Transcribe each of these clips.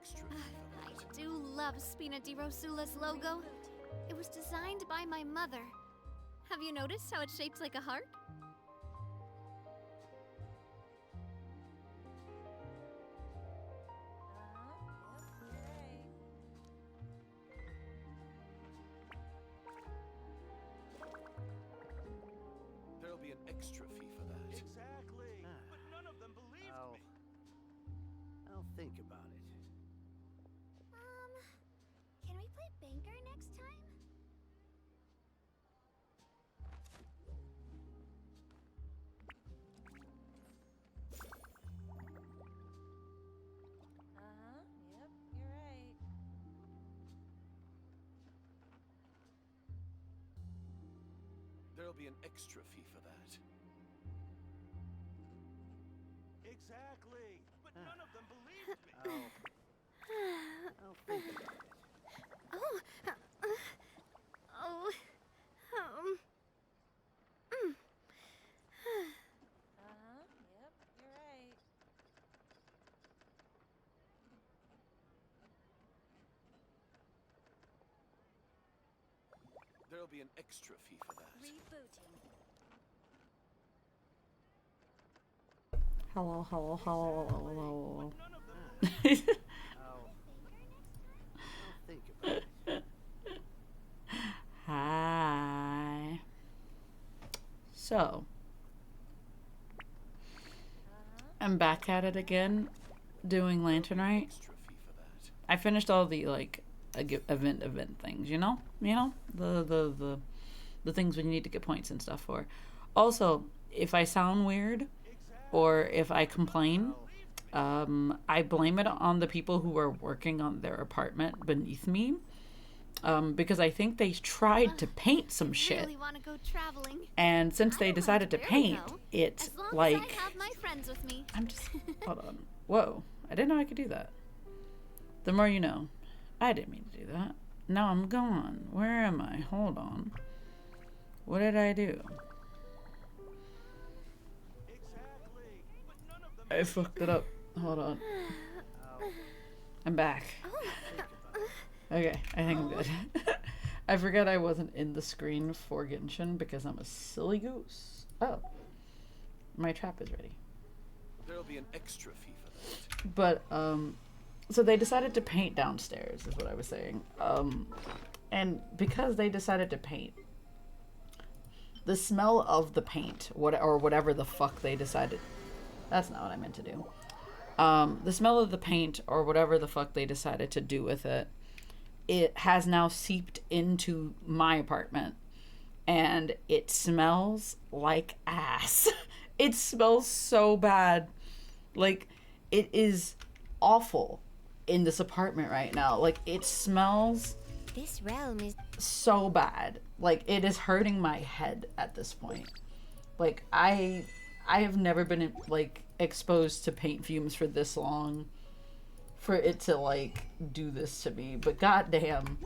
extra fee for that. I do love Spina di Rosula's logo. It was designed by my mother. Have you noticed how it's shaped like a heart? There'll be an extra fee for that. Exactly. But none of them believed me. I'll think about it. Can we play banker next time? Yep, you're right. There'll be an extra fee for that. Exactly. But none of them believed me. I'll think about it. Oh, oh, Yep, you're right. There'll be an extra fee for that. Rebooting. Hello, hello, hello. None of them I'll think about it. Hi. So, I'm back at it again, doing Lantern Rite. Extra fee for that. I finished all the like event things, you know, the things when you need to get points and stuff for. Also, if I sound weird or if I complain, I blame it on the people who are working on their apartment beneath me, because I think they tried to paint some shit, really want to go traveling. and since I they don't decided to mind where we paint, go, it's as long like as I have my friends with me. I'm just hold on. Whoa, I didn't know I could do that. The more you know. I didn't mean to do that. Now I'm gone. Where am I? Hold on. What did I do? exactly. But none of them I fucked it up. Hold on. I'm back. Okay, I think I'm good. I forgot I wasn't in the screen for Genshin because I'm a silly goose. Oh. My trap is ready. There'll be an extra fee for that. But so they decided to paint downstairs is what I was saying. And because they decided to paint, the smell of the paint, whatever the fuck they decided, that's not what I meant to do. The smell of the paint or whatever the fuck they decided to do with it, it has now seeped into my apartment, and it smells like ass. It smells so bad. Like, it is awful in this apartment right now. Like, it smells This realm is so bad. Like, it is hurting my head at this point. Like, I have never been like exposed to paint fumes for this long, for it to like do this to me. But goddamn,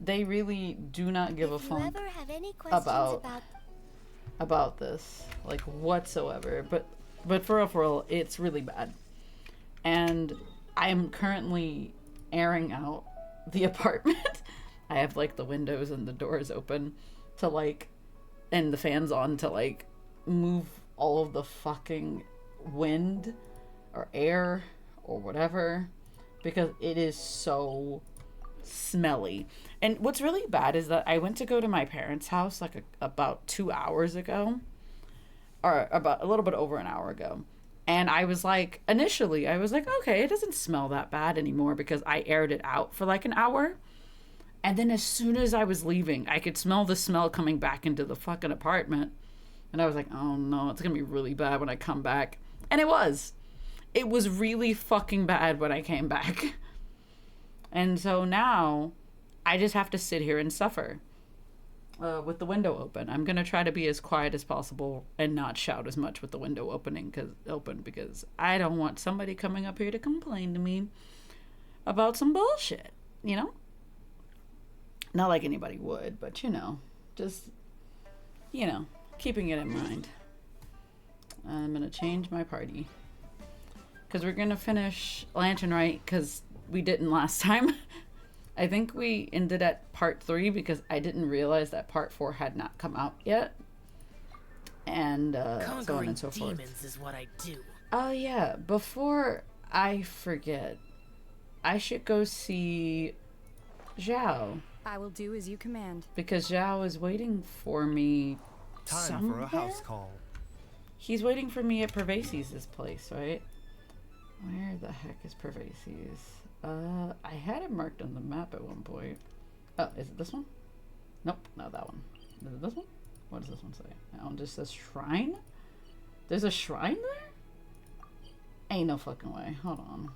they really do not give a if you fuck ever have any questions about this, like, whatsoever. But for real, it's really bad. And I am currently airing out the apartment. I have like the windows and the doors open to like, and the fans on to like move all of the fucking wind or air or whatever, because it is so smelly. And what's really bad is that I went to go to my parents' house like about 2 hours ago, or about a little bit over an hour ago. And I was like, initially, I was like, okay, it doesn't smell that bad anymore because I aired it out for like an hour. And then as soon as I was leaving, I could smell the smell coming back into the fucking apartment. And I was like, oh no, it's going to be really bad when I come back. And it was. It was really fucking bad when I came back. And so now I just have to sit here and suffer with the window open. I'm going to try to be as quiet as possible and not shout as much with the window open because I don't want somebody coming up here to complain to me about some bullshit, you know? Not like anybody would, but just, keeping it in mind. I'm going to change my party. because we're gonna finish Lantern Rite because we didn't last time. I think we ended at part 3 because I didn't realize that part 4 had not come out yet. And so on Conquering and so forth. demons is what I do. Oh yeah, before I forget, I should go see Zhao. I will do as you command. Because Zhao is waiting for me Time somewhere? for a house call. He's waiting for me at Pervases' place, right? Where the heck is Pervases? I had it marked on the map at one point. Oh, is it this one? Nope, not that one. Is it this one? What does this one say? That one just says shrine? There's a shrine there? Ain't no fucking way. Hold on.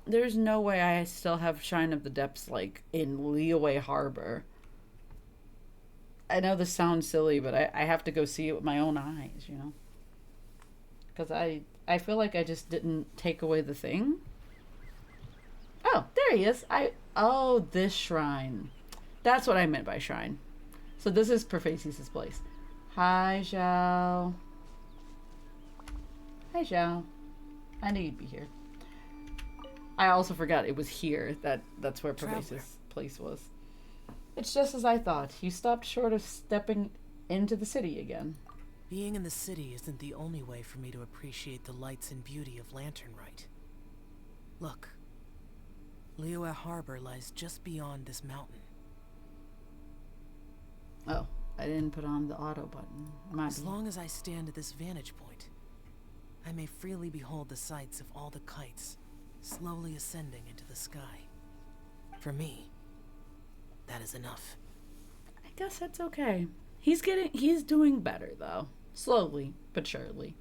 There's no way I still have Shrine of the Depths, like, in Leeway Harbor. I know this sounds silly, but I have to go see it with my own eyes, you know? Because I feel like I just didn't take away the thing. Oh, there he is. Oh, this shrine. That's what I meant by shrine. So this is Perfaces' place. Hi, Zhao. Hi, Zhao. I knew you'd be here. I also forgot it was here. That's where Pervase's place was. It's just as I thought. You stopped short of stepping into the city again. Being in the city isn't the only way for me to appreciate the lights and beauty of Lantern Rite. Look. Liyue Harbor lies just beyond this mountain. Oh, I didn't put on the auto button. As long as I stand at this vantage point, I may freely behold the sights of all the kites slowly ascending into the sky. For me, that is enough. I guess that's okay. He's doing better though. Slowly, but surely.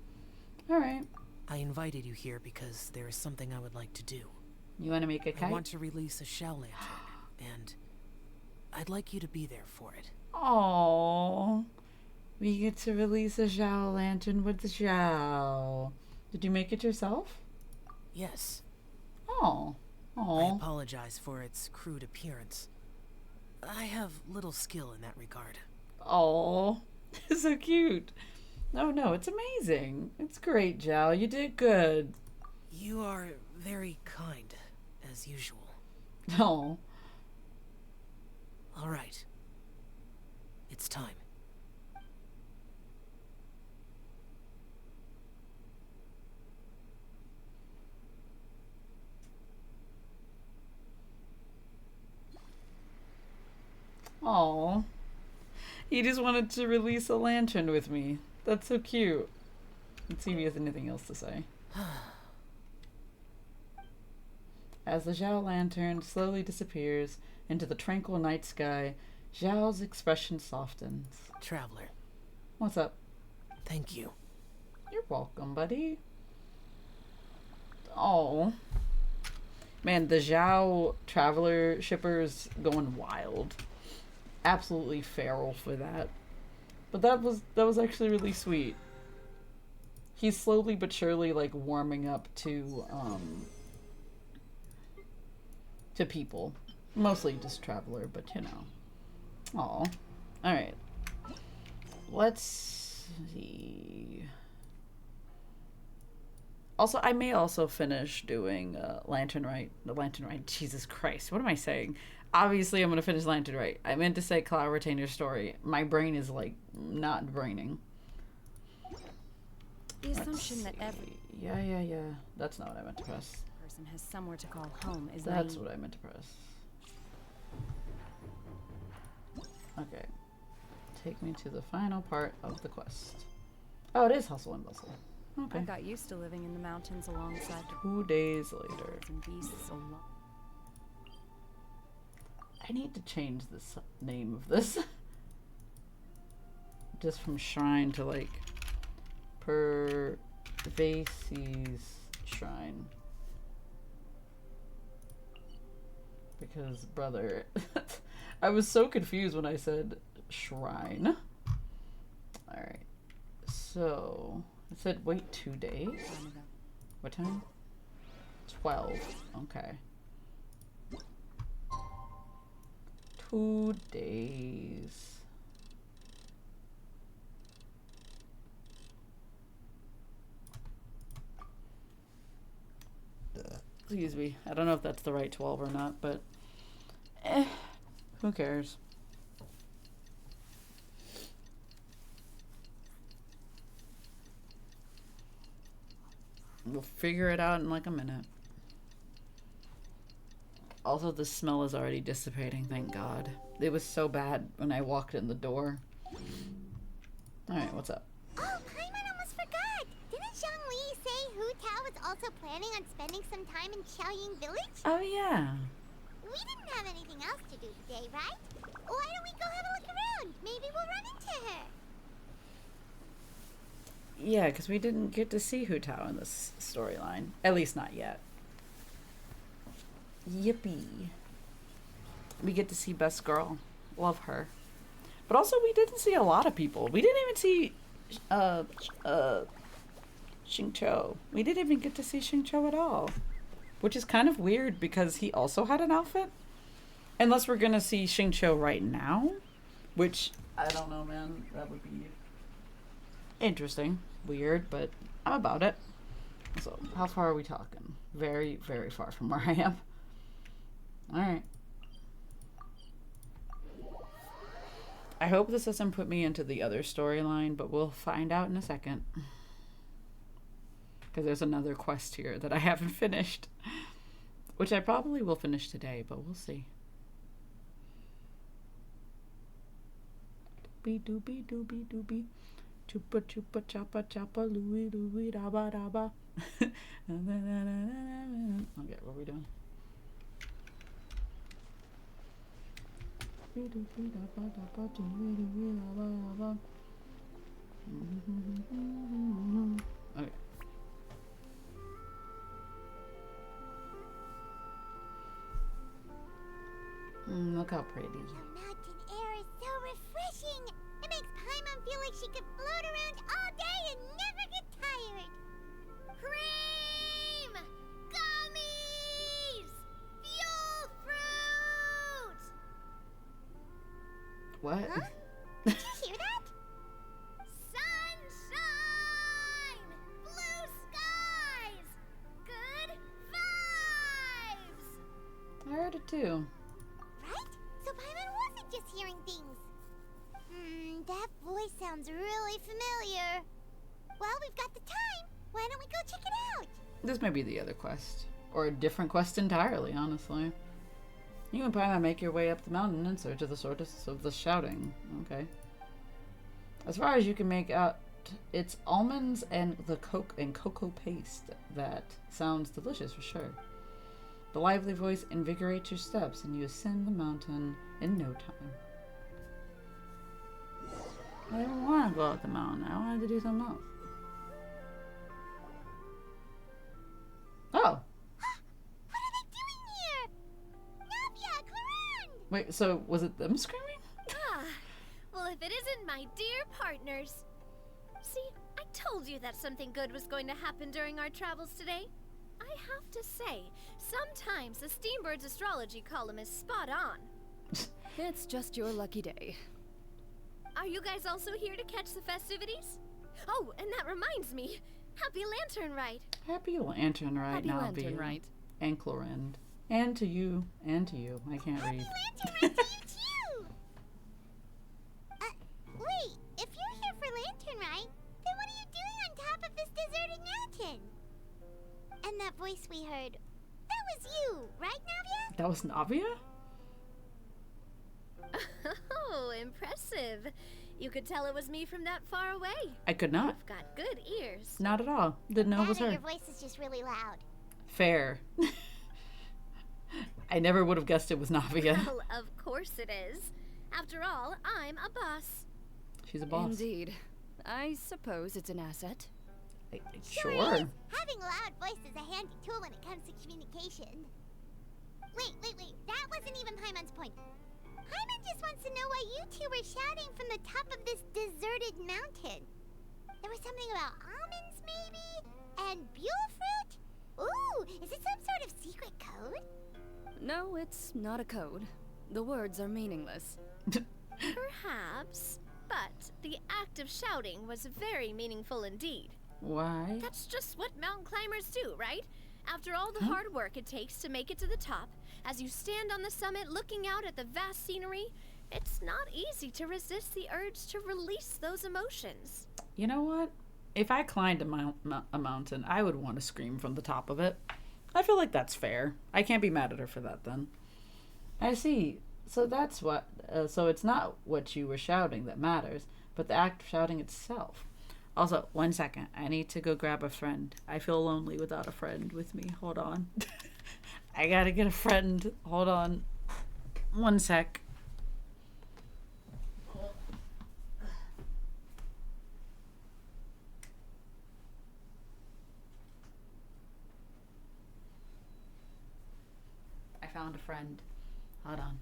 Alright. I invited you here because there is something I would like to do. You want to make a kite? I want to release a shell lantern, and I'd like you to be there for it. Aww. We get to release a Zhao lantern with Zhao. Did you make it yourself? Yes. Oh. I apologize for its crude appearance. I have little skill in that regard. Oh, so cute. No, it's amazing. It's great, Zhao. You did good. You are very kind, as usual. Oh. All right. It's time. Oh. He just wanted to release a lantern with me. That's so cute. Let's see if he has anything else to say. As the Zhao lantern slowly disappears into the tranquil night sky, Zhao's expression softens. Traveler. What's up? Thank you. You're welcome, buddy. Oh. Man, the Zhao traveler shipper's going wild. Absolutely feral for that. But that was actually really sweet. He's slowly but surely like warming up to people. Mostly just traveler, but you know. Aw. Alright. Let's see. Also, I may also finish doing Lantern Rite. The Lantern Rite. Jesus Christ. What am I saying? Obviously, I'm going to finish Lantern Rite. I meant to say Cloud Retainer Story. My brain is, like, not braining. The assumption that every Yeah. That's not what I meant to press. person has somewhere to call home is That's naive. what I meant to press. Okay. Take me to the final part of the quest. Oh, it is Hustle and Bustle. Okay. I got used to living in the mountains alongside 2 days later. birds and beasts along. I need to change this name of this. Just from shrine to like Pervases Shrine. Because brother, I was so confused when I said shrine. Alright. So it said wait 2 days? What time? 12. Okay. 2 days. Excuse me. I don't know if that's the right 12 or not, but who cares? We'll figure it out in like a minute. Also, the smell is already dissipating, thank God. It was so bad when I walked in the door. Alright, what's up? Oh, Paimon almost forgot. Didn't Zhongli say Hu Tao was also planning on spending some time in Xiaoying Village? Oh, yeah. We didn't have anything else to do today, right? Why don't we go have a look around? Maybe we'll run into her. Yeah, because we didn't get to see Hu Tao in this storyline. At least not yet. Yippee. We get to see Best Girl. Love her. But also, we didn't see a lot of people. We didn't even see Xingqiu. We didn't even get to see Xingqiu at all. Which is kind of weird because he also had an outfit. Unless we're going to see Xingqiu right now. Which, I don't know, man. That would be interesting. Weird, but I'm about it. So, how far are we talking? Very, very far from where I am. Alright. I hope this doesn't put me into the other storyline, but we'll find out in a second. Because there's another quest here that I haven't finished. Which I probably will finish today, but we'll see. Doobie doobie doobie doobie. Chupa chupa chapa chapa looey looey daba daba. Okay, what are we doing? Okay. Look how pretty. The mountain air is so refreshing. It makes Paimon feel like she could float around all day and never get tired. Cream! Gummies! Fuel fruit! What? Huh? Did you hear that? Sunshine! Blue skies! Good vibes! I heard it too. Right? So Paimon wasn't just hearing things. That voice sounds really familiar. Well, we've got the time. Why don't we go check it out? This may be the other quest. Or a different quest entirely, honestly. You and Paimon make your way up the mountain in search of the source of the shouting. Okay. As far as you can make out, it's almonds and the cocoa paste. That sounds delicious for sure. The lively voice invigorates your steps and you ascend the mountain in no time. I didn't want to go up the mountain. I wanted to do something else. Oh! What are they doing here? Navia, Clarande! Wait, so was it them screaming? Ah, well, if it isn't my dear partners. See, I told you that something good was going to happen during our travels today. I have to say, sometimes the Steambird's astrology column is spot on. It's just your lucky day. Are you guys also here to catch the festivities? Oh, and that reminds me. Happy Lantern Rite. Happy Lantern Rite Happy now, Lantern Bea. Rite. And Clarande. And to you. And to you. I can't read. Lantern Rite to you too! Wait, if you're here for Lantern Rite, then what are you doing on top of this deserted mountain? And that voice we heard, that was you, right, Navia? That was Navia? Oh, impressive. You could tell it was me from that far away. I could not. You've got good ears. Not at all. Didn't know it was Or her. your voice is just really loud. Fair. I never would have guessed it was Navia. Well, of course it is. After all, I'm a boss. She's a boss. Indeed. I suppose it's an asset. Sure. Is. Having a loud voice is a handy tool when it comes to communication. Wait. That wasn't even Paimon's point. Paimon just wants to know why you two were shouting from the top of this deserted mountain. There was something about almonds, maybe? And buell fruit? Ooh, is it some sort of secret code? No, it's not a code. The words are meaningless. Perhaps. But the act of shouting was very meaningful indeed. Why? That's just what mountain climbers do, right? After all the hard work it takes to make it to the top, as you stand on the summit looking out at the vast scenery, it's not easy to resist the urge to release those emotions. You know what? If I climbed a mountain, I would want to scream from the top of it. I feel like that's fair. I can't be mad at her for that then. I see. So that's what... so it's not what you were shouting that matters, but the act of shouting itself. Also, 1 second. I need to go grab a friend. I feel lonely without a friend with me. Hold on. I gotta get a friend. Hold on. 1 sec. I found a friend. Hold on.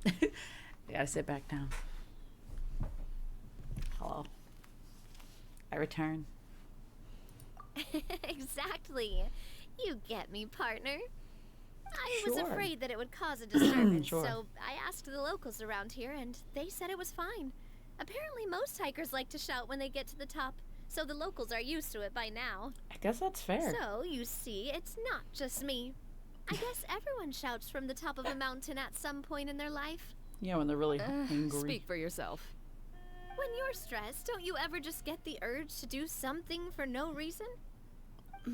I gotta sit back down. Hello. I return. Exactly. You get me, partner. I was Sure. afraid that it would cause a disturbance, Sure. so I asked the locals around here, and they said it was fine. Apparently, most hikers like to shout when they get to the top, so the locals are used to it by now. I guess that's fair. So, you see, it's not just me. I guess everyone shouts from the top of a mountain at some point in their life. Yeah, when they're really angry. Speak for yourself. When you're stressed, don't you ever just get the urge to do something for no reason?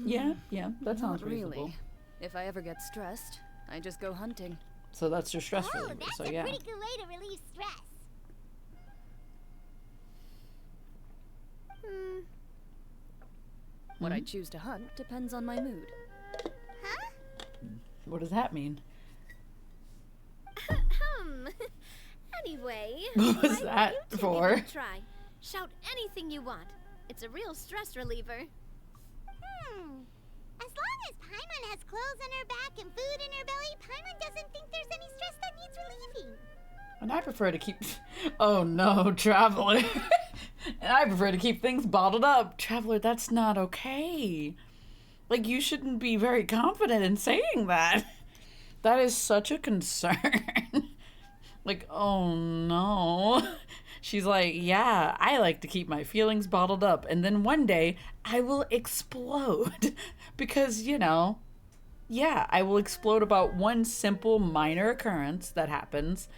Yeah, that sounds Not reasonable. really. If I ever get stressed, I just go hunting. So that's your stress Oh, reliever. that's So a yeah. pretty good way to relieve stress. What I choose to hunt depends on my mood. Huh? What does that mean? Anyway, What was why that don't you for? give it a try? Shout anything you want. It's a real stress reliever. As long as Paimon has clothes on her back and food in her belly, Paimon doesn't think there's any stress that needs relieving. And I prefer to keep... Oh no, Traveler. And I prefer to keep things bottled up. Traveler, that's not okay. Like, you shouldn't be very confident in saying that. That is such a concern. Like, oh no. She's like, yeah, I like to keep my feelings bottled up. And then one day, I will explode. Because, you know, yeah, I will explode about one simple minor occurrence that happens.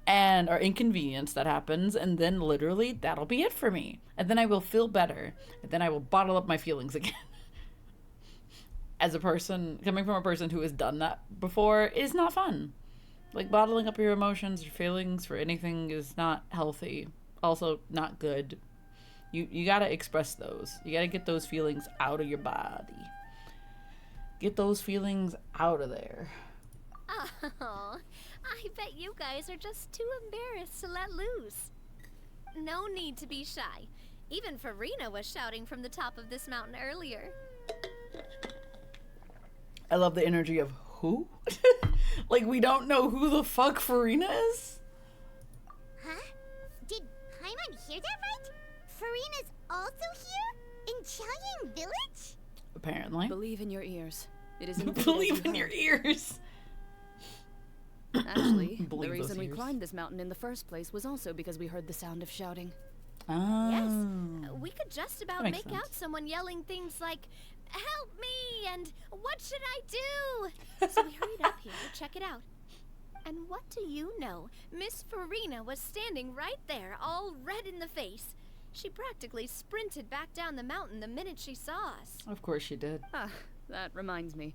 Or inconvenience that happens. And then literally, that'll be it for me. And then I will feel better. And then I will bottle up my feelings again. As a person, coming from a person who has done that before, is not fun. Like, bottling up your emotions or feelings for anything is not healthy. Also, not good. You gotta express those. You gotta get those feelings out of your body. Get those feelings out of there. Oh, I bet you guys are just too embarrassed to let loose. No need to be shy. Even Farina was shouting from the top of this mountain earlier. I love the energy of who? Like, we don't know who the fuck Farina is? Huh? Did Paimon hear that right? Farina's also here? In Chaoyang Village? Apparently. Believe in your ears. It is indeed as Believe you in your heard. ears. Actually, the Believe those reason we ears. climbed this mountain in the first place was also because we heard the sound of shouting. Oh. Yes, we could just about makes make out sense. someone yelling things like, "Help me!" and "What should I do?" So we hurried up here to check it out. And what do you know? Miss Farina was standing right there, all red in the face. She practically sprinted back down the mountain the minute she saw us. Of course she did. Ah, that reminds me.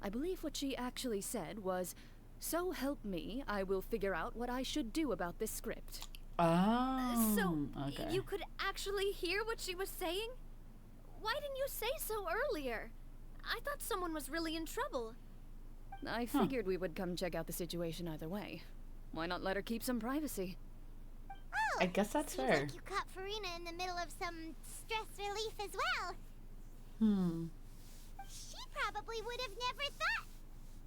I believe what she actually said was, "So help me, I will figure out what I should do about this script." Oh. So, okay. you could actually hear what she was saying? Why didn't you say so earlier? I thought someone was really in trouble. I figured we would come check out the situation either way. Why not let her keep some privacy? Oh, I guess that's seems fair. like you caught Farina in the middle of some stress relief as well. She probably would have never thought.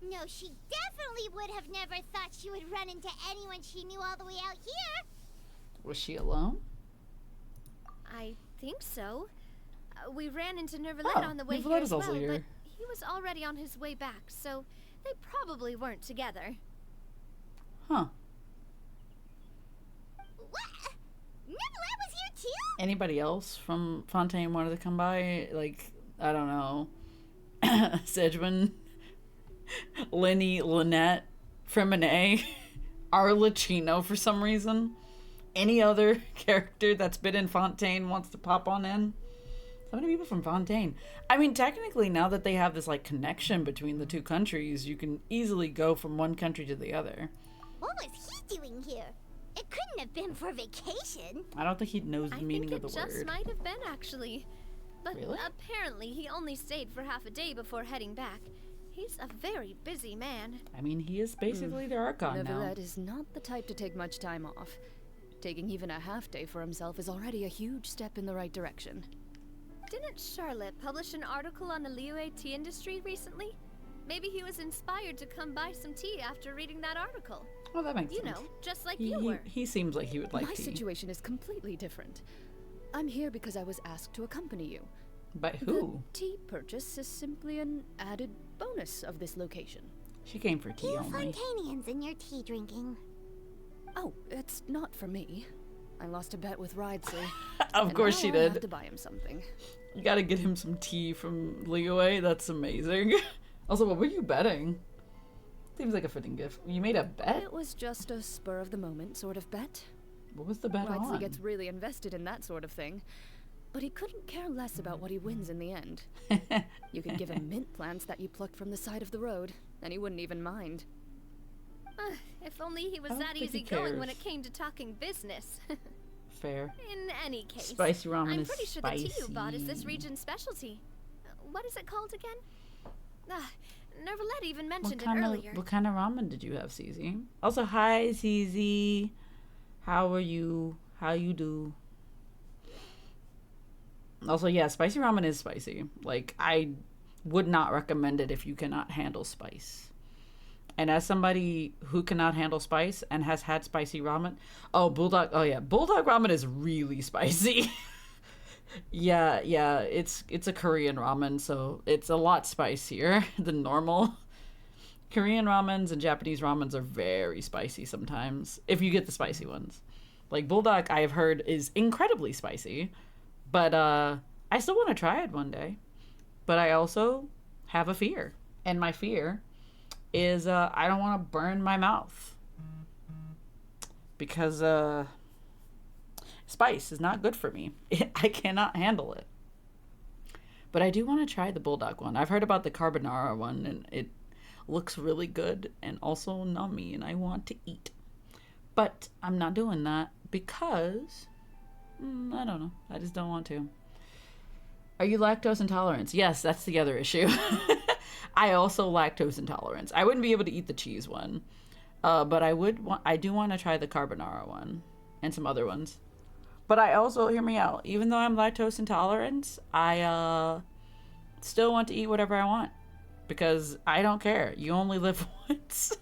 No, she definitely would have never thought she would run into anyone she knew all the way out here. Was she alone? I think so. We ran into Nervalet on the way here Nervalet as is also well, here. but he was already on his way back, so they probably weren't together. Huh. What? Nicolette was here too? Anybody else from Fontaine wanted to come by? Like, I don't know. Sedgman, Lenny, Lynette, Fremine, Arlecchino for some reason. Any other character that's been in Fontaine wants to pop on in. So many people from Fontaine. I mean, technically, now that they have this like connection between the two countries, you can easily go from one country to the other. What was he doing here? It couldn't have been for vacation. I don't think he knows the meaning of the I think it just word. might have been, actually. But Really? apparently he only stayed for half a day before heading back. He's a very busy man. I mean, he is basically their Archon now. Neuvillette is not the type to take much time off. Taking even a half day for himself is already a huge step in the right direction. Didn't Charlotte publish an article on the Liyue tea industry recently? Maybe he was inspired to come buy some tea after reading that article. Oh, that makes You sense. know, just like you were. He seems like he would like My tea. situation is completely different. I'm here because I was asked to accompany you. By who? The tea purchase is simply an added bonus of this location. She came for tea You only. Fontanians and your tea drinking. Oh, it's not for me. I lost a bet with RITE. Of course she I have did. to buy him something. You gotta get him some tea from Liyue. That's amazing. Also, what were you betting? Seems like a fitting gift. You made a bet? It was just a spur of the moment sort of bet. What was the bet RITE on? gets really invested in that sort of thing. But he couldn't care less about what he wins in the end. You could give him mint plants that you plucked from the side of the road, and he wouldn't even mind. If only he was I don't that think he easygoing when cares. it came to talking business. Fair. In any case, Spicy ramen I'm is pretty sure the tea you bought is this spicy. region's specialty. What is it called again? Neuvillette even What mentioned it kind earlier. of what kind of ramen did you have, CZ? Also, hi CZ. How are you? How you do? Also, yeah, spicy ramen is spicy. Like, I would not recommend it if you cannot handle spice. And as somebody who cannot handle spice and has had spicy ramen, bulldog ramen is really spicy. yeah, it's a Korean ramen, so it's a lot spicier than normal. Korean ramens and Japanese ramens are very spicy sometimes, if you get the spicy ones. Like, bulldog, I've heard, is incredibly spicy, but I still want to try it one day. But I also have a fear, and my fear is I don't want to burn my mouth because spice is not good for me. I cannot handle it. But I do want to try the bulldog one. I've heard about the carbonara one, and it looks really good and also nummy, and I want to eat. But I'm not doing that because I don't know. I just don't want to. Are you lactose intolerant? Yes, that's the other issue. I also lactose intolerance. I wouldn't be able to eat the cheese one, but I do want to try the carbonara one and some other ones. But I also, hear me out, even though I'm lactose intolerant, I still want to eat whatever I want because I don't care. You only live once.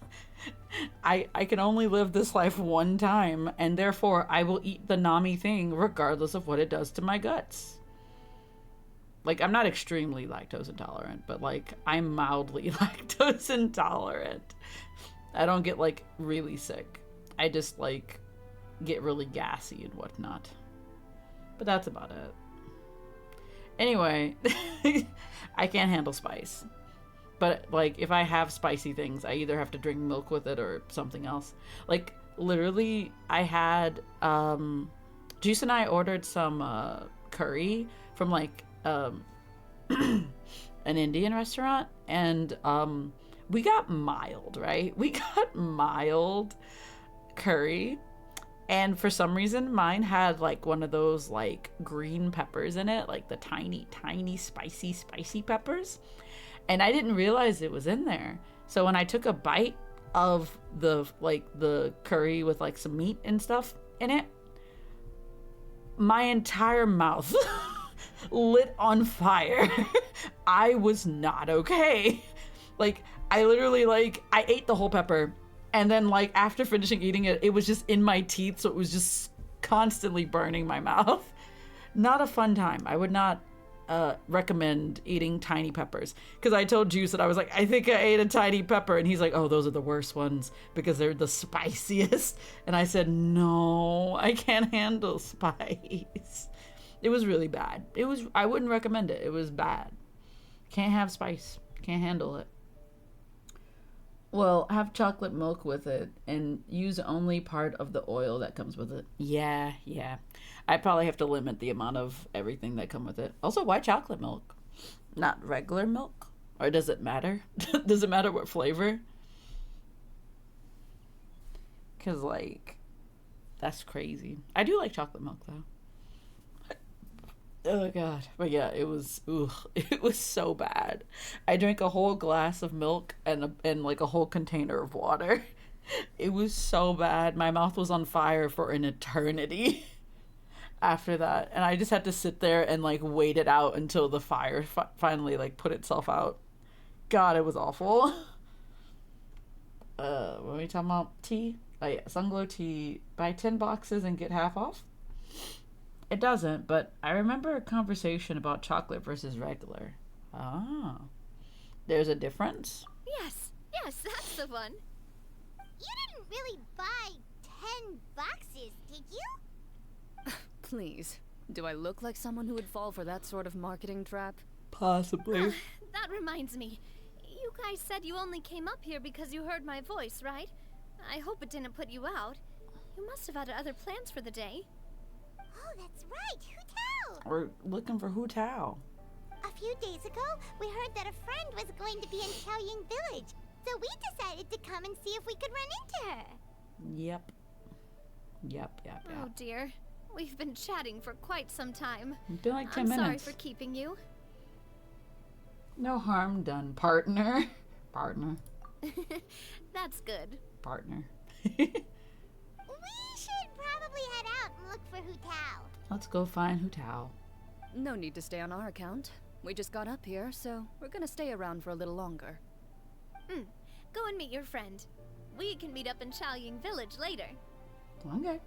I can only live this life one time, and therefore I will eat the nami thing regardless of what it does to my guts. Like, I'm not extremely lactose intolerant, but, like, I'm mildly lactose intolerant. I don't get, like, really sick. I just, like, get really gassy and whatnot. But that's about it. Anyway, I can't handle spice. But, like, if I have spicy things, I either have to drink milk with it or something else. Like, literally, I had, Juice and I ordered some, curry from, like, an Indian restaurant, and we got mild, right? We got mild curry, and for some reason mine had like one of those like green peppers in it, like the tiny spicy peppers, and I didn't realize it was in there. So when I took a bite of the curry with like some meat and stuff in it, my entire mouth lit on fire. I was not okay. Like, I literally, like, I ate the whole pepper, and then, like, after finishing eating it, it was just in my teeth, so it was just constantly burning my mouth. Not a fun time. I would not recommend eating tiny peppers, because I told Juice that I was like, I think I ate a tiny pepper, and he's like, oh, those are the worst ones because they're the spiciest. And I said, no, I can't handle spice. It was really bad. I wouldn't recommend it. It was bad. Can't have spice. Can't handle it. Well, have chocolate milk with it and use only part of the oil that comes with it. Yeah. I probably have to limit the amount of everything that come with it. Also, why chocolate milk? Not regular milk? Or does it matter? Does it matter what flavor? Because, like, that's crazy. I do like chocolate milk, though. Oh, God. But, yeah, it was so bad. I drank a whole glass of milk and like, a whole container of water. It was so bad. My mouth was on fire for an eternity after that. And I just had to sit there and, like, wait it out until the fire finally, like, put itself out. God, it was awful. What are we talking about? Tea? Oh, yeah, Sunglow tea. Buy 10 boxes and get half off? It doesn't, but I remember a conversation about chocolate versus regular. Ah. There's a difference? Yes, that's the one. You didn't really buy 10 boxes, did you? Please. Do I look like someone who would fall for that sort of marketing trap? Possibly. That reminds me. You guys said you only came up here because you heard my voice, right? I hope it didn't put you out. You must have had other plans for the day. Oh, that's right. Hu Tao. We're looking for Hu Tao. A few days ago, we heard that a friend was going to be in Xiaoying Village, so we decided to come and see if we could run into her. Yep. Oh dear. We've been chatting for quite some time. It's been like 10 I'm minutes. sorry for keeping you. No harm done, partner. That's good. Partner. We should probably head out and look for Hu Tao. Let's go find Hu Tao. No need to stay on our account. We just got up here, so we're gonna stay around for a little longer. Go and meet your friend. We can meet up in Xiaoying Village later. Okay.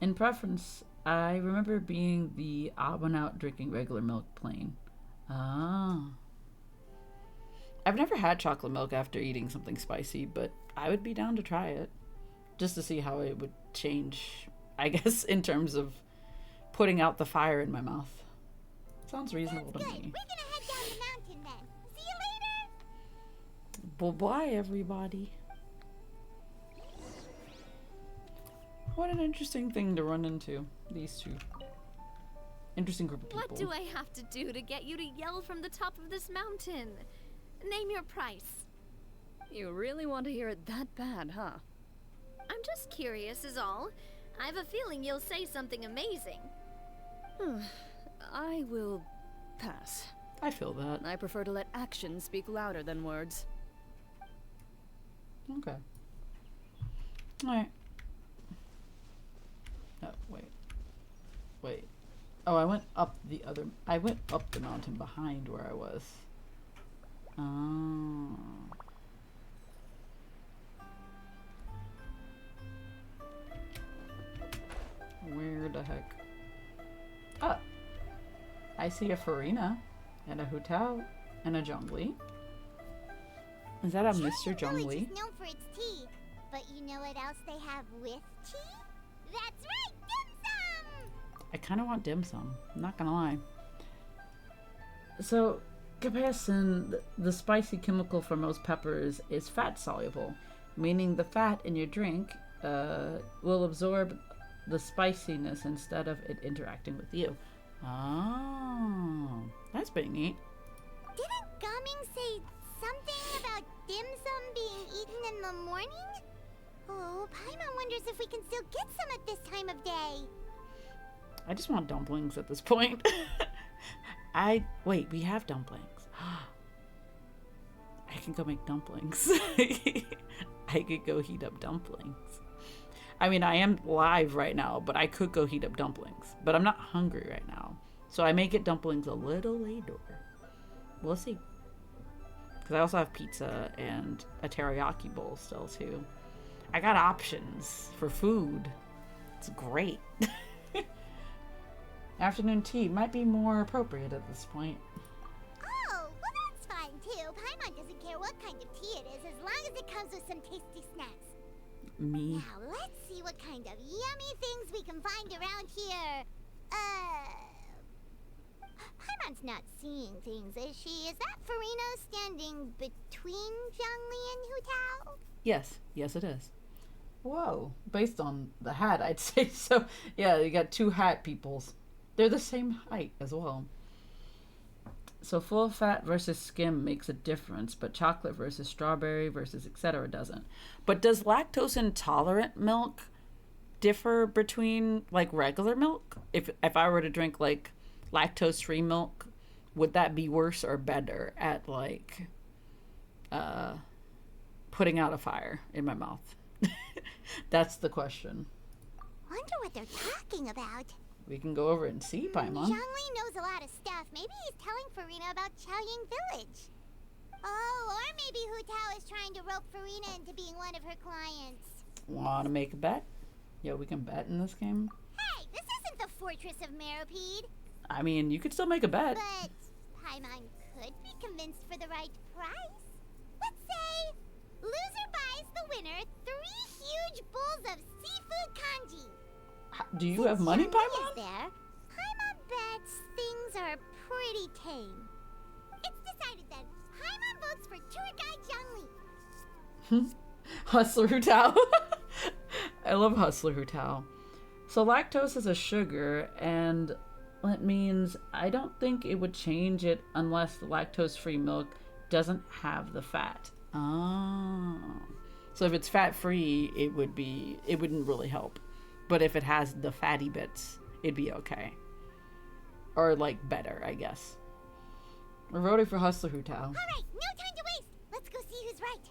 In preference, I remember being the odd one out drinking regular milk plain. Ah. I've never had chocolate milk after eating something spicy, but I would be down to try it. Just to see how it would change, I guess, in terms of putting out the fire in my mouth. Sounds reasonable to Good. me. We're gonna head down the mountain then. See you later. Well, bye, everybody. What an interesting thing to run into, these two. Interesting group of people. What do I have to do to get you to yell from the top of this mountain? Name your price. You really want to hear it that bad, huh? I'm just curious is all. I have a feeling you'll say something amazing. I will pass. I feel that. I prefer to let actions speak louder than words. Okay. Alright. Oh, wait. Oh, I went up the mountain behind where I was. Oh. Where the heck? Ah! I see a Farina, and a Hu Tao, and a Zhongli. Is that a Mr. Xiaoying Village Zhongli? is known for its tea, but you know what else they have with tea? That's right, dim sum! I kind of want dim sum. I'm not gonna lie. So, capsaicin, the spicy chemical for most peppers, is fat soluble, meaning the fat in your drink will absorb the spiciness instead of it interacting with you. Oh, that's pretty neat. Didn't Gaming say something about dim sum being eaten in the morning? Oh, Paimon wonders if we can still get some at this time of day. I just want dumplings at this point. Wait, we have dumplings. I can go make dumplings. I could go heat up dumplings. I mean, I am live right now, but I could go heat up dumplings. But I'm not hungry right now. So I may get dumplings a little later. We'll see. Because I also have pizza and a teriyaki bowl still, too. I got options for food. It's great. Afternoon tea might be more appropriate at this point. Oh, well that's fine too. Paimon doesn't care what kind of tea it is as long as it comes with some tasty snacks. Me. Now let's see what kind of yummy things we can find around here. Paimon, Paimon's not seeing things, is she? Is that Farina standing between Zhongli and Hu Tao? Yes, yes it is. Whoa, based on the hat, I'd say so. Yeah, you got two hat peoples. They're the same height as well. So full fat versus skim makes a difference, but chocolate versus strawberry versus etc. doesn't. But does lactose intolerant milk differ between like regular milk? If I were to drink like lactose free milk, would that be worse or better at like putting out a fire in my mouth? That's the question. Wonder what they're talking about. We can go over and see, Paimon. Zhongli knows a lot of stuff. Maybe he's telling Farina about Chaoying Village. Oh, or maybe Hu Tao is trying to rope Farina into being one of her clients. Want to make a bet? Yeah, we can bet in this game. Hey, this isn't the Fortress of Meropide. I mean, you could still make a bet. But Paimon could be convinced for the right price. Let's say loser buys the winner 3 huge bowls of seafood kanji. Do you have money, Zhongli Paimon? is there, Paimon bets things are pretty tame. It's decided then. Paimon votes for tour guide Zhongli. Hustler Hu Tao. I love Hustler Hu Tao. So lactose is a sugar, and that means I don't think it would change it unless the lactose-free milk doesn't have the fat. Oh. So if it's fat-free, it wouldn't really help. But if it has the fatty bits, it'd be okay. Or like better, I guess. We're voting for Hustler Hu Tao. All right, no time to waste. Let's go see who's right.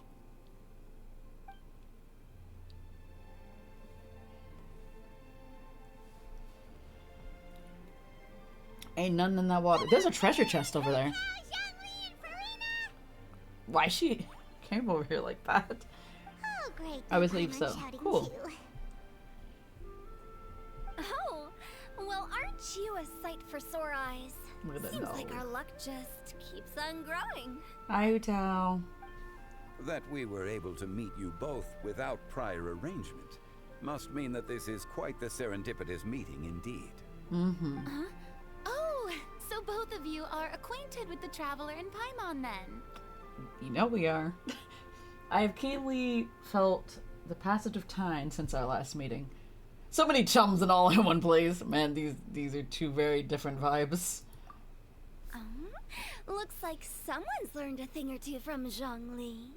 Ain't nothing in that water. There's a treasure chest over there. Zhongli and Farina. Why she came over here like that? Oh, great. I would Paimon leave so. shouting Cool. too. Oh, well, aren't you a sight for sore eyes? Look at that Seems dog. like our luck just keeps on growing. Hi, Hu Tao. That we were able to meet you both without prior arrangement must mean that this is quite the serendipitous meeting indeed. Mm-hmm. Oh, so both of you are acquainted with the Traveler and Paimon then? You know we are. I have keenly felt the passage of time since our last meeting. So many chums and all in one place. Man, these are two very different vibes. Looks like someone's learned a thing or two from Zhongli.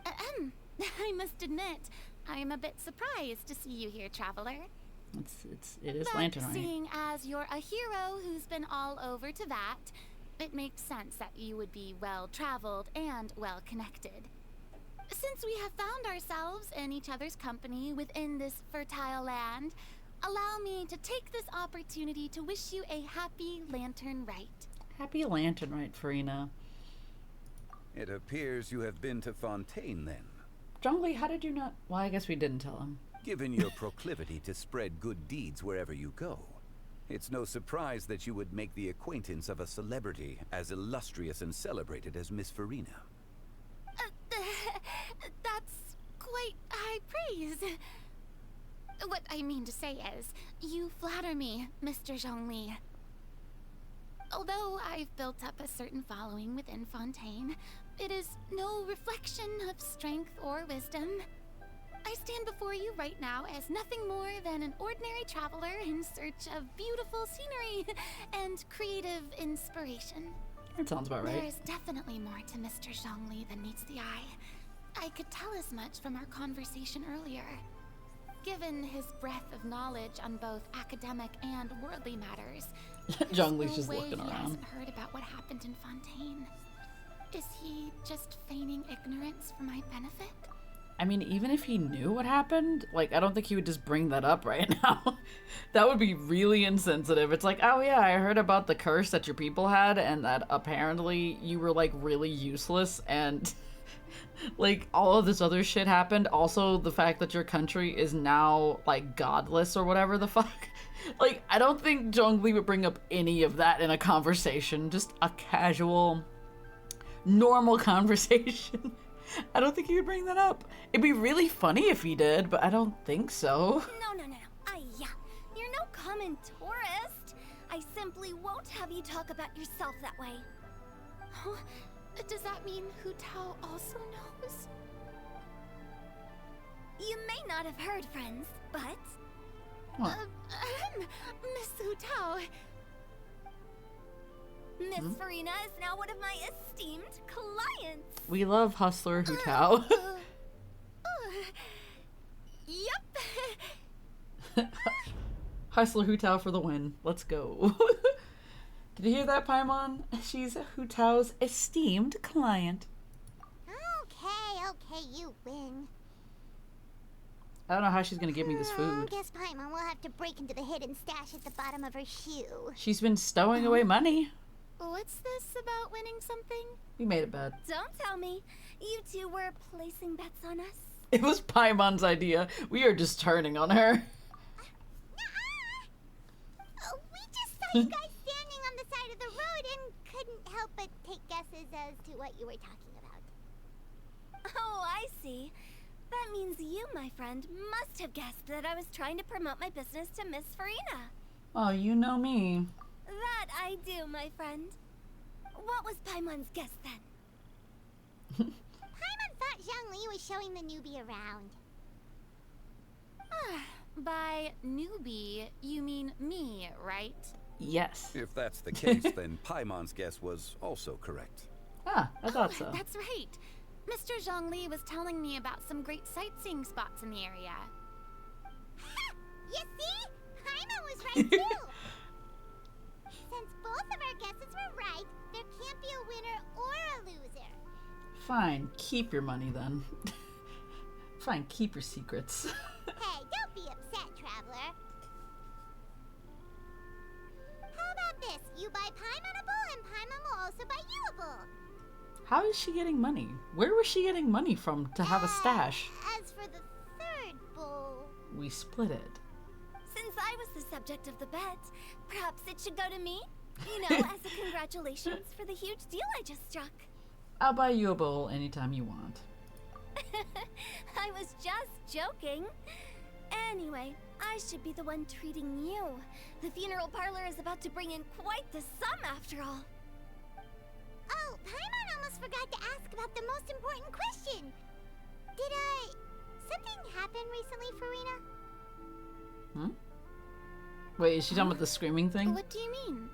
I must admit, I am a bit surprised to see you here, Traveler. It is But Lantern, right? seeing as you're a hero who's been all over to that, it makes sense that you would be well-traveled and well-connected. Since we have found ourselves in each other's company within this fertile land, allow me to take this opportunity to wish you a happy Lantern Rite. Happy Lantern, right, Farina? It appears you have been to Fontaine then. Zhongli, how did you not? Well, I guess we didn't tell him. Given your proclivity to spread good deeds wherever you go, it's no surprise that you would make the acquaintance of a celebrity as illustrious and celebrated as Miss Farina. That's quite high praise. What I mean to say is, you flatter me, Mr. Zhongli. Although I've built up a certain following within Fontaine, it is no reflection of strength or wisdom. I stand before you right now as nothing more than an ordinary traveler in search of beautiful scenery and creative inspiration. That sounds about right. There's definitely more to Mr. Zhongli than meets the eye. I could tell as much from our conversation earlier. Given his breadth of knowledge on both academic and worldly matters, Zhongli's there's just no way looking he around. hasn't heard about what happened in Fontaine. Is he just feigning ignorance for my benefit? I mean, even if he knew what happened, like, I don't think he would just bring that up right now. That would be really insensitive. It's like, oh yeah, I heard about the curse that your people had, and that apparently you were, like, really useless, and, like, all of this other shit happened. Also, the fact that your country is now, like, godless or whatever the fuck. Like, I don't think Zhongli would bring up any of that in a conversation. Just a casual, normal conversation. I don't think he would bring that up. It'd be really funny if he did, but I don't think so. No. You're no common tourist. I simply won't have you talk about yourself that way. Huh? Does that mean Hu Tao also knows? You may not have heard, friends, but... What? Miss Hu Tao. Miss Farina is now one of my esteemed clients. We love Hustler Hu Tao. Yep. Hustler Hu Tao for the win. Let's go. Did you hear that, Paimon? She's Hu Tao's esteemed client. Okay, you win. I don't know how she's gonna give me this food. Guess Paimon will have to break into the hidden stash at the bottom of her shoe. She's been stowing away money. What's this about winning something? We made a bet. Don't tell me. You two were placing bets on us. It was Paimon's idea. We are just turning on her. We just saw you guys standing on the side of the road and couldn't help but take guesses as to what you were talking about. Oh, I see. That means you, my friend, must have guessed that I was trying to promote my business to Miss Farina. Oh, you know me. That I do, my friend. What was Paimon's guess then? Paimon thought Zhongli was showing the newbie around. By newbie, you mean me, right? Yes. If that's the case, then Paimon's guess was also correct. Ah, I thought so. That's right. Mr. Zhongli was telling me about some great sightseeing spots in the area. Ha! You see? Paimon was right too! Since both of our guesses were right, there can't be a winner or a loser. Fine, keep your money then. Fine, keep your secrets. Hey, don't be upset, traveler. How about this? You buy Paimon a bowl and Paimon will also buy you a bowl. How is she getting money? Where was she getting money from to have a stash? As for the third bowl... We split it. Since I was the subject of the bet, perhaps it should go to me? You know, as a congratulations for the huge deal I just struck. I'll buy you a bowl anytime you want. I was just joking. Anyway, I should be the one treating you. The funeral parlor is about to bring in quite the sum after all. Oh, Paimon almost forgot to ask about the most important question. Did, something happen recently, Farina? Hmm? Wait, is she done with the screaming thing? What do you mean?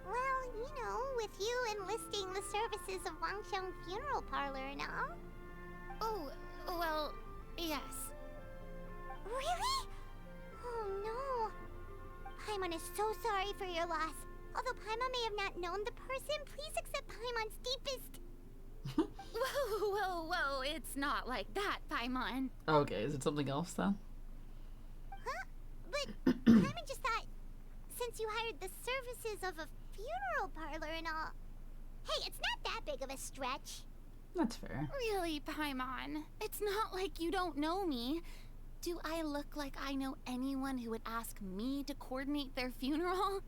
Well, you know, with you enlisting the services of Wangsheng Funeral Parlor and all. Oh, well, yes. Really? Oh no. Paimon is so sorry for your loss. Although Paimon may have not known the person, please accept Paimon's deepest... Whoa, it's not like that, Paimon. Okay, is it something else then? Huh? But Paimon just thought, since you hired the services of a funeral parlor and all... Hey, it's not that big of a stretch. That's fair. Really, Paimon? It's not like you don't know me. Do I look like I know anyone who would ask me to coordinate their funeral?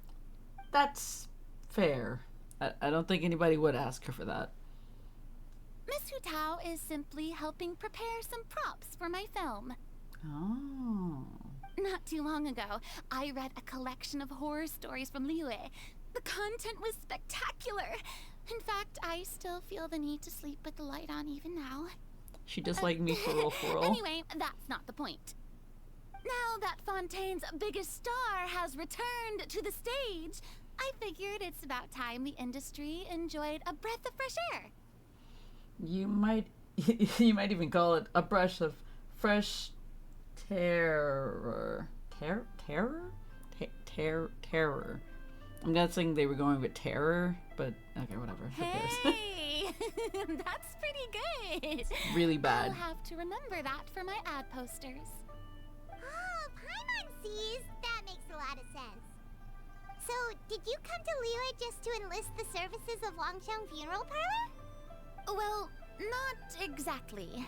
That's fair. I don't think anybody would ask her for that. Miss Hu Tao is simply helping prepare some props for my film. Oh. Not too long ago, I read a collection of horror stories from Liyue. The content was spectacular. In fact, I still feel the need to sleep with the light on even now. She just like me for real. Anyway, that's not the point. Now that Fontaine's biggest star has returned to the stage, I figured it's about time the industry enjoyed a breath of fresh air. You might even call it a brush of fresh terror. Terror? I'm guessing they were going with terror, but okay, whatever. Who cares? Hey, that's pretty good. It's really bad. I'll have to remember that for my ad posters. Oh, Paimon sees. That makes a lot of sense. So, did you come to Liyue just to enlist the services of Wangsheng Funeral Parlor? Well, not exactly.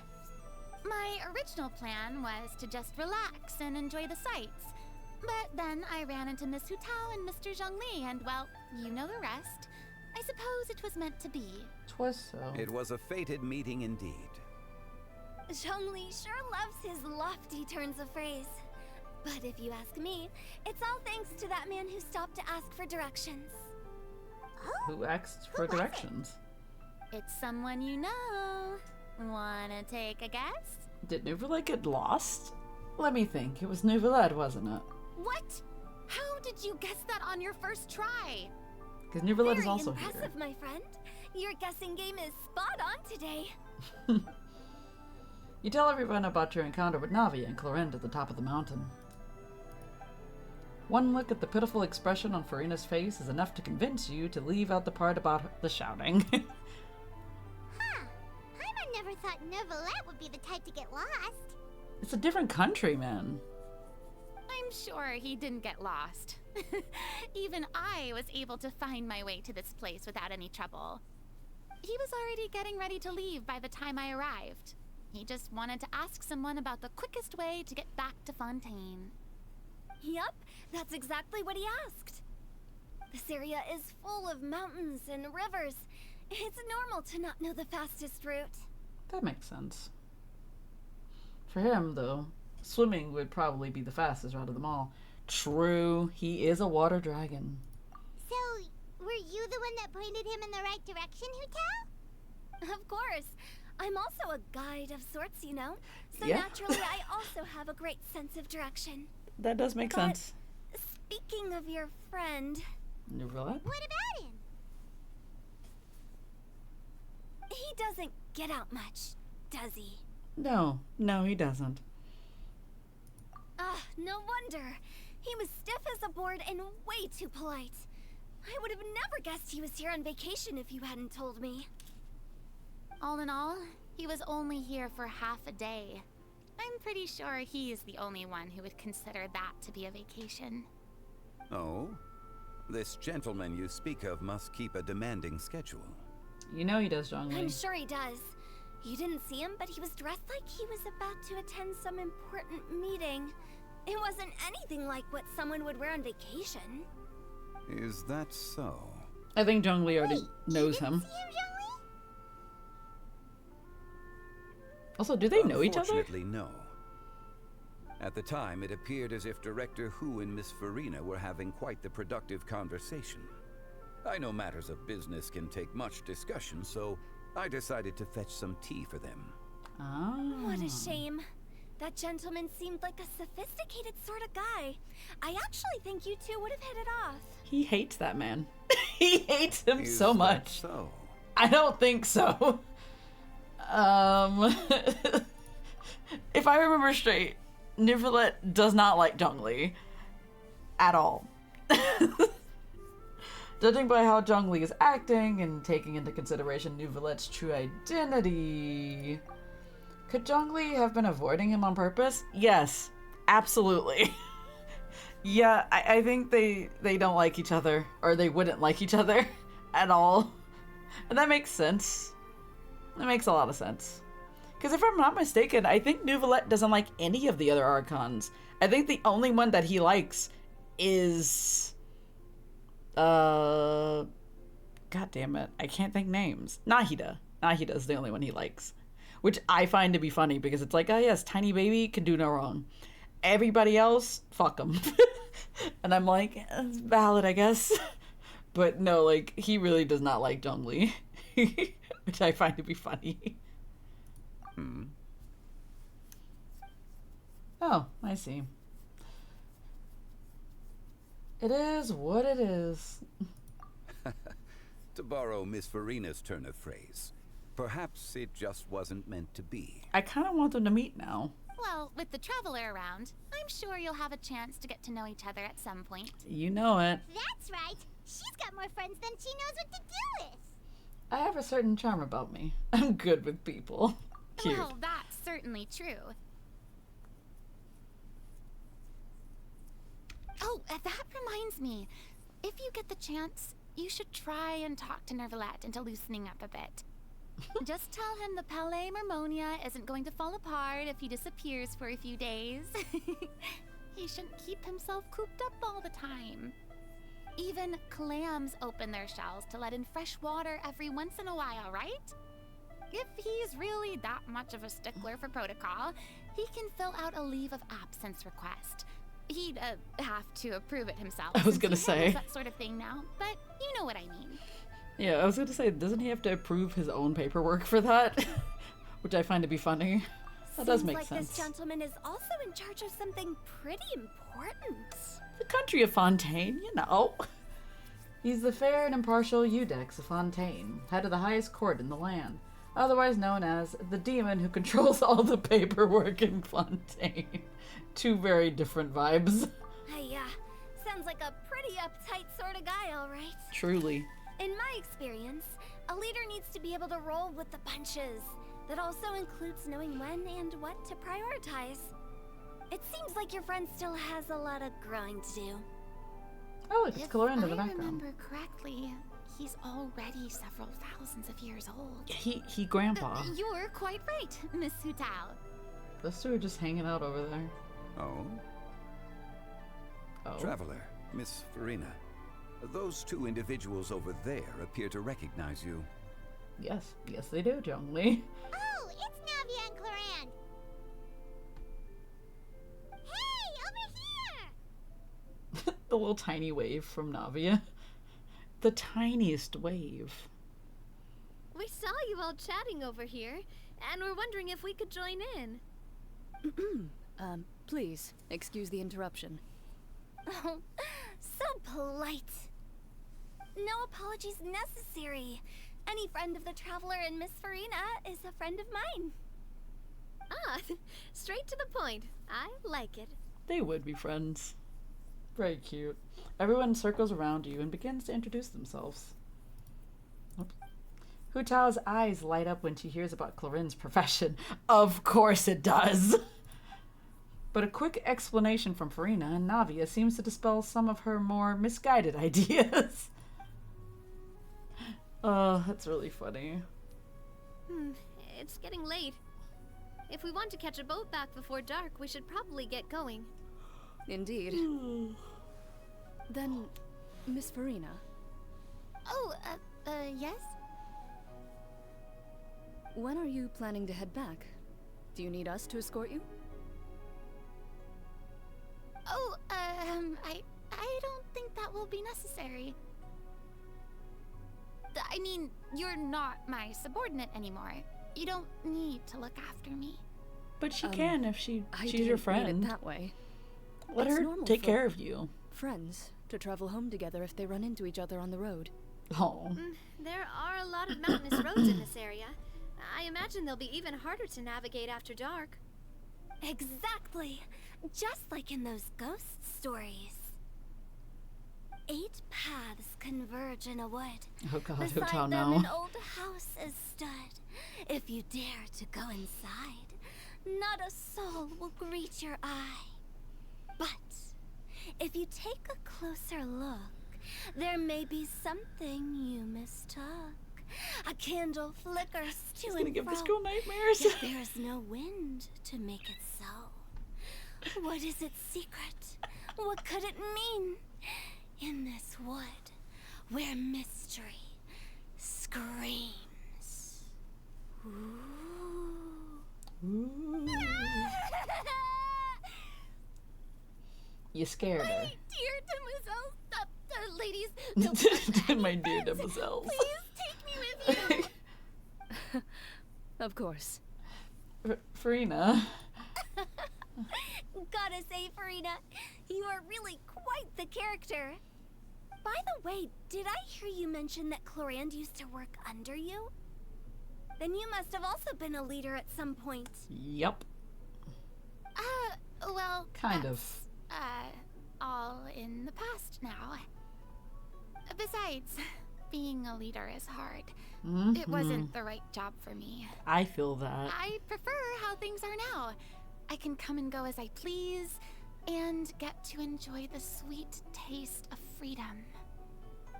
My original plan was to just relax and enjoy the sights. But then I ran into Miss Hu Tao and Mr. Zhongli, and well, you know the rest. I suppose it was meant to be. 'Twas so. It was a fated meeting indeed. Zhongli sure loves his lofty turns of phrase. But if you ask me, it's all thanks to that man who stopped to ask for directions. Who asked for directions? It's someone you know. Wanna take a guess? Did Nouvellette get lost? Let me think. It was Nouvellette, wasn't it? What? How did you guess that on your first try? Because Nouvellette is Very also impressive, my friend. Your guessing game is spot on today. here. You tell everyone about your encounter with Navi and Clorinde at the top of the mountain. One look at the pitiful expression on Farina's face is enough to convince you to leave out the part about the shouting. Huh. Paimon never thought Nouvellette would be the type to get lost. It's a different country, man. I'm sure he didn't get lost. Even I was able to find my way to this place without any trouble. He was already getting ready to leave by the time I arrived. He just wanted to ask someone about the quickest way to get back to Fontaine. Yup, that's exactly what he asked. This area is full of mountains and rivers. It's normal to not know the fastest route. That makes sense. For him, though, swimming would probably be the fastest route of them all. True, he is a water dragon. So, were you the one that pointed him in the right direction, Hu Tao? Of course. I'm also a guide of sorts, you know. So Yeah. naturally, I also have a great sense of direction. That does make But sense. speaking of your friend, Nouvellette? What about him? he doesn't get out much, does he? No, he doesn't. Ah, no wonder. He was stiff as a board and way too polite. I would have never guessed he was here on vacation if you hadn't told me. All in all, he was only here for half a day. I'm pretty sure he is the only one who would consider that to be a vacation. Oh? This gentleman you speak of must keep a demanding schedule. You know he does, Zhongli. I'm sure he does. You didn't see him, but he was dressed like he was about to attend some important meeting. It wasn't anything like what someone would wear on vacation. Is that so? I think Zhongli already Wait, knows you him. didn't see him, Zhongli? Also, do they know each other? Unfortunately, no. At the time, it appeared as if Director Hu and Miss Farina were having quite the productive conversation. I know matters of business can take much discussion, so I decided to fetch some tea for them. Ah. What a shame. That gentleman seemed like a sophisticated sort of guy. I actually think you two would have hit it off. He hates that man. He hates him Is so that much. so? I don't think so. If I remember straight, Nouvellette does not like Zhongli at all. Judging by how Zhongli is acting and taking into consideration Nouvellette's true identity, could Zhongli have been avoiding him on purpose? Yes, absolutely. Yeah, I think they don't like each other, or they wouldn't like each other at all. And that makes sense. That makes a lot of sense. Because if I'm not mistaken, I think Nouvellette doesn't like any of the other Archons. I think the only one that he likes is... God damn it. I can't think names. Nahida. Nahida's the only one he likes. Which I find to be funny because it's like, oh yes, tiny baby can do no wrong. Everybody else, fuck them. And I'm like, it's valid, I guess. But no, like, he really does not like Zhongli. Which I find to be funny. Oh, I see. It is what it is. To borrow Miss Farina's turn of phrase, perhaps it just wasn't meant to be. I kind of want them to meet now. Well, with the Traveler around, I'm sure you'll have a chance to get to know each other at some point. You know it. That's right. She's got more friends than she knows what to do with. I have a certain charm about me. I'm good with people. Cute. Well, that's certainly true. Oh, that reminds me. If you get the chance, you should try and talk to Nouvellette into loosening up a bit. Just tell him the Palais Mermonia isn't going to fall apart if he disappears for a few days. He shouldn't keep himself cooped up all the time. Even clams open their shells to let in fresh water every once in a while, right? If he's really that much of a stickler for protocol, he can fill out a leave of absence request. he'd have to approve it himself. I was since gonna he handles say. that sort of thing now, but you know what I mean. Yeah, I was gonna say, doesn't he have to approve his own paperwork for that? Which I find to be funny. That does make like sense. This gentleman is also in charge of something pretty important. The country of Fontaine, you know. He's the fair and impartial Eudex of Fontaine, head of the highest court in the land, otherwise known as the demon who controls all the paperwork in Fontaine. Two very different vibes. Sounds like a pretty uptight sort of guy, all right. Truly. In my experience, a leader needs to be able to roll with the punches. That also includes knowing when and what to prioritize. It seems like your friend still has a lot of growing to do. Oh, look, it's If Clorinda in I the background. remember correctly, he's already several thousands of years old. He grandpa. You're quite right, Miss Hutao. Those two are just hanging out over there. Oh? Oh. Traveler, Miss Farina. Those two individuals over there appear to recognize you. Yes, they do, Zhongli. Oh, it's Navia and Cloran. Hey, over here! The little tiny wave from Navia. The tiniest wave. We saw you all chatting over here, and we're wondering if we could join in. Please, excuse the interruption. Oh, so polite. No apologies necessary. Any friend of the Traveler and Miss Farina is a friend of mine. Ah, straight to the point. I like it. They would be friends. Very cute. Everyone circles around you and begins to introduce themselves. Oops. Hu Tao's eyes light up when she hears about Clorin's profession. Of course it does! But a quick explanation from Farina and Navia seems to dispel some of her more misguided ideas. Oh, that's really funny. It's getting late. If we want to catch a boat back before dark, we should probably get going. Indeed. Then, Miss Farina. Oh, yes? When are you planning to head back? Do you need us to escort you? Oh, I don't think that will be necessary. I mean, you're not my subordinate anymore. You don't need to look after me. But she can if she's your Mean friend. it that way. Let It's her normal take for care of you. Friends to travel home together if they run into each other on the road. Oh. There are a lot of mountainous roads in this area. I imagine they'll be even harder to navigate after dark. Exactly. Just like in those ghost stories. 8 paths converge in a wood. Oh god, Hu Beside Tao them, no. an old house is stood. If you dare to go inside, not a soul will greet your eye. But if you take a closer look, there may be something you mistook. A candle flickers to She's and gonna give fro. this girl nightmares. Yet there is no wind to make it so. What is its secret? What could it mean? In this wood, where mystery screams. Ooh. You scared her. Dear demoiselle, ladies, no, My dear demoiselles. please take me with you. Of course. Farina. Gotta say, Farina, you are really quite the character. By the way, did I hear you mention that Clorand used to work under you? Then you must have also been a leader at some point. Yep. Well, Kind that's, of. all in the past now. Besides, being a leader is hard. It wasn't the right job for me. I feel that. I prefer how things are now. I can come and go as I please, and get to enjoy the sweet taste of freedom.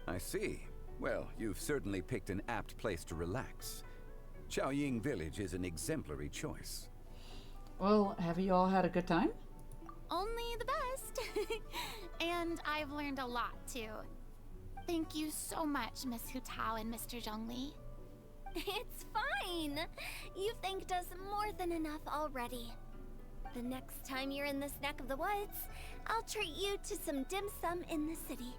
I see. Well, you've certainly picked an apt place to relax. Chaoying Village is an exemplary choice. Well, have you all had a good time? Only the best. And I've learned a lot, too. Thank you so much, Miss Hutao and Mr. Zhongli. It's fine. You've thanked us more than enough already. The next time you're in this neck of the woods, I'll treat you to some dim sum in the city.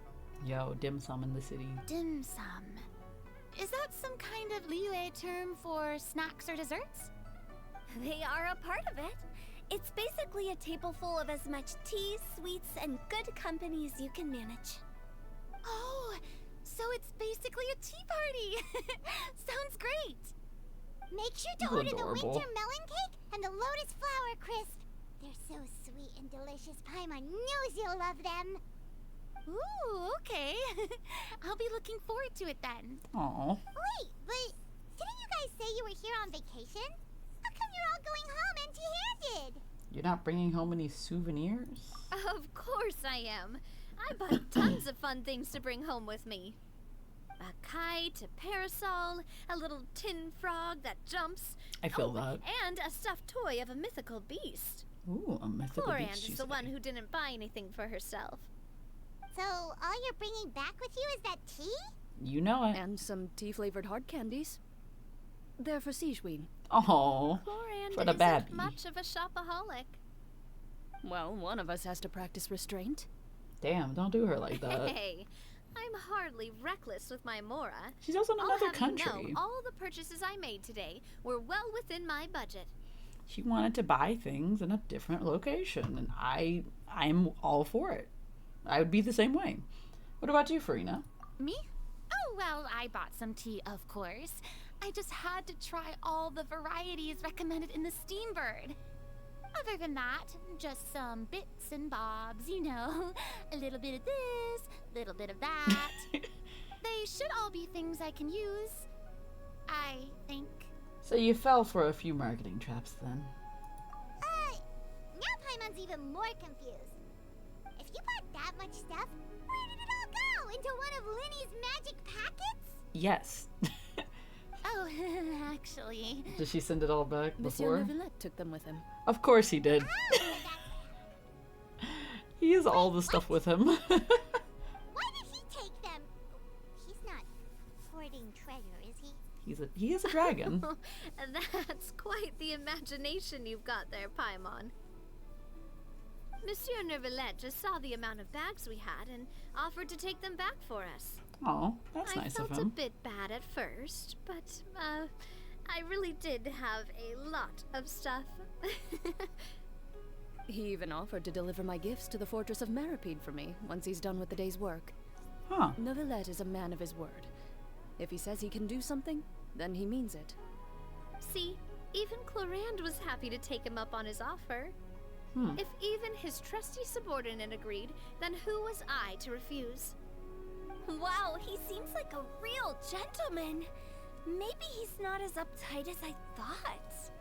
Yo, dim sum in the city. Dim sum. Is that some kind of Liyue term for snacks or desserts? They are a part of it. It's basically a table full of as much tea, sweets, and good company as you can manage. Oh, so it's basically a tea party. Sounds great. Make sure to You're order adorable. the winter melon cake and the lotus flower crisp. They're so sweet and delicious. Paimon knows you'll love them. Ooh, okay. I'll be looking forward to it then. Aw. Wait, but didn't you guys say you were here on vacation? How come you're all going home empty-handed? You're not bringing home any souvenirs? Of course I am. I bought tons of fun things to bring home with me. A kite, a parasol, a little tin frog that jumps. I feel that. And a stuffed toy of a mythical beast. Ooh, a mythical Florand beast, you is the say. one who didn't buy anything for herself. So all you're bringing back with you is that tea? You know it. And some tea-flavored hard candies. They're for Sijuin. Oh, Florand for the isn't baby. much of a shopaholic. Well, one of us has to practice restraint. Damn, don't do her like that. Hey, I'm hardly reckless with my Mora. She's also in I'll another have country. you know, all the purchases I made today were well within my budget. She wanted to buy things in a different location, and I'm all for it. I would be the same way. What about you, Farina? Me? Oh, well, I bought some tea, of course. I just had to try all the varieties recommended in the Steambird. Other than that, just some bits and bobs, you know. A little bit of this, a little bit of that. They should all be things I can use, I think. So you fell for a few marketing traps then. Now Paimon's even more confused. If you bought that much stuff, where did it all go? Into one of Linny's magic packets? Yes. Oh, actually. Did she send it all back Monsieur before? Neuvillette took them with him. Of course he did. Oh, that's... He has all the stuff with him. Why did he take them? He's not hoarding treasure, is he? He is a dragon. That's quite the imagination you've got there, Paimon. Monsieur Neuvillette just saw the amount of bags we had and offered to take them back for us. Oh, that's I nice felt of a him. bit bad at first, but, I really did have a lot of stuff. He even offered to deliver my gifts to the Fortress of Maripede for me once he's done with the day's work. Huh. Neuvillette is a man of his word. If he says he can do something, then he means it. See, even Clorand was happy to take him up on his offer. If even his trusty subordinate agreed, then who was I to refuse? Wow, he seems like a real gentleman. Maybe he's not as uptight as I thought.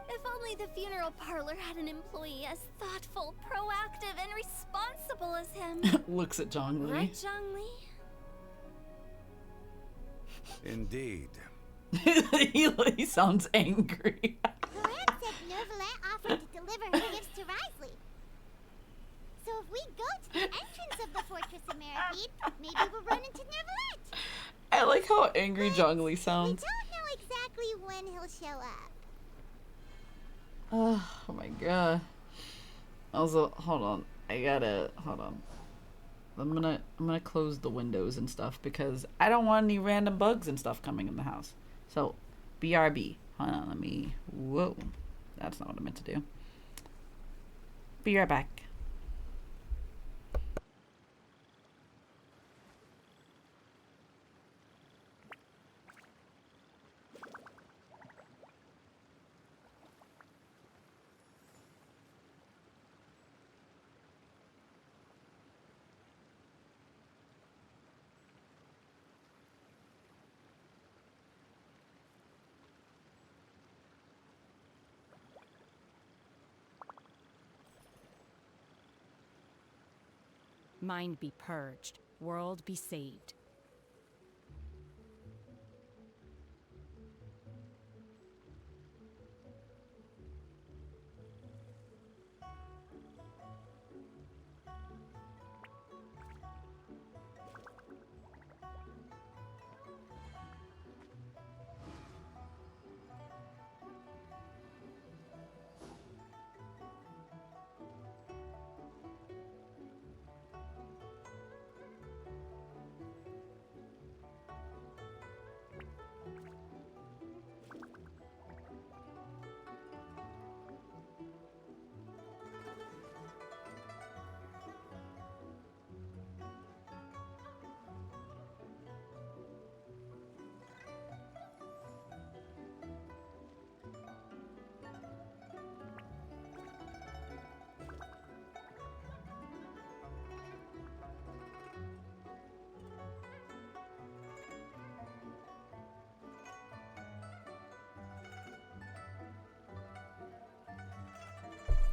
If only the funeral parlor had an employee as thoughtful, proactive, and responsible as him. Looks at Zhongli. Right, Zhongli? Indeed. He sounds angry. Clorand said Neuvillette offered to deliver her gifts to Risley. So if we go to the entrance of the Fortress of Maripede, maybe we'll run into Neuvillette. I like how angry Zhongli We sounds. don't know exactly when he'll show up. Oh my god. Also, hold on. Hold on. I'm gonna close the windows and stuff because I don't want any random bugs and stuff coming in the house. So, BRB. Hold on, whoa. That's not what I meant to do. Be right back. Mind be purged, world be saved.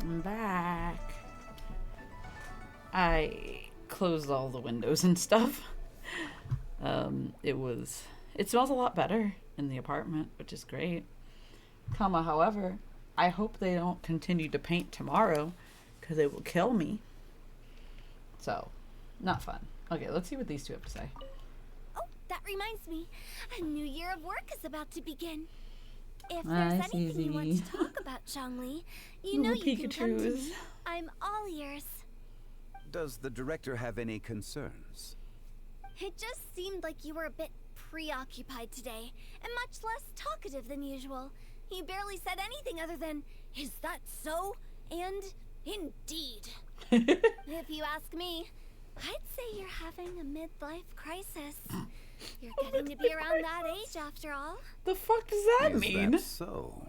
I'm back. I closed all the windows and stuff. It smells a lot better in the apartment, which is great. However, I hope they don't continue to paint tomorrow, because it will kill me. So, not fun. Okay, let's see what these two have to say. Oh, that reminds me. A new year of work is about to begin. If there's anything you want to talk about, Zhongli, you know you can come to me. I'm all ears. Does the director have any concerns? It just seemed like you were a bit preoccupied today, and much less talkative than usual. You barely said anything other than, "Is that so?" and "Indeed." If you ask me, I'd say you're having a midlife crisis. You're getting to be around that age after all. The fuck does that mean? Is that so?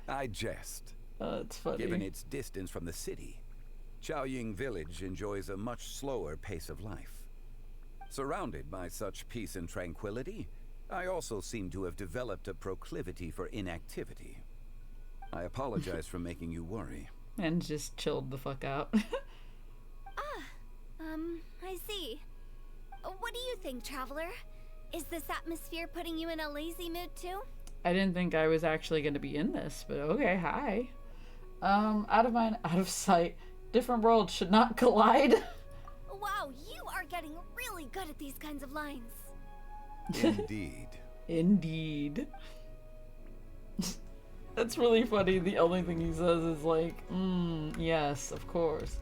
I jest. Oh, it's funny. Given its distance from the city, Chaoying Village enjoys a much slower pace of life. Surrounded by such peace and tranquility, I also seem to have developed a proclivity for inactivity. I apologize for making you worry. And just chilled the fuck out. I see. What do you think, Traveler? Is this atmosphere putting you in a lazy mood too? I didn't think I was actually going to be in this, but okay, hi. Out of mind, out of sight. Different worlds should not collide. Wow, you are getting really good at these kinds of lines. Indeed. Indeed. That's really funny. The only thing he says is like, yes, of course.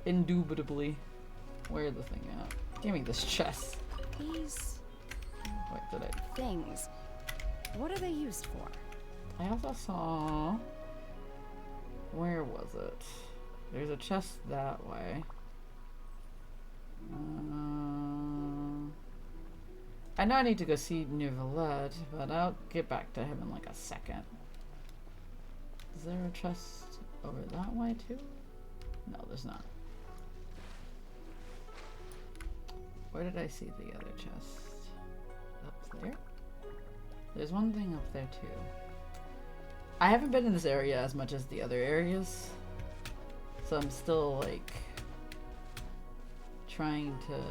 Indubitably. Where the thing at? Give me this chest. These Wait, did I? things, what are they used for? I also saw... Where was it? There's a chest that way. I know I need to go see Neuvillette, but I'll get back to him in like a second. Is there a chest over that way too? No, there's not. Where did I see the other chest? Up there? There's one thing up there too. I haven't been in this area as much as the other areas, so I'm still like trying to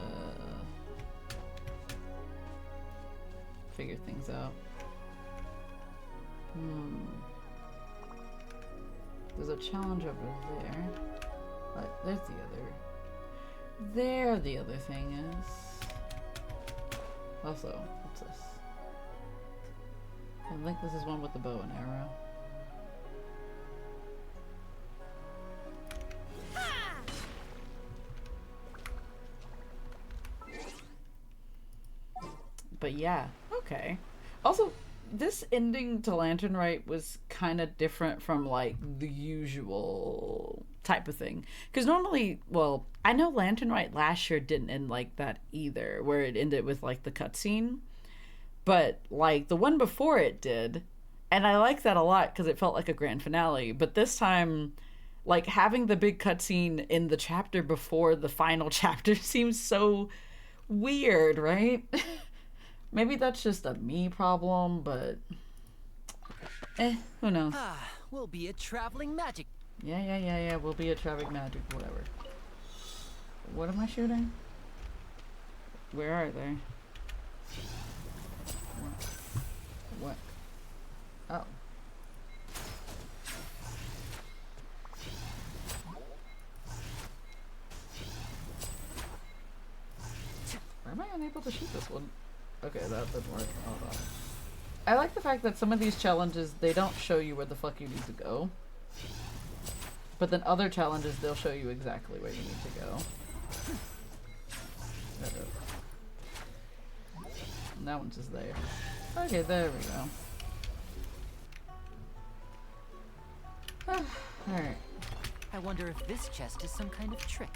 figure things out. There's a challenge over there. But there's the other. There the other thing is. Also, what's this? I think this is one with the bow and arrow. But yeah, okay. Also, this ending to Lantern Rite was kind of different from like the usual type of thing. Because normally, well, I know Lantern Rite last year didn't end like that either, where it ended with like the cutscene. But like the one before it did, and I like that a lot because it felt like a grand finale. But this time, like having the big cutscene in the chapter before the final chapter seems so weird, right? Maybe that's just a me problem, but who knows? We'll be a traveling magic. Yeah, we'll be a traveling magic, whatever. What am I shooting? Where are they? What? Oh. Why am I unable to shoot this one? Okay, that didn't work. Hold on. I like the fact that some of these challenges, they don't show you where the fuck you need to go. But then other challenges, they'll show you exactly where you need to go. And that one's just there. Okay, there we go. Alright. I wonder if this chest is some kind of trick.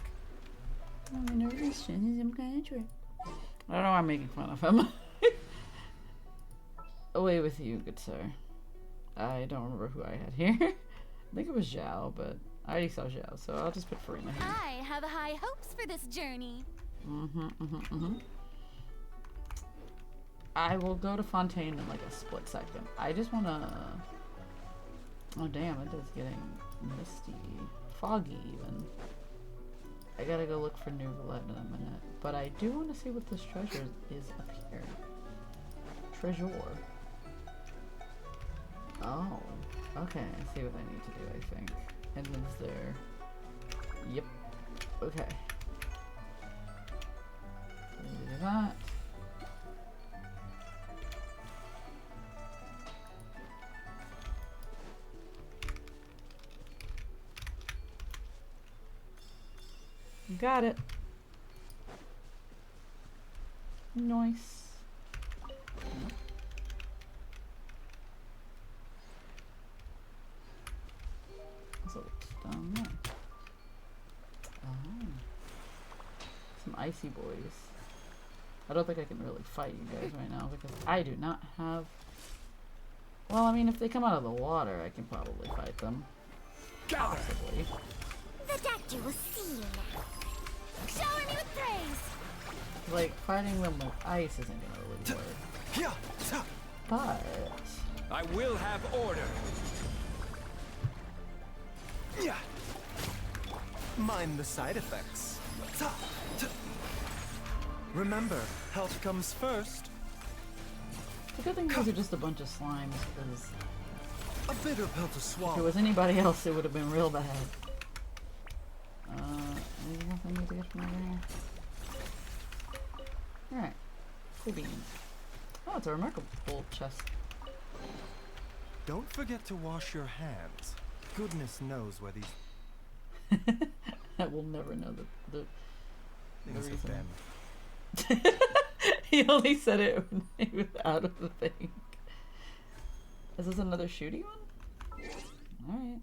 I wonder if this chest is some kind of trick. I don't know why I'm making fun of him. Away with you, good sir. I don't remember who I had here. I think it was Zhao, but I already saw Zhao, so I'll just put Farina here. I have high hopes for this journey. I will go to Fontaine in like a split second. I just wanna... Oh damn, it is getting misty. Foggy even. I gotta go look for New Roulette in a minute. But I do want to see what this treasure is up here. Treasure. Oh. Okay, I see what I need to do, I think. Edmund's there. Yep. Okay. Do that. Got it. Nice. So it's down there. Oh. Some icy boys. I don't think I can really fight you guys right now because I do not have... Well, I mean, if they come out of the water, I can probably fight them. Possibly. The doctor will see you now. Shower me with praise! Like, fighting them with ice isn't gonna really work. But... I will have order. Mind the side effects. Remember, health comes first. The good thing is these are just a bunch of slimes, because A bitter pill to if it swallow. was anybody else, it would have been real bad. Anything else I need to get from over here? Alright. Cool beans. Oh, it's a remarkable chest. Don't forget to wash your hands. Goodness knows where these I will never know the things have reason. been. He only said it when he was out of the thing. Is this another shooty one? Alright.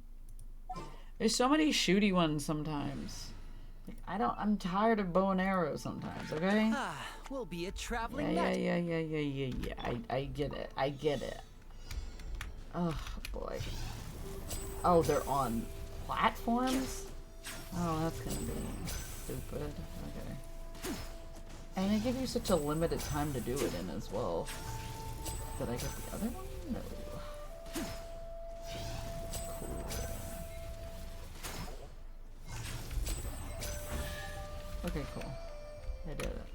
There's so many shooty ones sometimes. Like, I'm tired of bow and arrow sometimes, okay? We'll be a traveling Yeah. I get it. I get it. Oh, boy. Oh, they're on platforms? Oh, that's gonna be stupid. Okay. And they give you such a limited time to do it in as well. Did I get the other one? No. Cool. Okay, cool. I did it.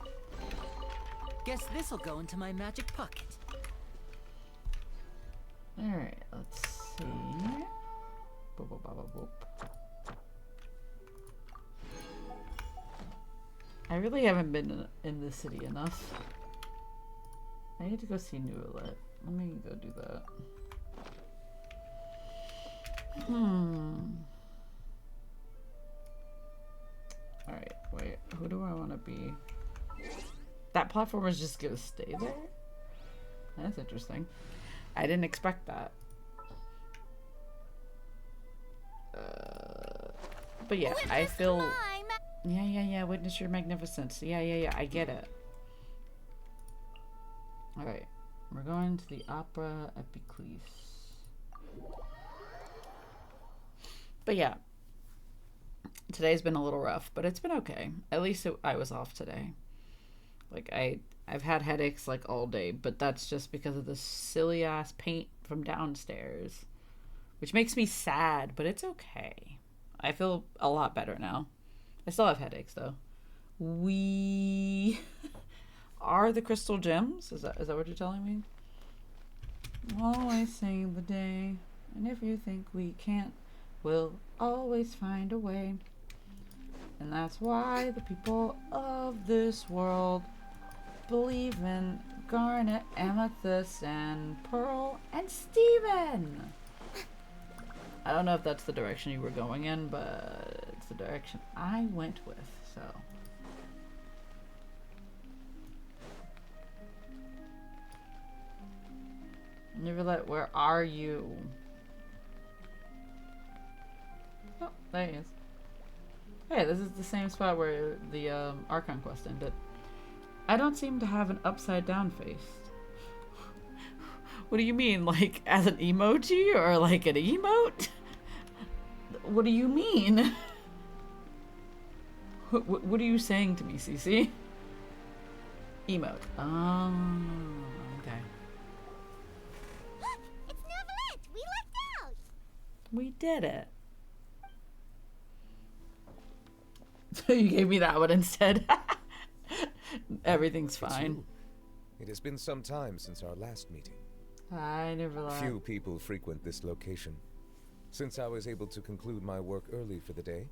Guess this'll go into my magic pocket. Alright, let's see. Boop, boop, boop, boop, boop. I really haven't been in this city enough. I need to go see New Roulette. Let me go do that. Alright, wait. Who do I want to be? That platform is just gonna stay there? That's interesting. I didn't expect that. But yeah, I feel... Yeah, witness your magnificence. Yeah, I get it. Alright, we're going to the Opera Epiclese. But yeah, today's been a little rough, but it's been okay. At least I was off today. Like, I've had headaches like all day, but that's just because of the silly ass paint from downstairs, which makes me sad, but it's okay. I feel a lot better now. I still have headaches though. We are the crystal gems. Is that what you're telling me? Always save the day, and if you think we can't, we'll always find a way. And that's why the people of this world believe in garnet, amethyst, and pearl, and Steven! I don't know if that's the direction you were going in, but it's the direction I went with, so. Neverlet, where are you? Oh, there he is. Hey, this is the same spot where the Archon quest ended. I don't seem to have an upside down face. What do you mean, like as an emoji or like an emote? What do you mean? What are you saying to me, Cece? Emote. Oh, We did it. So you gave me that one instead. Everything's fine. It has been some time since our last meeting. I never lied. Few people frequent this location. Since I was able to conclude my work early for the day,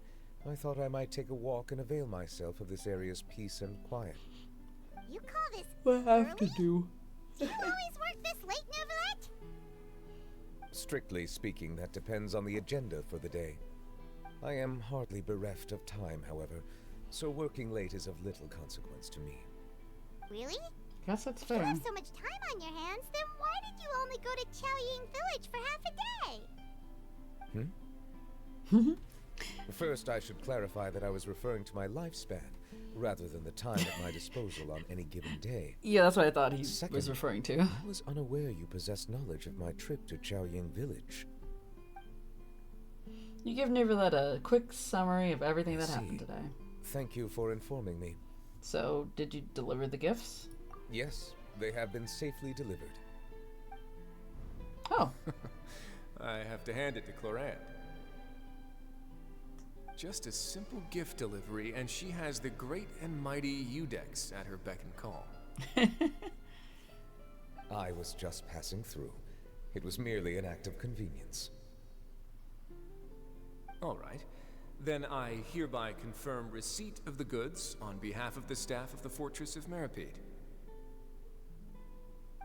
I thought I might take a walk and avail myself of this area's peace and quiet. You call this What I have to early? do? Do you always work this late, Neuvillette? Strictly speaking, that depends on the agenda for the day. I am hardly bereft of time, however, so working late is of little consequence to me. Really? Guess that's If you fair. have so much time on your hands, then why did you only go to Chaoying Village for half a day? First, I should clarify that I was referring to my lifespan, rather than the time at my disposal on any given day. Yeah, that's what I thought he Second, was referring to. I was unaware you possessed knowledge of my trip to Chaoying Village. You give Neuvillette a quick summary of everything that I happened see. today. Thank you for informing me. So, did you deliver the gifts? Yes, they have been safely delivered. Oh. I have to hand it to Clorant. Just a simple gift delivery, and she has the great and mighty Udex at her beck and call. I was just passing through. It was merely an act of convenience. All right. Then I hereby confirm receipt of the goods on behalf of the staff of the Fortress of Meripede.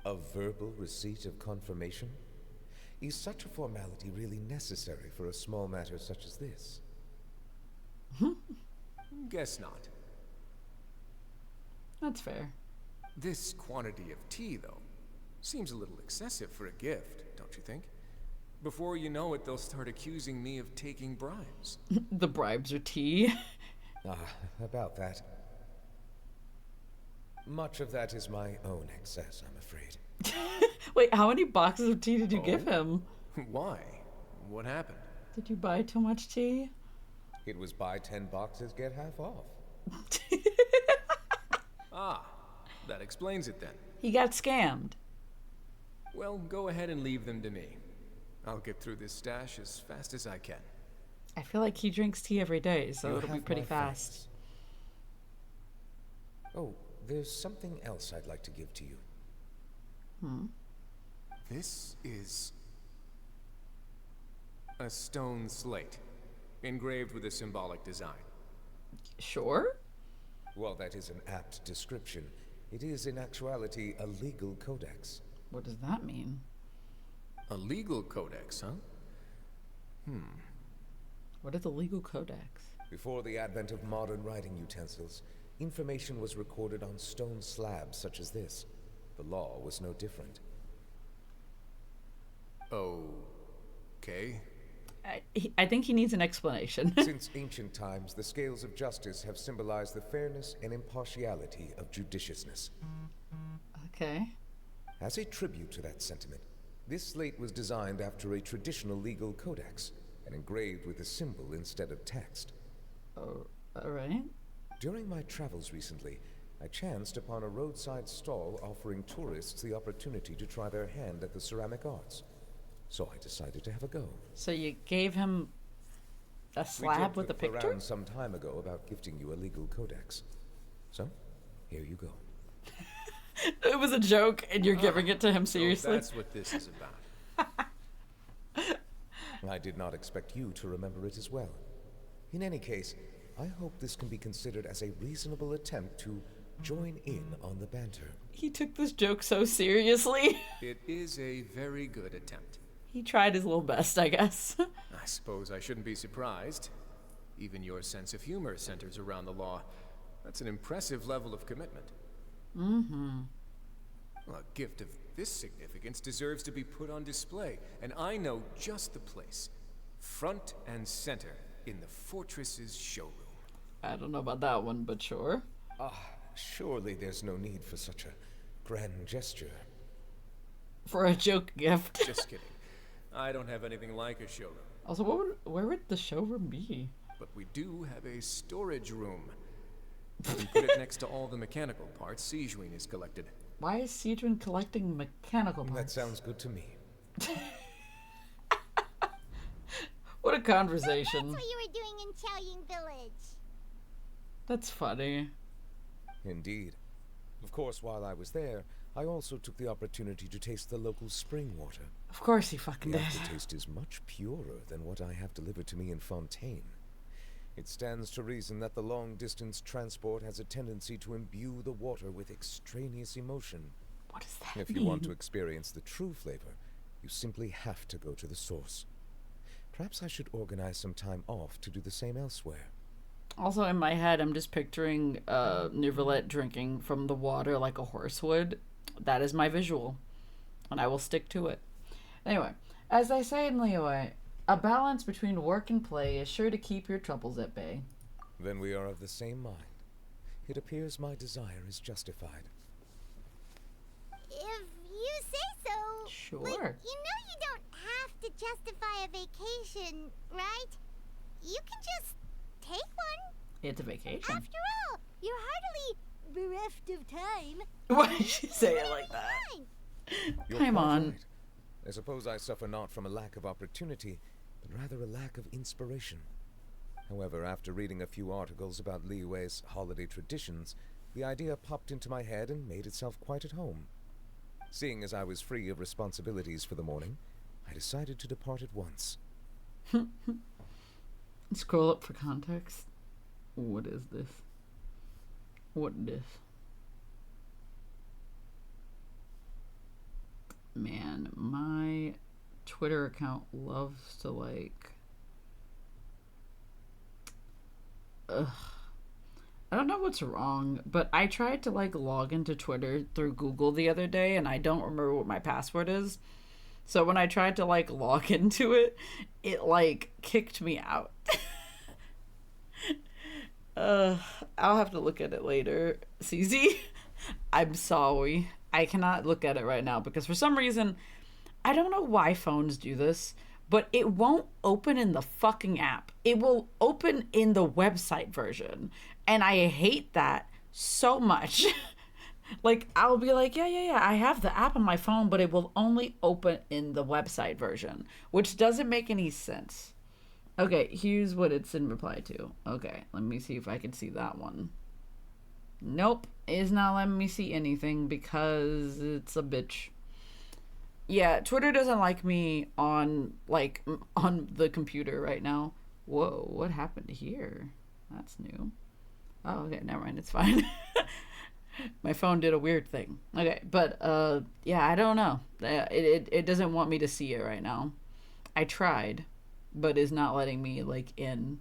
A verbal receipt of confirmation? Is such a formality really necessary for a small matter such as this? Guess not. That's fair. This quantity of tea, though, seems a little excessive for a gift, don't you think? Before you know it, they'll start accusing me of taking bribes. The bribes are tea. About that. Much of that is my own excess, I'm afraid. Wait, how many boxes of tea did you give him? Why? What happened? Did you buy too much tea? It was buy 10 boxes, get half off. Ah, that explains it then. He got scammed. Well, go ahead and leave them to me. I'll get through this stash as fast as I can. I feel like he drinks tea every day, so You it'll be have pretty my fast. thanks. Oh, there's something else I'd like to give to you. This is a stone slate, engraved with a symbolic design. Sure? While that is an apt description, it is in actuality a legal codex. What does that mean? A legal codex, huh? What is a legal codex? Before the advent of modern writing utensils, information was recorded on stone slabs such as this. The law was no different. Okay. I think he needs an explanation. Since ancient times, the scales of justice have symbolized the fairness and impartiality of judiciousness. Okay. As a tribute to that sentiment, this slate was designed after a traditional legal codex and engraved with a symbol instead of text. Oh, alright. During my travels recently, I chanced upon a roadside stall offering tourists the opportunity to try their hand at the ceramic arts. So I decided to have a go. So you gave him a slab with a picture? Around some time ago about gifting you a legal codex. So, here you go. It was a joke, and you're giving it to him seriously? So that's what this is about. I did not expect you to remember it as well. In any case, I hope this can be considered as a reasonable attempt to join in on the banter. He took this joke so seriously. It is a very good attempt. He tried his little best, I guess. I suppose I shouldn't be surprised. Even your sense of humor centers around the law. That's an impressive level of commitment. A gift of this significance deserves to be put on display, and I know just the place. Front and center in the fortress's showroom. I don't know about that one, but sure. Surely there's no need for such a grand gesture. For a joke gift. Just kidding. I don't have anything like a showroom. Also, where would the showroom be? But we do have a storage room. You can put it next to all the mechanical parts Sijuin has collected. Why is Cedron collecting mechanical parts? That sounds good to me. a conversation. That's what you were doing in Chaoying Village. That's funny. Indeed. Of course, while I was there, I also took the opportunity to taste the local spring water. Of course he fucking The did. aftertaste is much purer than what I have delivered to me in Fontaine. It stands to reason that the long-distance transport has a tendency to imbue the water with extraneous emotion. What does that If you want to experience the true flavor, you simply have to go to the source. Perhaps I should organize some time off to do the same elsewhere. Also, in my head, I'm just picturing Neuvillette drinking from the water like a horse would. That is my visual, and I will stick to it. Anyway, as I say in Liyue, a balance between work and play is sure to keep your troubles at bay. Then we are of the same mind. It appears my desire is justified. If you say so. Sure. Like, you don't have to justify a vacation, right? You can just take one. It's a vacation. After all, you're hardly bereft of time. Why did she say it like that? You're Come quite on. right. I suppose I suffer not from a lack of opportunity, but rather a lack of inspiration. However, after reading a few articles about Liyue's holiday traditions, the idea popped into my head and made itself quite at home. Seeing as I was free of responsibilities for the morning, I decided to depart at once. Scroll up for context. What is this? What this? Man, my Twitter account loves to like... Ugh. I don't know what's wrong, but I tried to like log into Twitter through Google the other day and I don't remember what my password is. So when I tried to like log into it, it like kicked me out. I'll have to look at it later. CZ, I'm sorry. I cannot look at it right now because for some reason, I don't know why phones do this, but it won't open in the fucking app. It will open in the website version. And I hate that so much. Like, I'll be like, yeah, I have the app on my phone, but it will only open in the website version, which doesn't make any sense. Okay, here's what it's in reply to. Okay, let me see if I can see that one. Nope, it's not letting me see anything because it's a bitch. Yeah, Twitter doesn't like me on the computer right now. Whoa, what happened here? That's new. Oh, okay, never mind, it's fine. My phone did a weird thing. Okay, but yeah, I don't know. It doesn't want me to see it right now. I tried, but it's not letting me like in.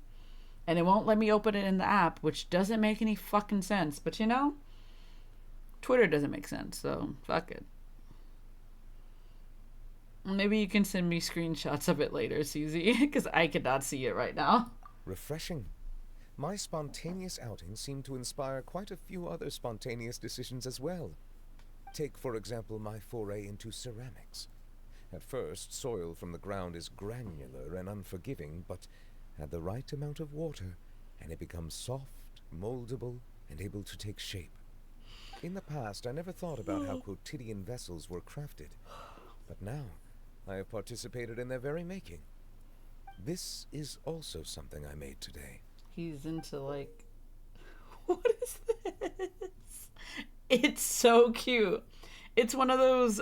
And it won't let me open it in the app, which doesn't make any fucking sense. But you know, Twitter doesn't make sense, so fuck it. Maybe you can send me screenshots of it later, CZ, because I cannot see it right now. Refreshing. My spontaneous outing seemed to inspire quite a few other spontaneous decisions as well. Take, for example, my foray into ceramics. At first, soil from the ground is granular and unforgiving, but add the right amount of water, and it becomes soft, moldable, and able to take shape. In the past, I never thought about how quotidian vessels were crafted, but now I have participated in their very making. This is also something I made today. He's into like... What is this? It's so cute. It's one of those,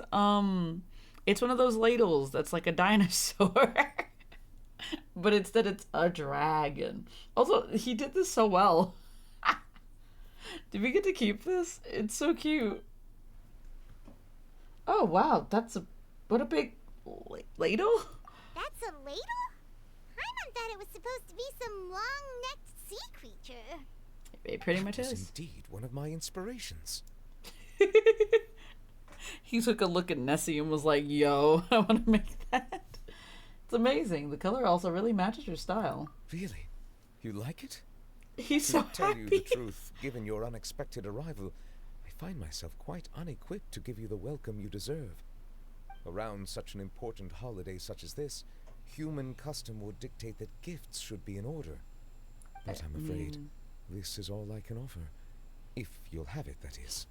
it's one of those ladles that's like a dinosaur. But instead it's a dragon. Also, he did this so well. Did we get to keep this? It's so cute. Oh, wow. What a big ladle? That's a ladle? Paimon thought it was supposed to be some long-necked sea creature. It pretty much That was is. indeed one of my inspirations. He took a look at Nessie and was like, yo, I want to make that. It's amazing. The color also really matches your style. Really? You like it? He's To so tell you happy. the truth, given your unexpected arrival, I find myself quite unequipped to give you the welcome you deserve. Around such an important holiday such as this, human custom would dictate that gifts should be in order. But I'm afraid this is all I can offer. If you'll have it, that is.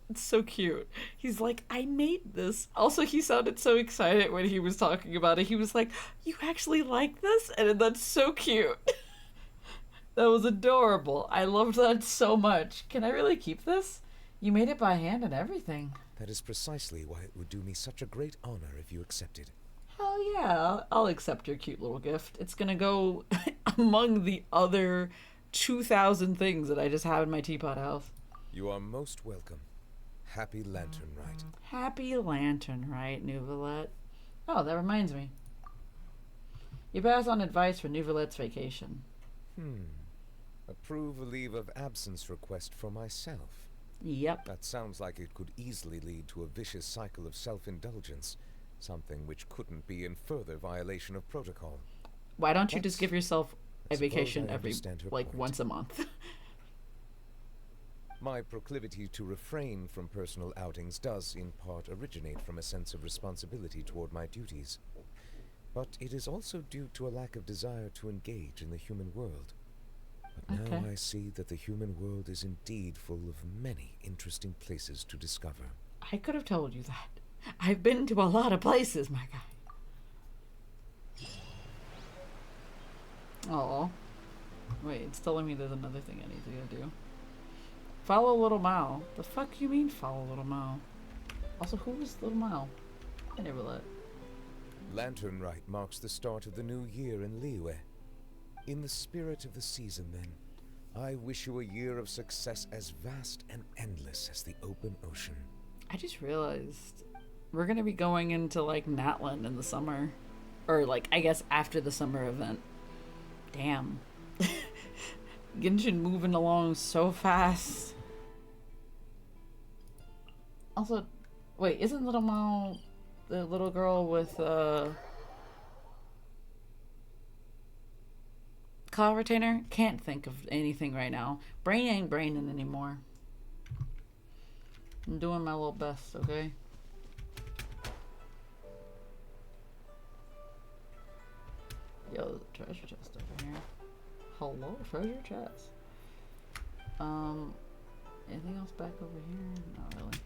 It's so cute. He's like, I made this. Also, he sounded so excited when he was talking about it. He was like, you actually like this? And that's so cute. That was adorable. I loved that so much. Can I really keep this? You made it by hand and everything. That is precisely why it would do me such a great honor if you accepted. Hell yeah, I'll accept your cute little gift. It's gonna go among the other 2,000 things that I just have in my teapot house. You are most welcome. Happy Lantern Rite. Happy Lantern Rite, Nouvelette. Oh, that reminds me. You pass on advice for Nouvelette's vacation. Approve a leave of absence request for myself. Yep. That sounds like it could easily lead to a vicious cycle of self-indulgence, something which couldn't be in further violation of protocol. Why don't you just give yourself a vacation every, like, once a month? My proclivity to refrain from personal outings does, in part, originate from a sense of responsibility toward my duties. But it is also due to a lack of desire to engage in the human world. But now I see that the human world is indeed full of many interesting places to discover. I could have told you that. I've been to a lot of places, my guy. Oh. Wait, it's telling me there's another thing I need to go do. Follow Little Mao. The fuck you mean follow Little Mao? Also, who is Little Mao? I never let. Lantern Rite marks the start of the new year in Liyue. In the spirit of the season, then, I wish you a year of success as vast and endless as the open ocean. I just realized we're gonna be going into, like, Natlan in the summer. Or, like, I guess after the summer event. Damn. Genshin moving along so fast. Also, wait, isn't Little Mao the little girl with, claw retainer? Can't think of anything right now. Brain ain't braining anymore. I'm doing my little best, okay? Yo, there's a treasure chest over here. Hello, treasure chest. Anything else back over here? Not really.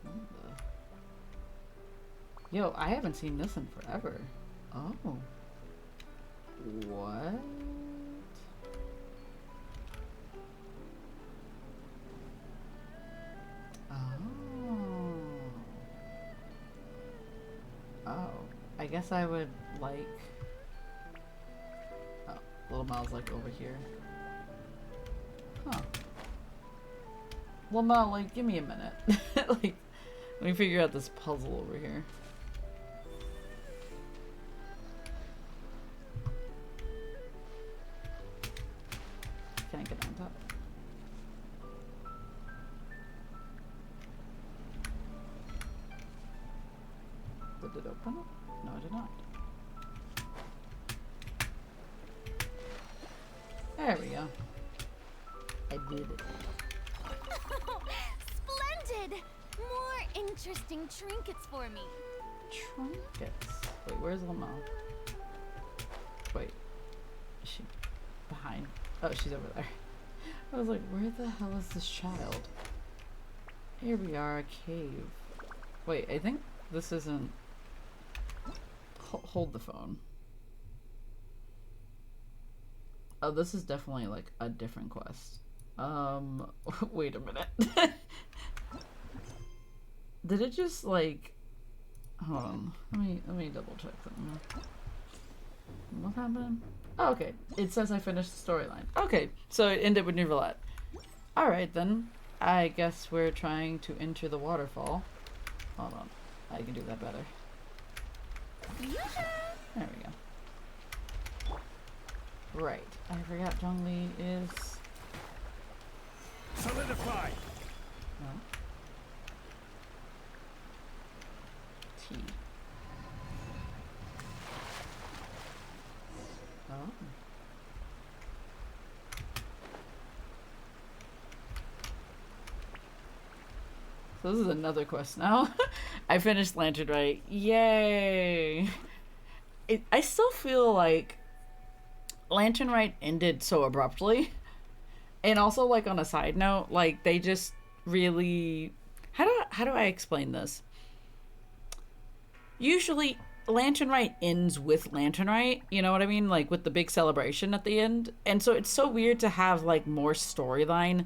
What the... Yo, I haven't seen this in forever. Oh. What? Oh, I guess I would like... Oh, Little Mal's like over here. Huh. Little Mal, like, give me a minute. Like, let me figure out this puzzle over here. Can I get on top? Did it open it? No, it did not. There we go. I did it. Splendid! More interesting trinkets for me. Trinkets? Wait, where's Lamau? Wait. Is she behind? Oh, she's over there. I was like, where the hell is this child? Here we are, a cave. Wait, I think this isn't... Hold the phone. Oh, this is definitely like a different quest. Wait a minute. Did it just like... Hold on. Let me double check something. What happened? Oh, okay. It says I finished the storyline. Okay, so it ended with Nouvelette. Alright then. I guess we're trying to enter the waterfall. Hold on. I can do that better. There we go. Right. I forgot Zhongli is... Solidify! No. T. Oh. So this is another quest now. I finished Lantern Rite. Yay! I still feel like Lantern Rite ended so abruptly. And also, like, on a side note, like, they just really... How do I explain this? Usually, Lantern Rite ends with Lantern Rite, you know what I mean? Like, with the big celebration at the end. And so it's so weird to have, like, more storyline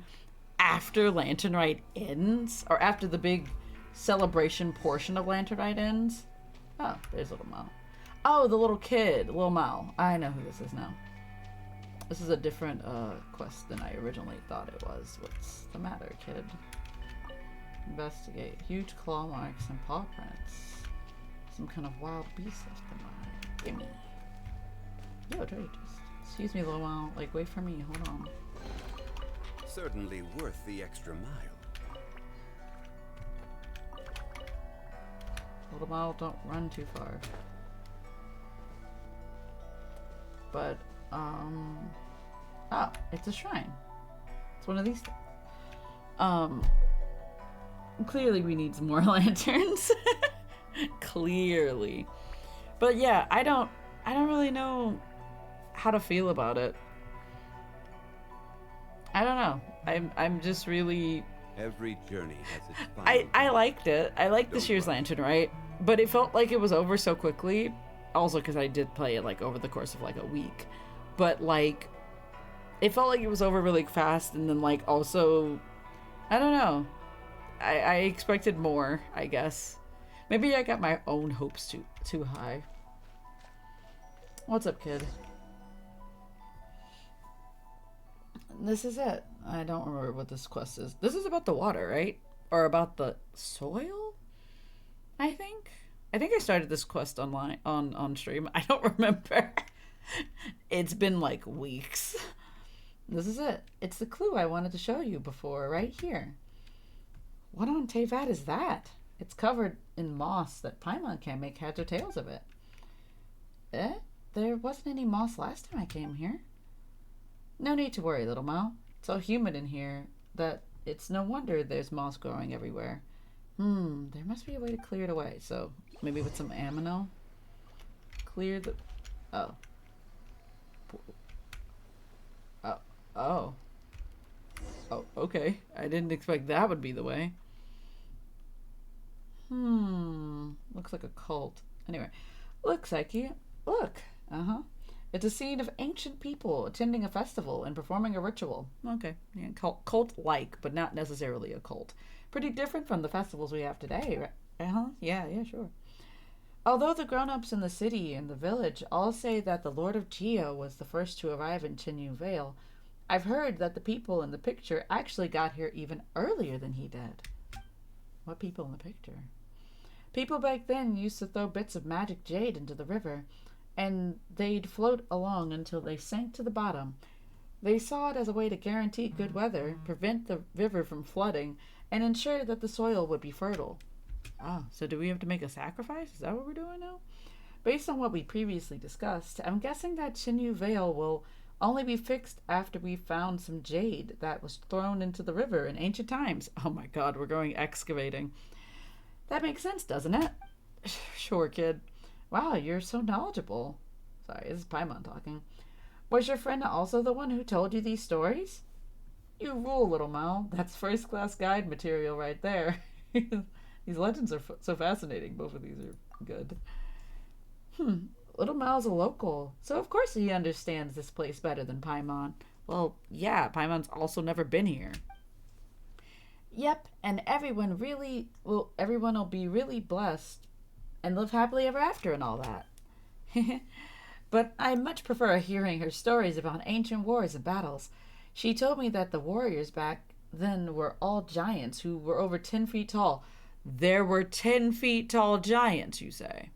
after Lantern Rite ends, or after the big celebration portion of Lantern Rite ends. Oh, there's Little Mal. Oh, the little kid, Little Mal. I know who this is now. This is a different quest than I originally thought it was. What's the matter, kid? Investigate. Huge claw marks and paw prints. Some kind of wild beast left them behind. Gimme. Yo, Trey, just excuse me, Little Mal. Like, wait for me. Hold on. Certainly worth the extra mile. Little Mal, don't run too far. But, oh, it's a shrine. It's one of these things. Clearly we need some more lanterns. Clearly. But yeah, I don't really know how to feel about it. I don't know. I'm just really... Every journey has its final I liked it. I liked this year's Lantern, right? But it felt like it was over so quickly. Also because I did play it like over the course of like a week. But like, it felt like it was over really fast, and then like also, I don't know. I expected more, I guess. Maybe I got my own hopes too high. What's up, kid? This is it. I don't remember what this quest is. This is about the water, right? Or about the soil? I think I started this quest online on stream. I don't remember. It's been like weeks. This is it. It's the clue I wanted to show you before, right here. What on Tevat is that? It's covered in moss that Paimon can't make heads or tails of it. There wasn't any moss last time I came here. No need to worry, Little Mal. It's so humid in here that it's no wonder there's moss growing everywhere. There must be a way to clear it away. So maybe with some amino. Clear the... Oh. Oh, okay. I didn't expect that would be the way. Looks like a cult. Anyway, look, Psyche. Look. It's a scene of ancient people attending a festival and performing a ritual. Okay. Yeah, cult-like, but not necessarily a cult. Pretty different from the festivals we have today, right? Yeah, sure. Although the grown-ups in the city and the village all say that the Lord of Geo was the first to arrive in Chinyu Vale, I've heard that the people in the picture actually got here even earlier than he did. What people in the picture? People back then used to throw bits of magic jade into the river, and they'd float along until they sank to the bottom. They saw it as a way to guarantee good weather, prevent the river from flooding, and ensure that the soil would be fertile. Oh, so do we have to make a sacrifice? Is that what we're doing now? Based on what we previously discussed, I'm guessing that Chinyu Vale will only be fixed after we found some jade that was thrown into the river in ancient times. Oh my god, we're going excavating. That makes sense, doesn't it? Sure, kid. Wow, you're so knowledgeable. Sorry, this is Paimon talking. Was your friend also the one who told you these stories? You rule, Little Mal. That's first-class guide material right there. These legends are so fascinating. Both of these are good. Little Mal's a local, so of course he understands this place better than Paimon. Well, yeah, Paimon's also never been here. Yep, and everyone will be really blessed and live happily ever after and all that. But I much prefer hearing her stories about ancient wars and battles. She told me that the warriors back then were all giants who were over 10 feet tall. There were 10 feet tall giants, you say?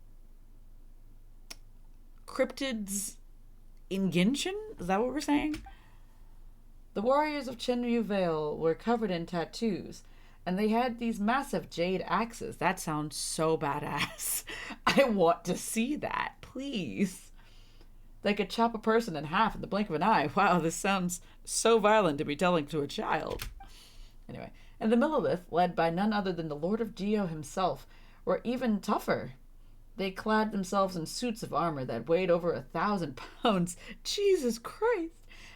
Cryptids in Genshin? Is that what we're saying? The warriors of Chinryu Vale were covered in tattoos, and they had these massive jade axes. That sounds so badass. I want to see that, please. They could chop a person in half in the blink of an eye. Wow, this sounds so violent to be telling to a child. Anyway, and the Millilith, led by none other than the Lord of Geo himself, were even tougher. They clad themselves in suits of armor that weighed over 1,000 pounds. Jesus Christ!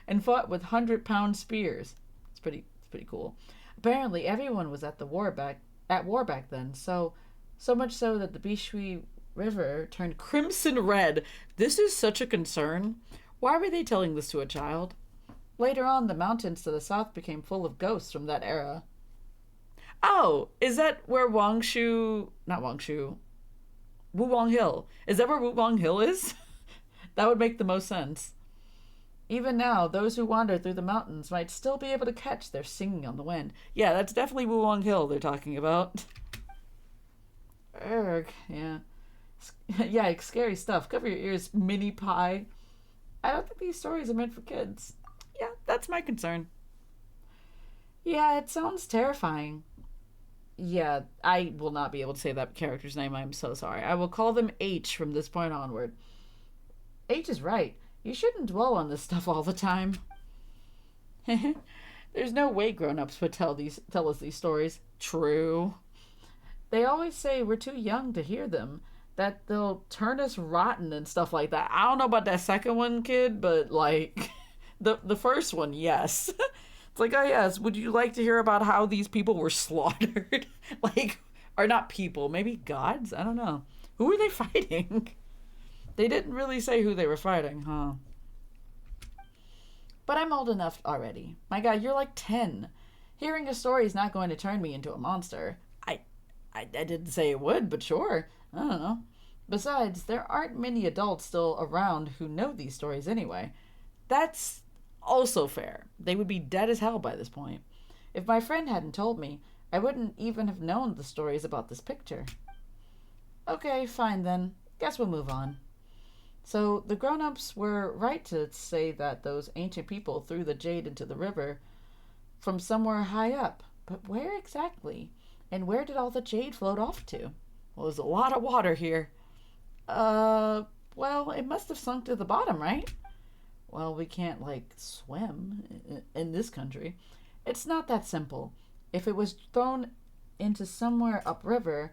And fought with 100-pound spears. It's pretty cool. Apparently, everyone was at war back then. So much so that the Bishui River turned crimson red. This is such a concern. Why were they telling this to a child? Later on, the mountains to the south became full of ghosts from that era. Oh, is that where not Wangshu, Wulong Hill. Is that where Wulong Hill is? That would make the most sense. Even now, those who wander through the mountains might still be able to catch their singing on the wind. Yeah, that's definitely Wulong Hill they're talking about. Erg, yeah. Yeah, scary stuff. Cover your ears, mini pie. I don't think these stories are meant for kids. Yeah, that's my concern. Yeah, it sounds terrifying. Yeah, I will not be able to say that character's name. I'm so sorry. I will call them H from this point onward. H is right. You shouldn't dwell on this stuff all the time. There's no way grown-ups would tell us these stories. True. They always say we're too young to hear them, that they'll turn us rotten and stuff like that. I don't know about that second one, kid, but like the first one, yes. It's like, oh yes, would you like to hear about how these people were slaughtered? Like, or not people, maybe gods? I don't know. Who were they fighting? They didn't really say who they were fighting, huh? But I'm old enough already. My God, you're like 10. Hearing a story is not going to turn me into a monster. I didn't say it would, but sure. I don't know. Besides, there aren't many adults still around who know these stories anyway. That's also fair. They would be dead as hell by this point. If my friend hadn't told me, I wouldn't even have known the stories about this picture. Okay, fine then. Guess we'll move on. So, the grown-ups were right to say that those ancient people threw the jade into the river from somewhere high up. But where exactly? And where did all the jade float off to? Well, there's a lot of water here. Well, it must have sunk to the bottom, right? Well, we can't, like, swim in this country. It's not that simple. If it was thrown into somewhere upriver,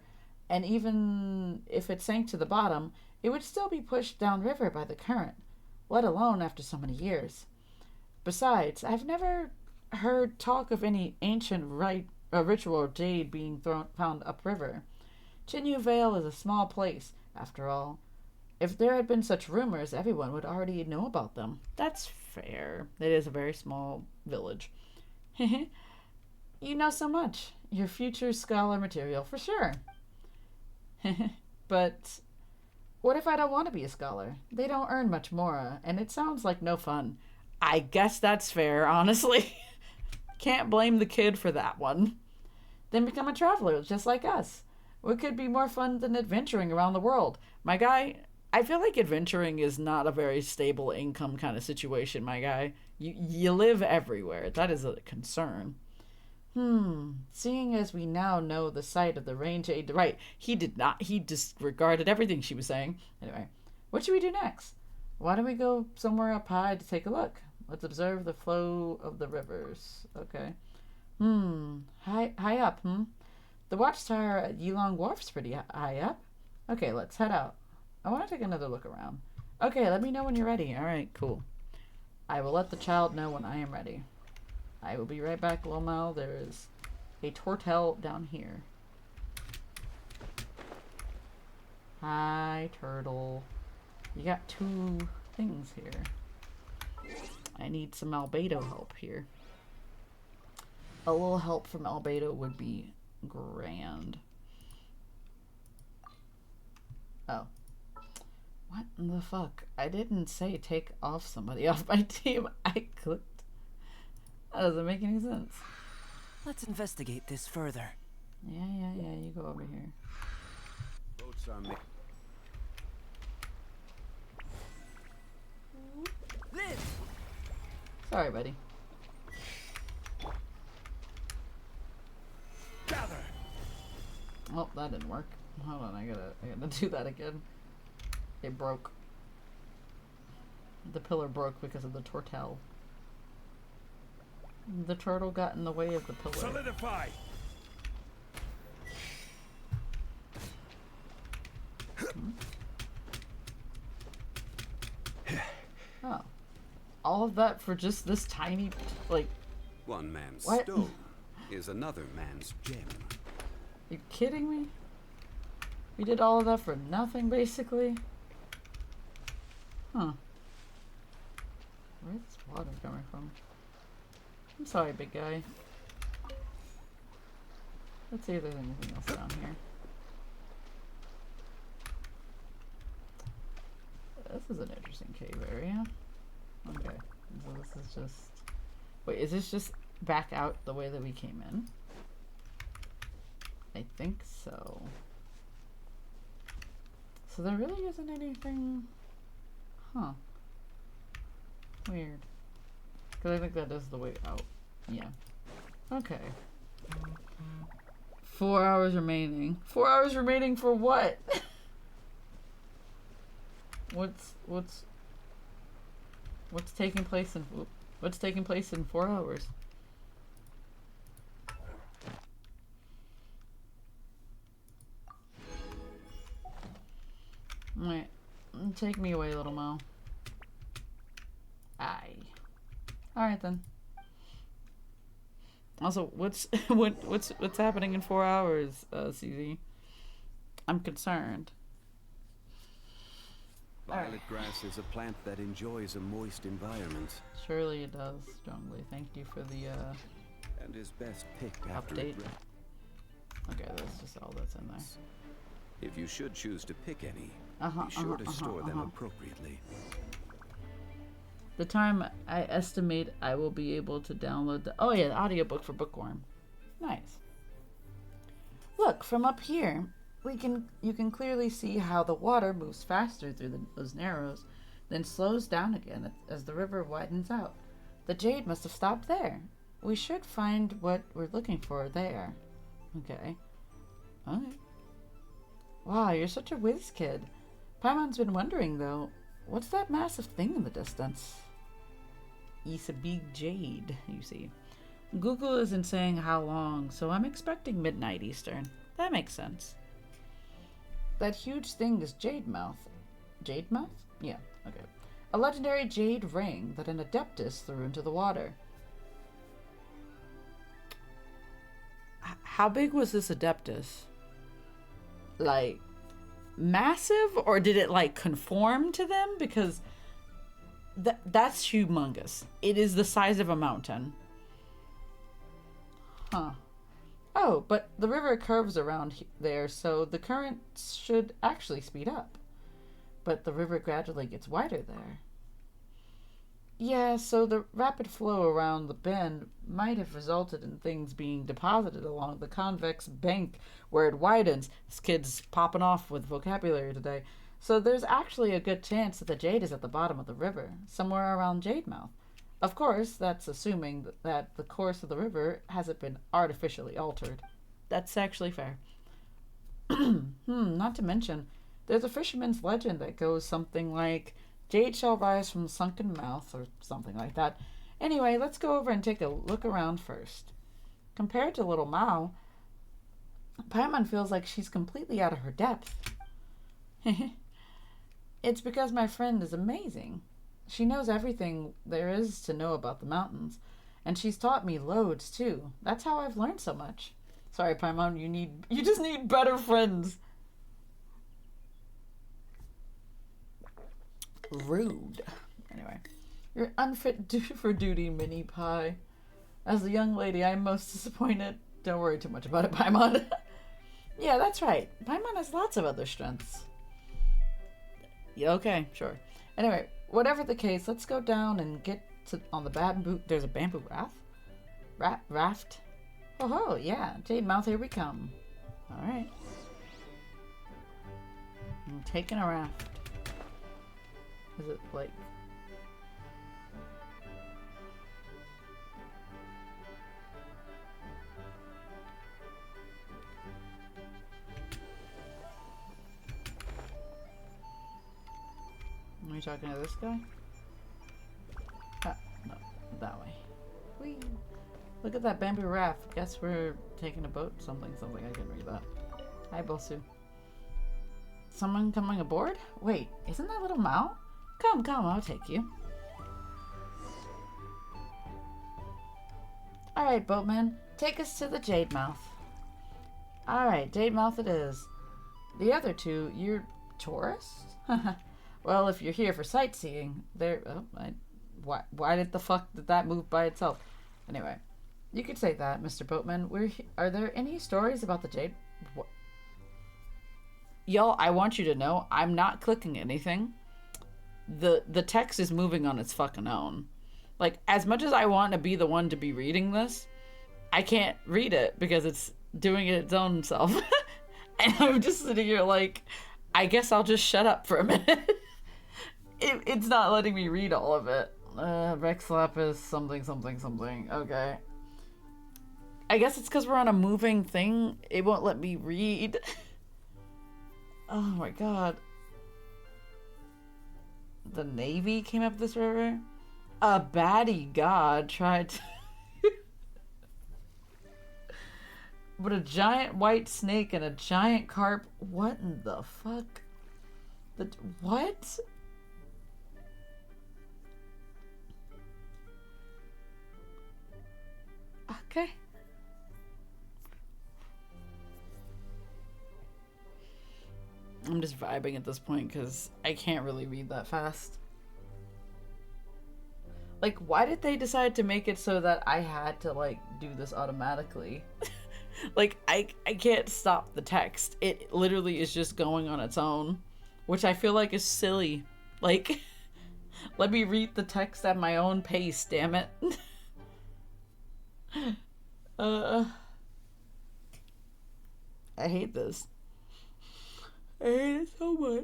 and even if it sank to the bottom, it would still be pushed downriver by the current, let alone after so many years. Besides, I've never heard talk of any ancient ritual jade being found upriver. Chinyu Vale is a small place, after all. If there had been such rumors, everyone would already know about them. That's fair. It is a very small village. You know so much. Your future scholar material, for sure. But what if I don't want to be a scholar? They don't earn much more, and it sounds like no fun. I guess that's fair, honestly. Can't blame the kid for that one. Then become a traveler, just like us. What could be more fun than adventuring around the world? My guy, I feel like adventuring is not a very stable income kind of situation, my guy. You live everywhere. That is a concern. Seeing as we now know the site of the range aid... Right, he did not. He disregarded everything she was saying. Anyway, what should we do next? Why don't we go somewhere up high to take a look? Let's observe the flow of the rivers. Okay. High up, The watchtower at Yilong Wharf's pretty high up. Okay, let's head out. I want to take another look around. Okay, let me know when you're ready. Alright, cool. I will let the child know when I am ready. I will be right back, Lomel. There is a tortel down here. Hi, turtle. You got 2 things here. I need some albedo help here. A little help from albedo would be grand. Oh. What in the fuck? I didn't say take off somebody off my team. I clicked. That doesn't make any sense. Let's investigate this further. Yeah, you go over here. Boats are made. Liz! Sorry, buddy. Gather! Oh, that didn't work. Hold on, I gotta do that again. It broke. The pillar broke because of the tortel. The turtle got in the way of the pillar. Solidify! Oh. All of that for just this tiny, like... One man's what? stone. is another man's gem. You kidding me? We did all of that for nothing, basically? Huh. Where's this water coming from? I'm sorry, big guy. Let's see if there's anything else down here. This is an interesting cave area. Okay, so this is just... Wait, is this just back out the way that we came in? I think so. So there really isn't anything... Huh. Weird. Because I think that is the way out. Yeah. Okay. 4 hours remaining. 4 hours remaining for what? What's taking place in 4 hours? Wait, take me away, little Mo. Aye. All right then. Also, what's happening in 4 hours, CZ? I'm concerned. Violet grass is a plant that enjoys a moist environment. Surely it does, strongly. Thank you for the and is best picked after update. it. Okay, that's just all that's in there. If you should choose to pick any, be sure to store them appropriately. The time I estimate I will be able to download the the audiobook for Bookworm. Nice. Look, from up here, you can clearly see how the water moves faster through those narrows, then slows down again as the river widens out. The jade must have stopped there. We should find what we're looking for there. Okay. Okay. Wow, you're such a whiz kid. Paimon's been wondering, though, what's that massive thing in the distance? It's a big jade, you see. Google isn't saying how long, so I'm expecting midnight Eastern. That makes sense. That huge thing is Jade Mouth. Jade Mouth? Yeah, okay. A legendary jade ring that an Adeptus threw into the water. How big was this Adeptus? Like, massive? Or did it, like, conform to them? Because that's humongous. It is the size of a mountain. Huh. Oh, but the river curves around there, so the current should actually speed up. But the river gradually gets wider there. Yeah, so the rapid flow around the bend might have resulted in things being deposited along the convex bank where it widens. This kid's popping off with vocabulary today. So there's actually a good chance that the jade is at the bottom of the river, somewhere around Jade Mouth. Of course, that's assuming that the course of the river hasn't been artificially altered. That's actually fair. Not to mention, there's a fisherman's legend that goes something like, jade shall rise from the sunken mouth, or something like that. Anyway, let's go over and take a look around first. Compared to Little Mao, Paimon feels like she's completely out of her depth. It's because my friend is amazing. She knows everything there is to know about the mountains, and she's taught me loads too. That's how I've learned so much. Sorry, Paimon, you just need better friends. Rude. Anyway, you're unfit for duty, Mini Pie. As the young lady, I'm most disappointed. Don't worry too much about it, Paimon. Yeah, that's right. Paimon has lots of other strengths. Yeah, okay, sure. Anyway, whatever the case, let's go down and get on the bamboo. There's a bamboo raft? Raft? Oh, yeah. Jade Mouth, here we come. Alright. I'm taking a raft. Is it like... Are you talking to this guy? Ah, no, that way. Whee! Look at that bamboo raft. Guess we're taking a boat. Something. I can read that. Hi, Bosu. Someone coming aboard? Wait, isn't that Little Mao? Come, I'll take you. Alright, boatman, take us to the Jade Mouth. Alright, Jade Mouth it is. The other two, you're tourists? Well, if you're here for sightseeing, there... Oh, why did the fuck did that move by itself? Anyway, you could say that, Mr. Boatman. Are there any stories about the Jade... What? Y'all, I want you to know, I'm not clicking anything. The text is moving on its fucking own. Like, as much as I want to be the one to be reading this, I can't read it because it's doing it its own self. And I'm just sitting here like, I guess I'll just shut up for a minute. It's not letting me read all of it. Rex Lapis, something, something, something. Okay. I guess it's because we're on a moving thing. It won't let me read. Oh my god. The Navy came up this river? A baddie god tried to... But a giant white snake and a giant carp... What in the fuck? What? Okay. I'm just vibing at this point because I can't really read that fast. Like, why did they decide to make it so that I had to, like, do this automatically? Like, I can't stop the text. It literally is just going on its own, which I feel like is silly. Like, let me read the text at my own pace, damn it. I hate this. I hate it so much.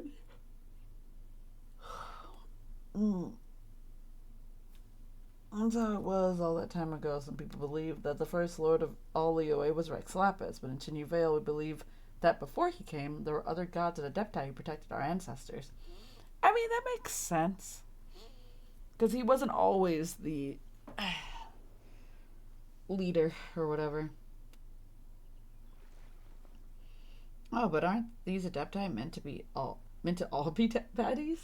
That's how it was all that time ago. Some people believe that the first lord of all Liyue was Rex Lapis, but in Chinyu Vale we believe that before he came, there were other gods and adepti who protected our ancestors. I mean, that makes sense. Because he wasn't always the leader or whatever. Oh, but aren't these adepti meant to all be baddies?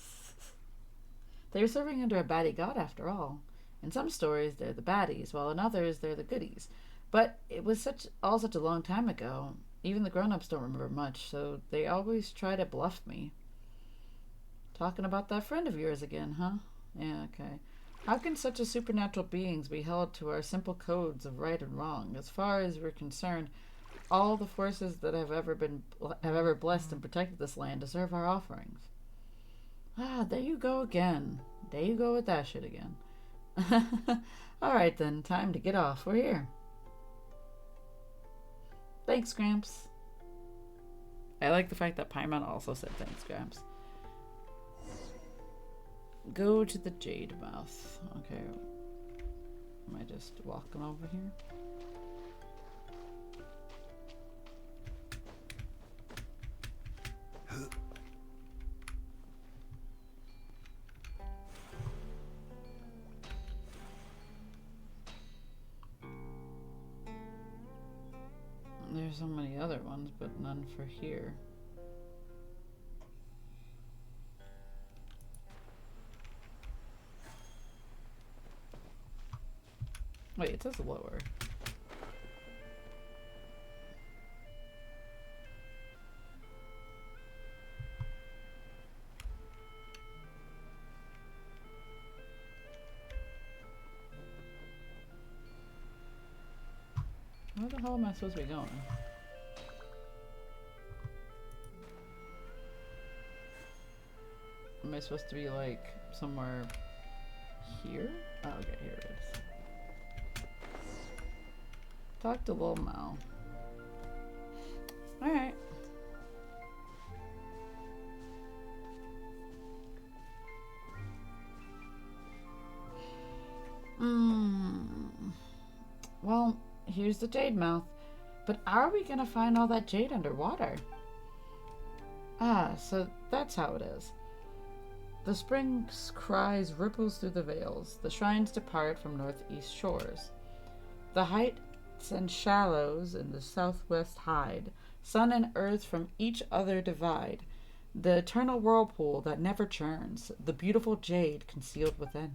They were serving under a baddie god after all. In some stories, they're the baddies, while in others, they're the goodies. But it was such a long time ago. Even the grown-ups don't remember much, so they always try to bluff me. Talking about that friend of yours again, huh? Yeah, okay. How can such a supernatural beings be held to our simple codes of right and wrong? As far as we're concerned, all the forces that have ever blessed and protected this land deserve our offerings. Ah, there you go again. There you go with that shit again. Alright then, time to get off. We're here. Thanks, Gramps. I like the fact that Paimon also said thanks, Gramps. Go to the Jade Mouth. Okay. Am I just walking over here? There's so many other ones, but none for here. Wait, it says lower. Where the hell am I supposed to be going? Am I supposed to be like somewhere here? Oh, okay, here it is. Talk to Lil Mal. Alright. Well, here's the Jade Mouth. But how are we gonna find all that jade underwater? Ah, so that's how it is. The spring's cries ripples through the vales. The shrines depart from northeast shores. The heights and shallows in the southwest hide. Sun and earth from each other divide. The eternal whirlpool that never churns. The beautiful jade concealed within.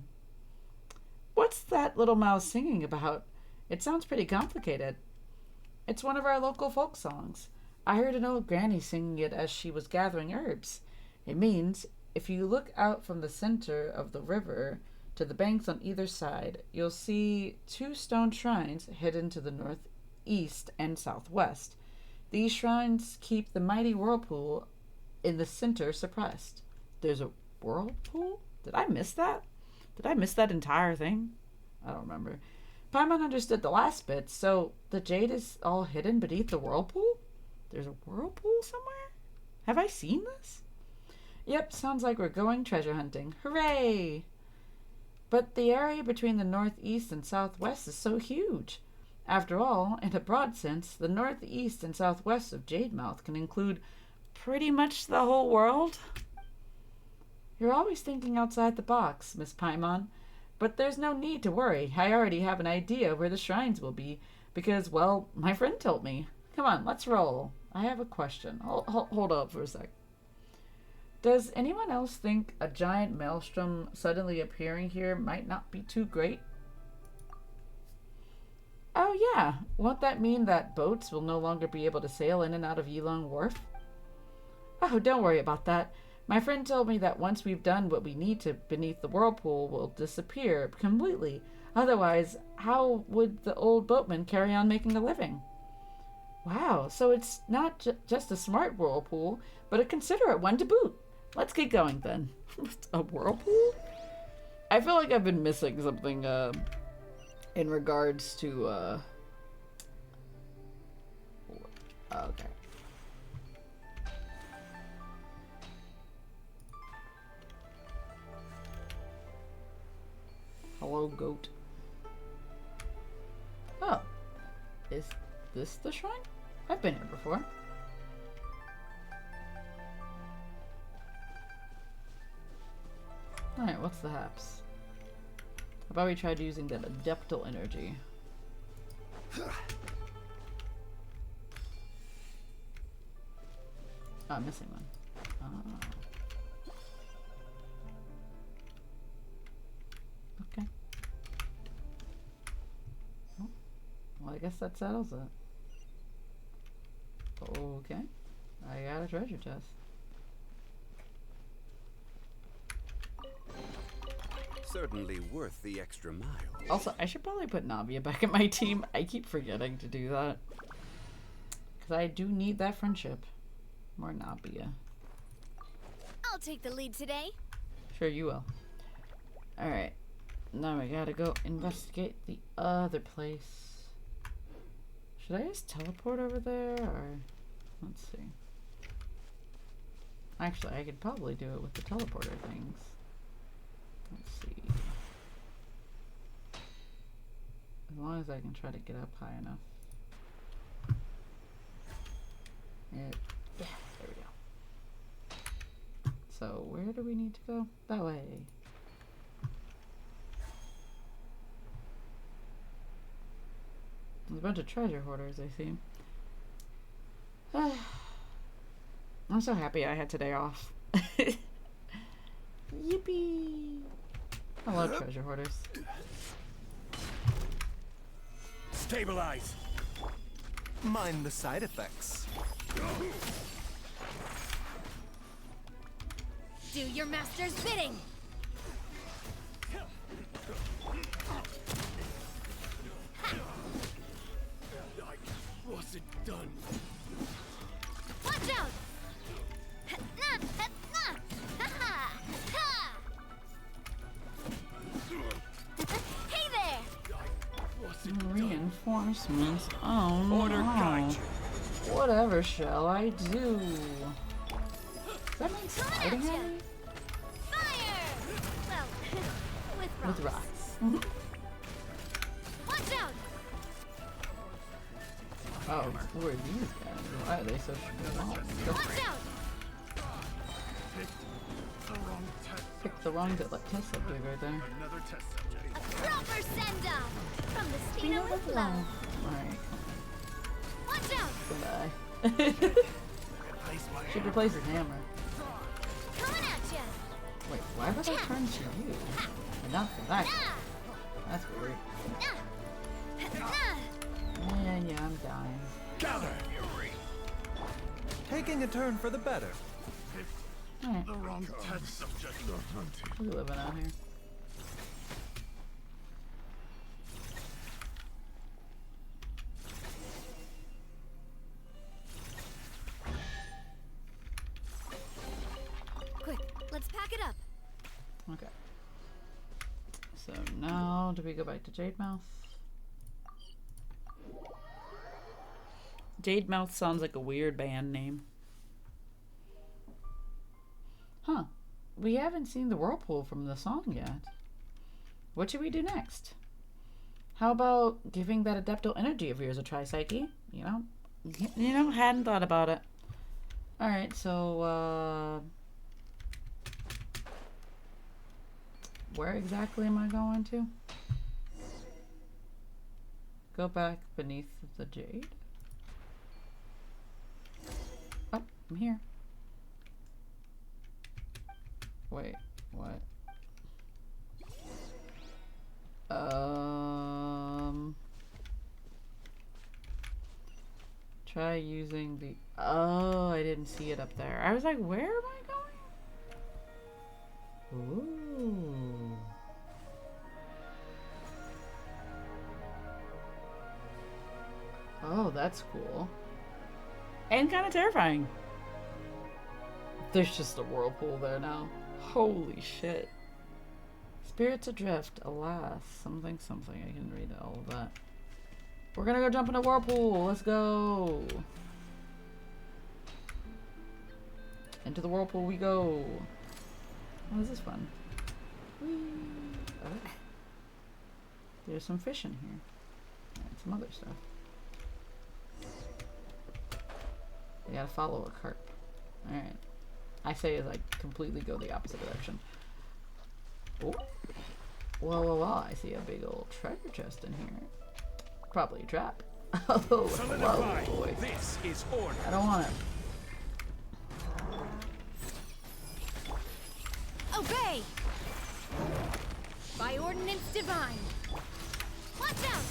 What's that little mouse singing about? It sounds pretty complicated. It's one of our local folk songs. I heard an old granny singing it as she was gathering herbs. It means, if you look out from the center of the river to the banks on either side, you'll see 2 stone shrines hidden to the northeast and southwest. These shrines keep the mighty whirlpool in the center suppressed. There's a whirlpool? Did I miss that? Did I miss that entire thing? I don't remember. Paimon understood the last bit, so the jade is all hidden beneath the whirlpool? There's a whirlpool somewhere? Have I seen this? Yep, sounds like we're going treasure hunting. Hooray! But the area between the northeast and southwest is so huge. After all, in a broad sense, the northeast and southwest of Jademouth can include pretty much the whole world. You're always thinking outside the box, Miss Paimon. But there's no need to worry. I already have an idea where the shrines will be, because, well, my friend told me. Come on, let's roll. I have a question. Hold up for a sec. Does anyone else think a giant maelstrom suddenly appearing here might not be too great? Oh yeah, won't that mean that boats will no longer be able to sail in and out of Yilong Wharf? Oh, don't worry about that. My friend told me that once we've done what we need to beneath the whirlpool, will disappear completely. Otherwise, how would the old boatman carry on making a living? Wow, so it's not just a smart whirlpool, but a considerate one to boot. Let's get going then. A whirlpool? I feel like I've been missing something in regards to okay. Hello, goat. Oh. Is this the shrine? I've been here before. Alright, what's the haps? How about we tried using that adeptal energy? Oh, I'm missing one. Oh. Okay. Oh. Well, I guess that settles it. Okay. I got a treasure chest. Certainly worth the extra mile. Also, I should probably put Navia back in my team. I keep forgetting to do that. Because I do need that friendship. More Navia. I'll take the lead today. Sure you will. Alright. Now we gotta go investigate the other place. Should I just teleport over there, or... Let's see. Actually, I could probably do it with the teleporter things. Let's see. As long as I can try to get up high enough. Yeah, there we go. So, where do we need to go? That way. There's a bunch of treasure hoarders, I see. I'm so happy I had today off. Yippee! Hello, treasure hoarders. Stabilize! Mind the side effects. Do your master's bidding! What's it done? Watch out! Hey there! Reinforcements? Oh no. Order guide. Whatever shall I do? Does that mean sliding at me? Fire! Well, with rocks. With rocks. Watch out! Oh, who are these guys? Why are they so strong? Watch out! Pick the wrong test subject right there. Another test subject. A proper send-off! From the speeder with love. Alright. Watch out! Goodbye. Should replace his hammer. Coming at ya! Wait, why would I turn to you? And not for that guy. That's weird. Yeah, I'm dying. Gather! Taking a turn for the better. Alright. The wrong test subject. We living out here. Quick, let's pack it up. Okay. So now, do we go back to Jade Mouth? Jade Mouth sounds like a weird band name. Huh. We haven't seen the whirlpool from the song yet. What should we do next? How about giving that adeptal energy of yours a try, Psyche? You know, hadn't thought about it. Alright, so, where exactly am I going to? Go back beneath the jade? Oh, I'm here. Wait, what? Try using the... Oh, I didn't see it up there. I was like, where am I going? Ooh. Oh, that's cool. And kind of terrifying. There's just a whirlpool there now. Holy shit. Spirits adrift, alas. Something, something. I can read all of that. We're gonna go jump in a whirlpool. Let's go. Into the whirlpool we go. Oh, this is fun. Whee. Oh. There's some fish in here. And some other stuff. We gotta follow a carp. Alright. I say as I completely go the opposite direction. Oh. Whoa, whoa, whoa. I see a big old treasure chest in here. Probably a trap. Oh, whoa, boy. This is order. I don't want it. Obey! By ordinance divine. Watch out!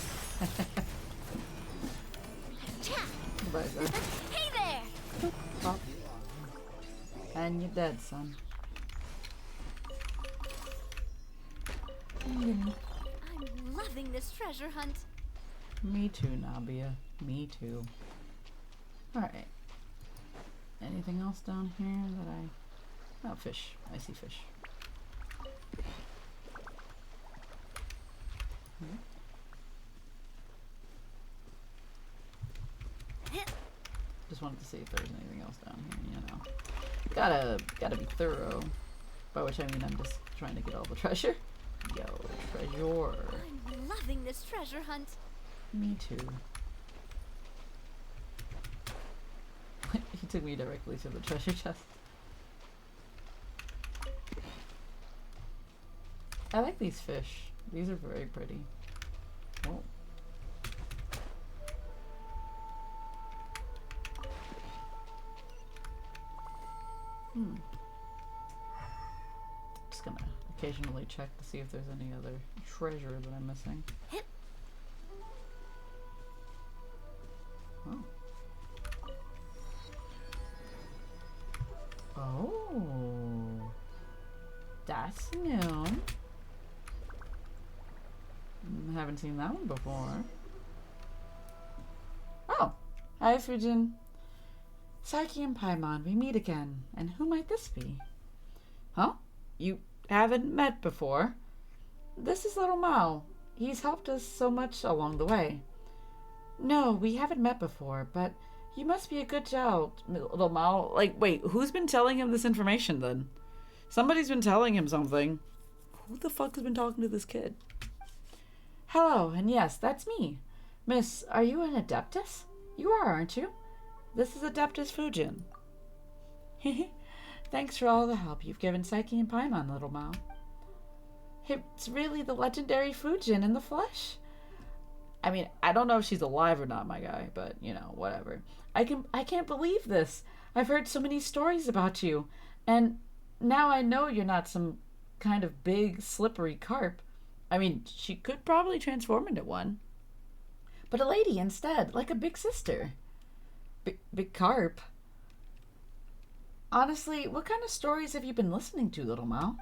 Goodbye, sir. Hey there! Oh. And you're dead, son. I'm loving this treasure hunt. Me too, Nabia. Me too. Alright. Anything else down here that I... Oh, fish. I see fish. Just wanted to see if there was anything else down here, you know. Gotta be thorough. By which I mean I'm just trying to get all the treasure. Yo, treasure. I'm loving this treasure hunt. Me too. He took me directly to the treasure chest. I like these fish. These are very pretty. Oh. Just gonna occasionally check to see if there's any other treasure that I'm missing. Oh. Oh. That's new. Haven't seen that one before. Oh. Hi, Fujin. Psyche and Paimon, we meet again. And who might this be? Huh? You haven't met before? This is little Mao. He's helped us so much along the way. No, we haven't met before, but you must be a good child, little Mao. Like, wait, who's been telling him this information then? Somebody's been telling him something. Who the fuck has been talking to this kid? Hello, and yes, that's me. Miss, are you an Adeptus? You are, aren't you? This is Adeptus Fujin. Thanks for all the help you've given Psyche and Paimon, little Mao. It's really the legendary Fujin in the flesh. I mean, I don't know if she's alive or not, my guy, but, you know, whatever. I can't believe this. I've heard so many stories about you, and now I know you're not some kind of big, slippery carp. I mean, she could probably transform into one. but a lady instead, like a big sister. Big carp. Honestly, what kind of stories have you been listening to, little Mao?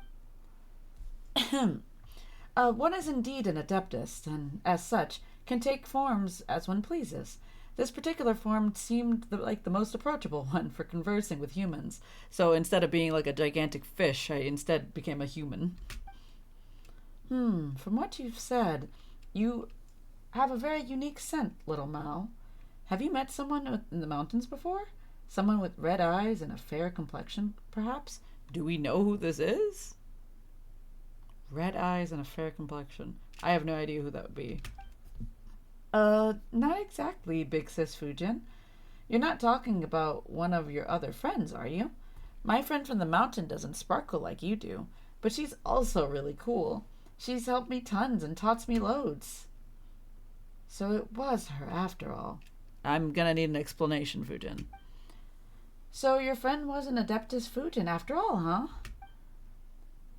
One is indeed an adeptus, and as such, can take forms as one pleases. This particular form seemed like the most approachable one for conversing with humans. So instead of being like a gigantic fish, I instead became a human. From what you've said, you have a very unique scent, little Mao. Have you met someone in the mountains before? Someone with red eyes and a fair complexion, perhaps? Do we know who this is? Red eyes and a fair complexion. I have no idea who that would be. Not exactly, Big Sis Fujin. You're not talking about one of your other friends, are you? My friend from the mountain doesn't sparkle like you do, but she's also really cool. She's helped me tons and taught me loads. So it was her after all. I'm gonna need an explanation, Fujin. So your friend was an Adeptus Fujin after all, huh?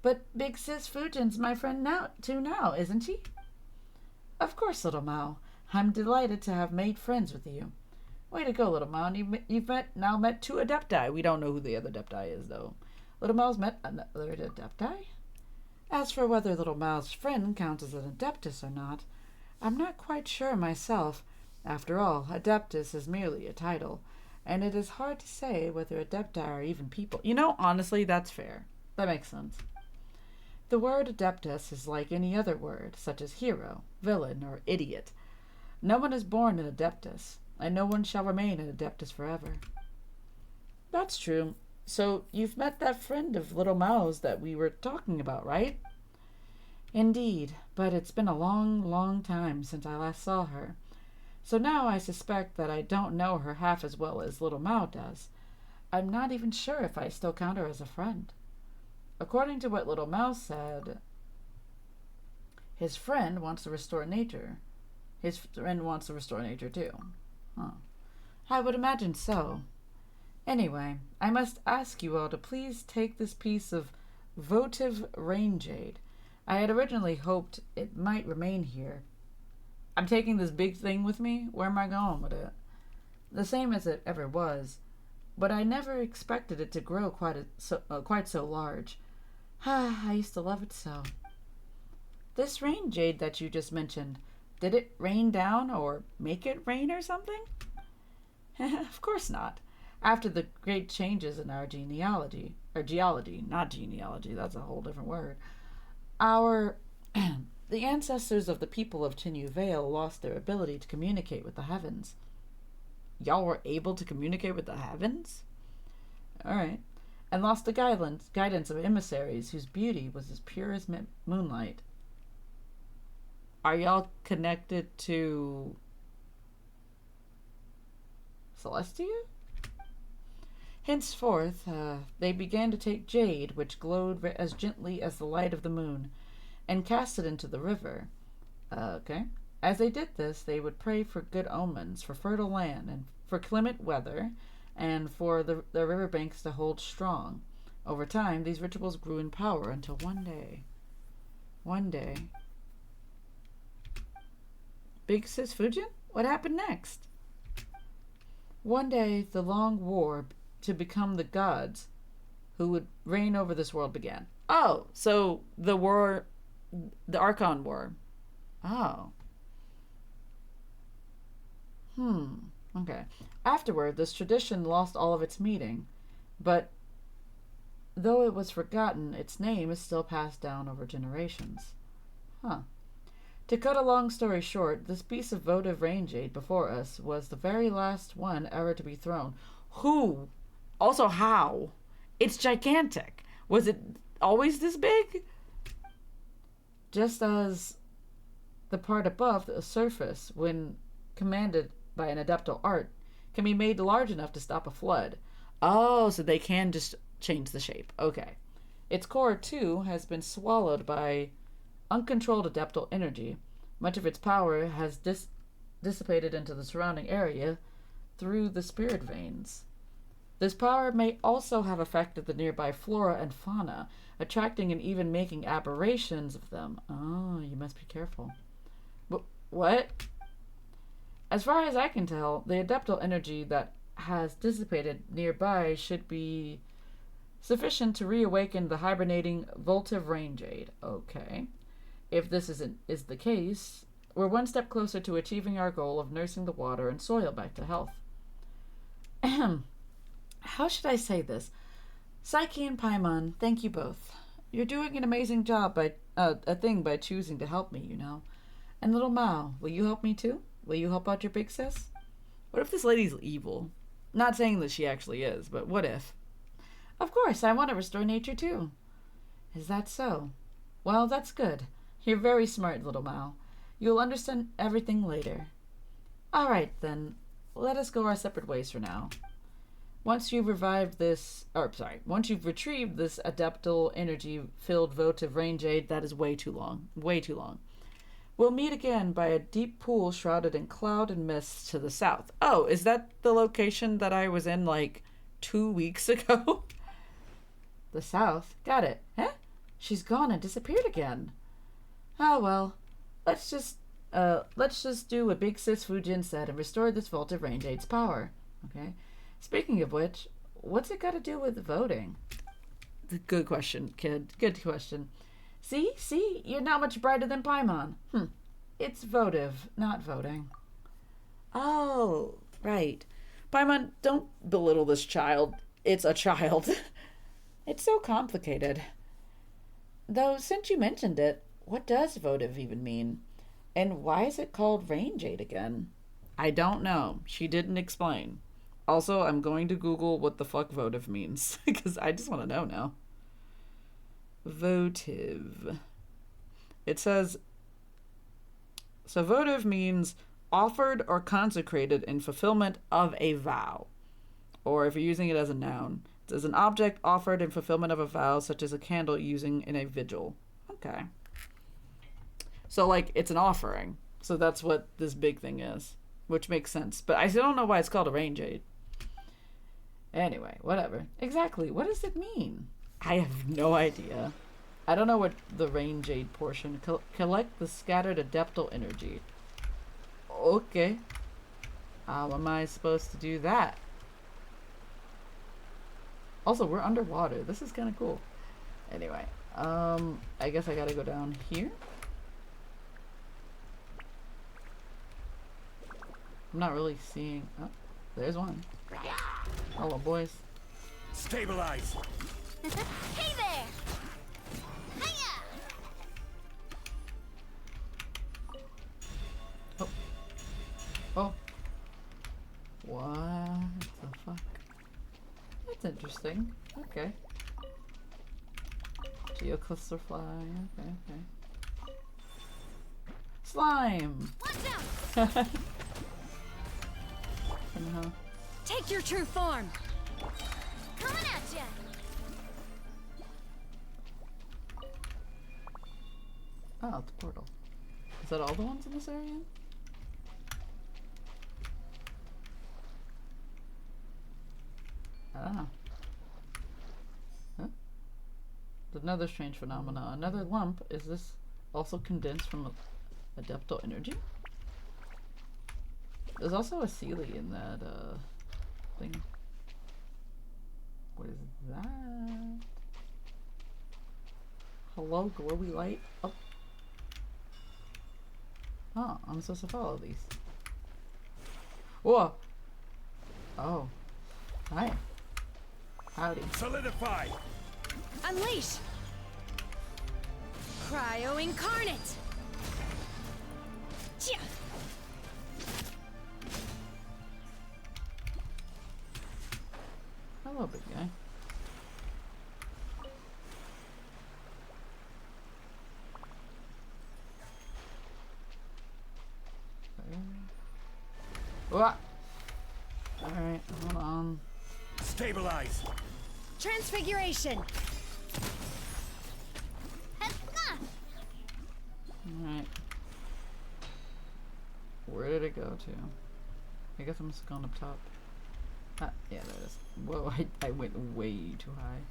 But Big Sis Fujin's my friend now, isn't she? Of course, little Mao. I'm delighted to have made friends with you. Way to go, little Mao. You've now met two Adepti. We don't know who the other Adepti is, though. Little Mao's met another Adepti? As for whether little Mao's friend counts as an Adeptus or not, I'm not quite sure myself. After all, Adeptus is merely a title, and it is hard to say whether Adepti are even people. You know, honestly, that's fair. That makes sense. The word Adeptus is like any other word, such as hero, villain, or idiot. No one is born an Adeptus, and no one shall remain an Adeptus forever. That's true. So you've met that friend of little Mao's that we were talking about, right? Indeed, but it's been a long, long time since I last saw her. So now I suspect that I don't know her half as well as little Mao does. I'm not even sure if I still count her as a friend. According to what little Mao said, his friend wants to restore nature. His friend wants to restore nature too. Huh. I would imagine so. Anyway, I must ask you all to please take this piece of votive rain jade. I had originally hoped it might remain here. I'm taking this big thing with me? Where am I going with it? The same as it ever was, but I never expected it to grow quite so large. I used to love it so. This rain jade that you just mentioned, did it rain down or make it rain or something? Of course not. After the great changes in our genealogy, or geology, not genealogy, that's a whole different word. The ancestors of the people of Chinyu Vale lost their ability to communicate with the heavens. Y'all were able to communicate with the heavens? Alright. And lost the guidance of emissaries whose beauty was as pure as moonlight. Are y'all connected to Celestia? Henceforth, they began to take jade, which glowed as gently as the light of the moon, and cast it into the river. Okay. As they did this, they would pray for good omens, for fertile land, and for clement weather, and for the riverbanks to hold strong. Over time, these rituals grew in power until one day... Big Sis Fujin? What happened next? One day, the long war to become the gods who would reign over this world began. Oh, so the war, the Archon War. Oh. Okay. Afterward, this tradition lost all of its meaning, but though it was forgotten, its name is still passed down over generations. To cut a long story short, this piece of votive rain jade before us was the very last one ever to be thrown. Who? Also, how? It's gigantic. Was it always this big? Just as the part above the surface, when commanded by an adeptal art, can be made large enough to stop a flood. Oh, so they can just change the shape. Okay. Its core, too, has been swallowed by uncontrolled adeptal energy. Much of its power has dissipated into the surrounding area through the spirit veins. This power may also have affected the nearby flora and fauna, attracting and even making aberrations of them. Oh, you must be careful. What? As far as I can tell, the adeptal energy that has dissipated nearby should be sufficient to reawaken the hibernating votive range aid. Okay. If this is the case, we're one step closer to achieving our goal of nursing the water and soil back to health. Ahem. How should I say this? Psyche and Paimon, thank you both. You're doing an amazing job by choosing to help me, you know. And little Mao, will you help me too? Will you help out your big sis? What if this lady's evil? Not saying that she actually is, but what if? Of course, I want to restore nature too. Is that so? Well, that's good. You're very smart, little Mao. You'll understand everything later. All right, then. Let us go our separate ways for now. Once you've retrieved this adeptal energy-filled votive range aid, that is way too long. Way too long. We'll meet again by a deep pool shrouded in cloud and mist to the south. Oh, is that the location that I was in like 2 weeks ago? The south? Got it. Huh? She's gone and disappeared again. Oh well. Let's just do what Big Sis Fujin said and restore this votive range aid's power. Okay? Speaking of which, what's it got to do with voting? Good question, kid. Good question. See? You're not much brighter than Paimon. It's votive, not voting. Oh, right. Paimon, don't belittle this child. It's a child. It's so complicated. Though, since you mentioned it, what does votive even mean? And why is it called range aid again? I don't know. She didn't explain. Also, I'm going to Google what the fuck votive means, because I just want to know now. Votive. It says, so votive means offered or consecrated in fulfillment of a vow. Or if you're using it as a noun, it says an object offered in fulfillment of a vow, such as a candle using in a vigil. Okay. So, like, it's an offering. So that's what this big thing is, which makes sense. But I still don't know why it's called a range aid. Anyway, whatever. Exactly. What does it mean? I have no idea. I don't know what the range aid portion. Collect the scattered adeptal energy. Okay. How am I supposed to do that? Also, we're underwater. This is kind of cool. Anyway, I guess I gotta go down here. I'm not really seeing. Oh, there's one. Hello, boys. Stabilize. Hey there! Hiya! Oh. What the fuck? That's interesting. Okay. Geocluster fly. Okay. Slime! Watch out! Take your true form! Coming at ya! Oh, it's a portal. Is that all the ones in this area? I don't know. Huh? There's another strange phenomena. Another lump. Is this also condensed from adeptal energy? There's also a Sealy in that thing. What is that? Hello, glowy light? Oh. Oh, I'm supposed to follow these. Whoa! Oh. Hi. Howdy. Solidify! Unleash! Cryo incarnate! Chia! Hello, big guy. What? Alright, hold on. Stabilize! Transfiguration! Alright. Where did it go to? I guess I'm just going up top. Ah, yeah, there it is. Whoa, I went way too high.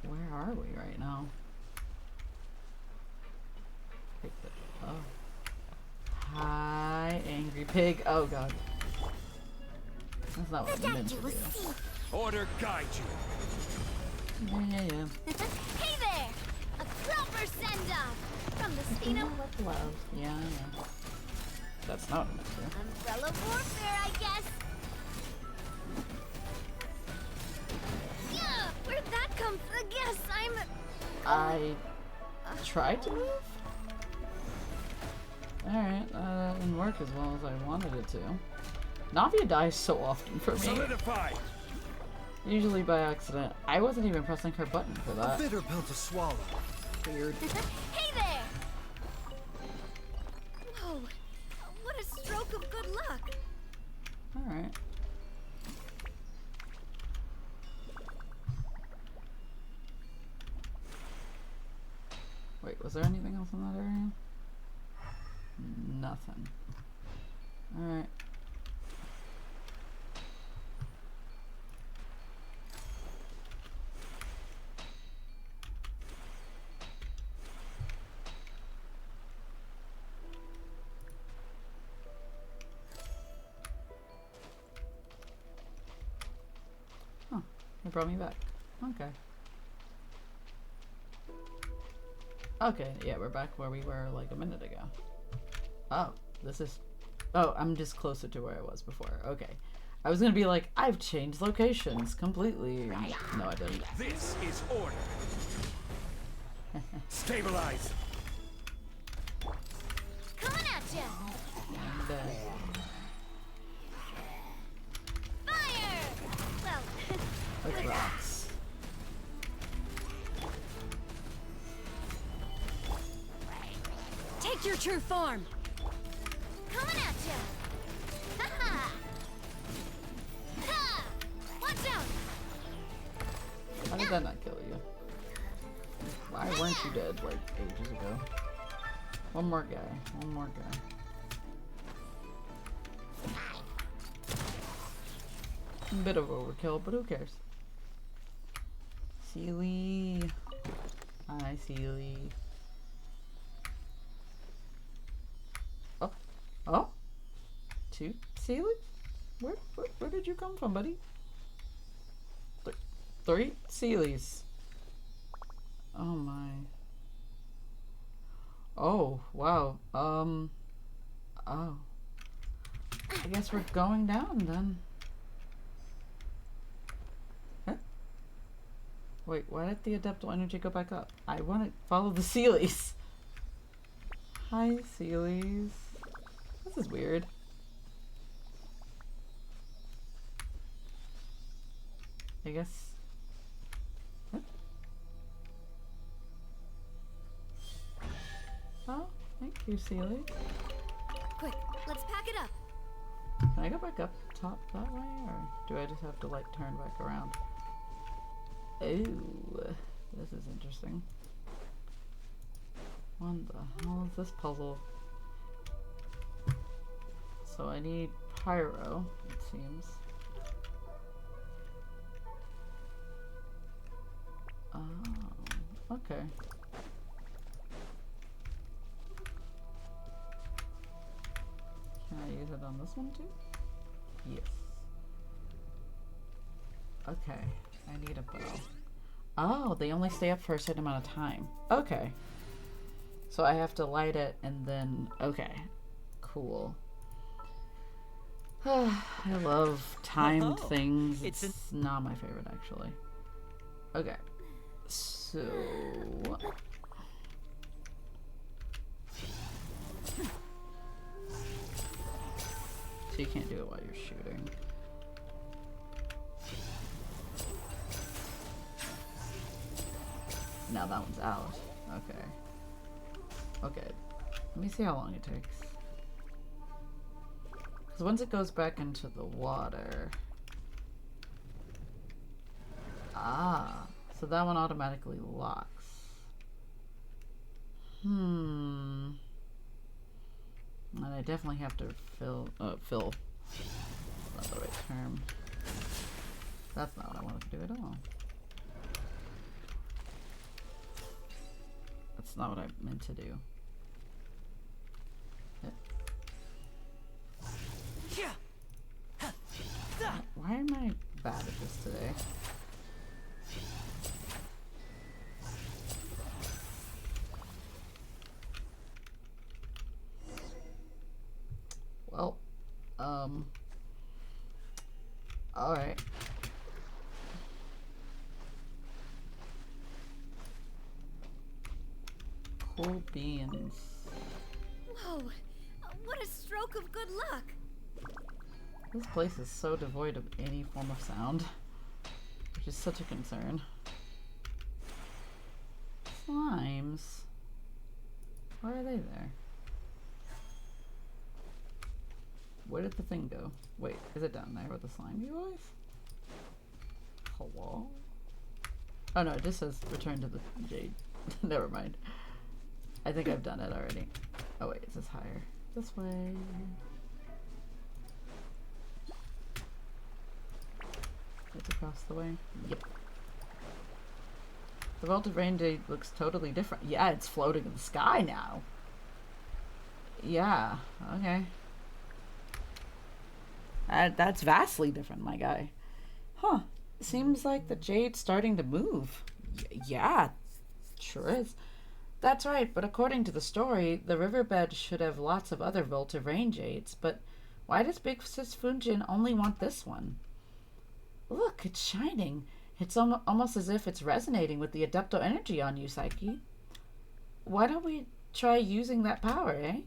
Where are we right now? Oh. Hi, angry pig. Oh god. That's not what I meant to do. Order guide you. Yeah. Hey there! A proper send-off from the Spino. With love. Yeah. That's not what I meant to do. Umbrella warfare, I guess. Yeah, where'd that come from? I guess I tried to move? Alright, that didn't work as well as I wanted it to. Navia dies so often for me. Solidify. Usually by accident. I wasn't even pressing her button for that. A bitter pill to swallow. Weird. Hey there! Whoa, what a stroke of good luck. Alright. Wait, was there anything else in that area? Nothing. Alright. Huh. They brought me back. Okay. Okay, yeah, we're back where we were like a minute ago. Oh, this is... Oh, I'm just closer to where I was before. Okay. I was gonna be like, I've changed locations completely. No, I didn't. This is order. Stabilize. Coming at ya! And, Fire! Well, with rocks. Take your true form. coming at ya! Ha-ha! Ha! Watch out! How did that not kill you? Why weren't you dead like ages ago? One more guy. One more guy. Bit of overkill, but who cares? Sealy. Hi, Sealy. Oh. Oh? Two Sealy? Where did you come from, buddy? Three Sealies. Oh my. Oh, wow. Oh. I guess we're going down then. Huh? Wait, why did the adeptal energy go back up? I want to follow the Sealies. Hi, Sealies. This is weird. I guess. Huh? Oh, thank you, Sealy. Quick, let's pack it up. Can I go back up top that way, or do I just have to like turn back around? Ooh, this is interesting. What the hell is this puzzle? So I need pyro, it seems. Oh, okay. Can I use it on this one too? Yes. Okay, I need a bow. Oh, they only stay up for a certain amount of time. Okay. So I have to light it and then... Okay. Cool. I love timed things. It's not my favorite, actually. Okay. So... So you can't do it while you're shooting. Now that one's out. Okay. Okay. Let me see how long it takes. Because once it goes back into the water... Ah. So that one automatically locks. And I definitely have to fill. That's not the right term. That's not what I wanted to do at all. That's not what I meant to do. Why am I bad at this today? Well, alright. Cool beans. Whoa! What a stroke of good luck! This place is so devoid of any form of sound, which is such a concern. Slimes. Why are they there? Where did the thing go? Wait, is it down there with the slimy boys? Hello? Oh no, it just says return to the jade. Never mind. I think I've done it already. Oh wait, it says higher. This way. It's across the way. Yep. The vault of rain jade looks totally different. Yeah, it's floating in the sky now. Yeah, okay. That's vastly different, my guy. Huh. Seems like the jade's starting to move. Yeah, sure is. That's right, but according to the story, the riverbed should have lots of other Vault of Rain jades, but why does Big Sis Funjin only want this one? Look, it's shining. It's almost as if it's resonating with the Adepto energy on you, Psyche. Why don't we try using that power, eh?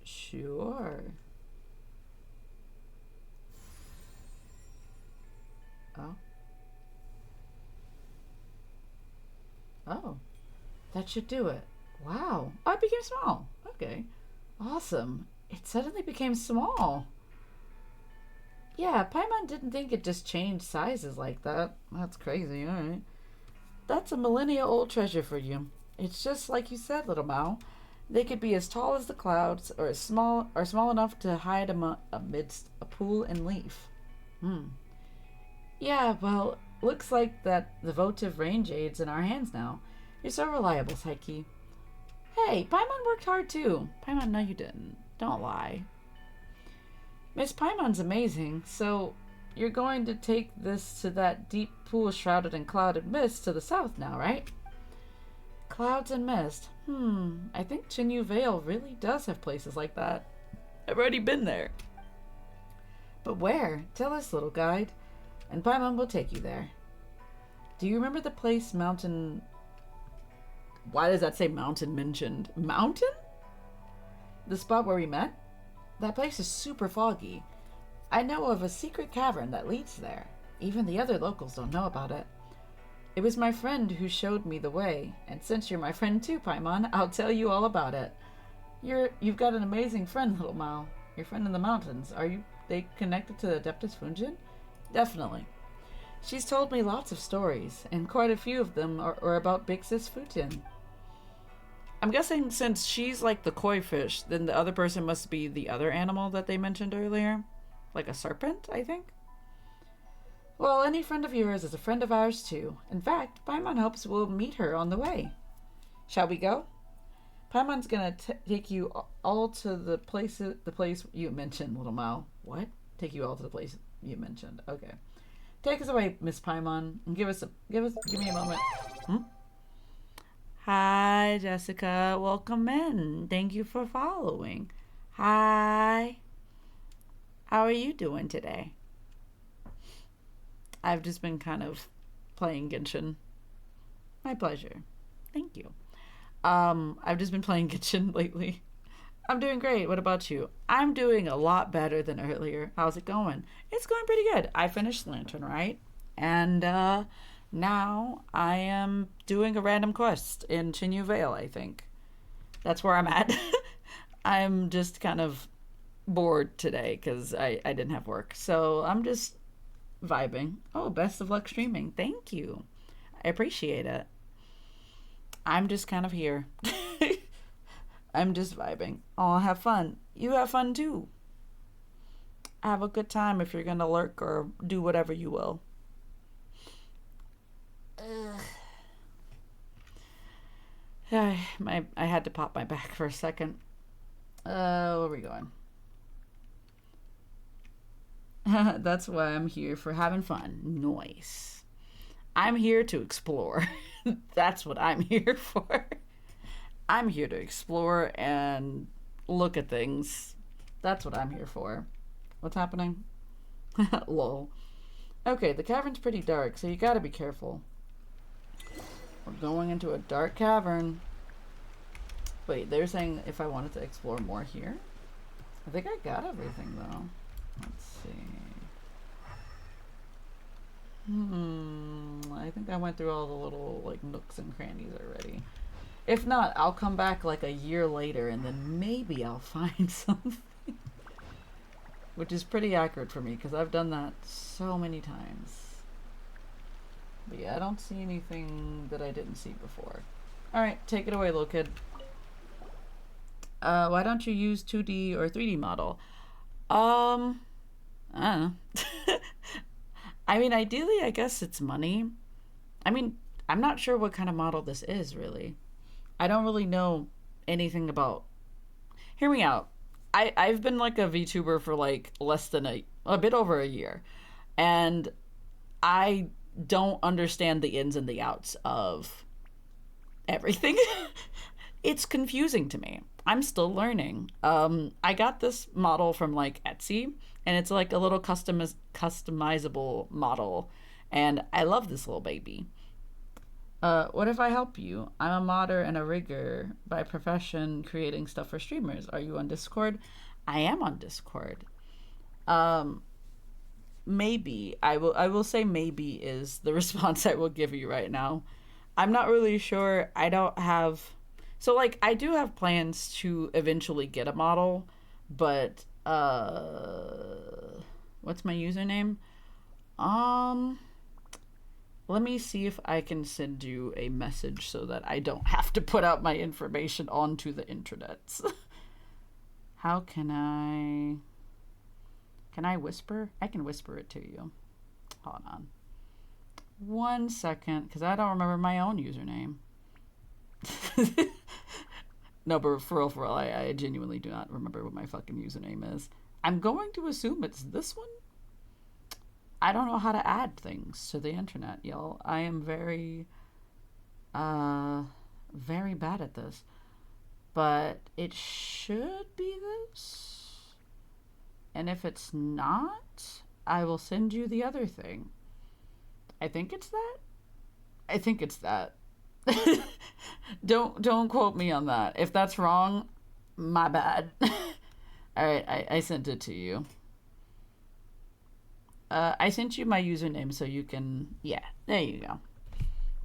Sure. Oh. Oh. That should do it. Wow. Oh, it became small. Okay. Awesome. It suddenly became small. Yeah, Paimon didn't think it just changed sizes like that. That's crazy, alright. That's a millennia-old treasure for you. It's just like you said, little Mao. They could be as tall as the clouds, or small enough to hide amidst a pool and leaf. Yeah, well, looks like that the votive rain jade's in our hands now. You're so reliable, Psyche. Hey, Paimon worked hard too. Paimon, no you didn't. Don't lie. Miss Paimon's amazing, so you're going to take this to that deep pool shrouded in cloud and mist to the south now, right? Clouds and mist. I think Chinyu Vale really does have places like that. I've already been there. But where? Tell us, little guide, and Paimon will take you there. Do you remember the place Mountain... Why does that say mountain mentioned? Mountain? The spot where we met? That place is super foggy. I know of a secret cavern that leads there. Even the other locals don't know about it. It was my friend who showed me the way, and since you're my friend too, Paimon, I'll tell you all about it. You've got an amazing friend, little Mao. Your friend in the mountains. Are they connected to the Adeptus Funjin? Definitely. She's told me lots of stories, and quite a few of them are about Big Sis Futin. I'm guessing since she's like the koi fish, then the other person must be the other animal that they mentioned earlier. Like a serpent, I think? Well, any friend of yours is a friend of ours too. In fact, Paimon hopes we'll meet her on the way. Shall we go? Paimon's gonna take you all to the place you mentioned, little Mao. What? Take you all to the place you mentioned. Okay. Take us away, Miss Paimon, and give me a moment. Hi, Jessica. Welcome in. Thank you for following. Hi. How are you doing today? I've just been kind of playing Genshin. My pleasure. Thank you. I've just been playing Genshin lately. I'm doing great. What about you? I'm doing a lot better than earlier. How's it going? It's going pretty good. I finished Lantern, right? And now I am doing a random quest in Chinyu Vale, I think. That's where I'm at. I'm just kind of bored today because I didn't have work. So I'm just vibing. Oh, best of luck streaming. Thank you. I appreciate it. I'm just kind of here. I'm just vibing. Oh, have fun. You have fun too. Have a good time if you're gonna lurk or do whatever you will. I had to pop my back for a second. Where are we going? That's why I'm here for having fun. Nice. I'm here to explore. That's what I'm here for. I'm here to explore and look at things. That's what I'm here for. What's happening? Lol. Okay, the cavern's pretty dark, so you gotta be careful. We're going into a dark cavern. Wait, they're saying if I wanted to explore more here? I think I got everything, though. Let's see. I think I went through all the little, like, nooks and crannies already. If not, I'll come back, like, a year later, and then maybe I'll find something. Which is pretty accurate for me, because I've done that so many times. But yeah, I don't see anything that I didn't see before. Alright, take it away, little kid. Why don't you use 2D or 3D model? I don't know. I mean, ideally, I guess it's money. I mean, I'm not sure what kind of model this is, really. I don't really know anything about... Hear me out. I've been, like, a VTuber for, like, less than a bit over a year. And I don't understand the ins and the outs of everything. It's confusing to me. I'm still learning. I got this model from, like, Etsy, and it's like a little customizable model, and I love this little baby. What if I help you? I'm a modder and a rigger by profession, creating stuff for streamers. Are you on Discord? I am on Discord. Maybe. I will say maybe is the response I will give you right now. I'm not really sure. I don't have... So, like, I do have plans to eventually get a model, but, what's my username? Let me see if I can send you a message so that I don't have to put out my information onto the internets. How can I whisper? I can whisper it to you. Hold on. 1 second, because I don't remember my own username. No, but for real, I genuinely do not remember what my fucking username is. I'm going to assume it's this one. I don't know how to add things to the internet, y'all. I am very bad at this. But it should be this. And if it's not, I will send you the other thing. I think it's that. I think it's that. Don't quote me on that. If that's wrong, my bad. Alright, I sent it to you. I sent you my username so you can... Yeah, there you go.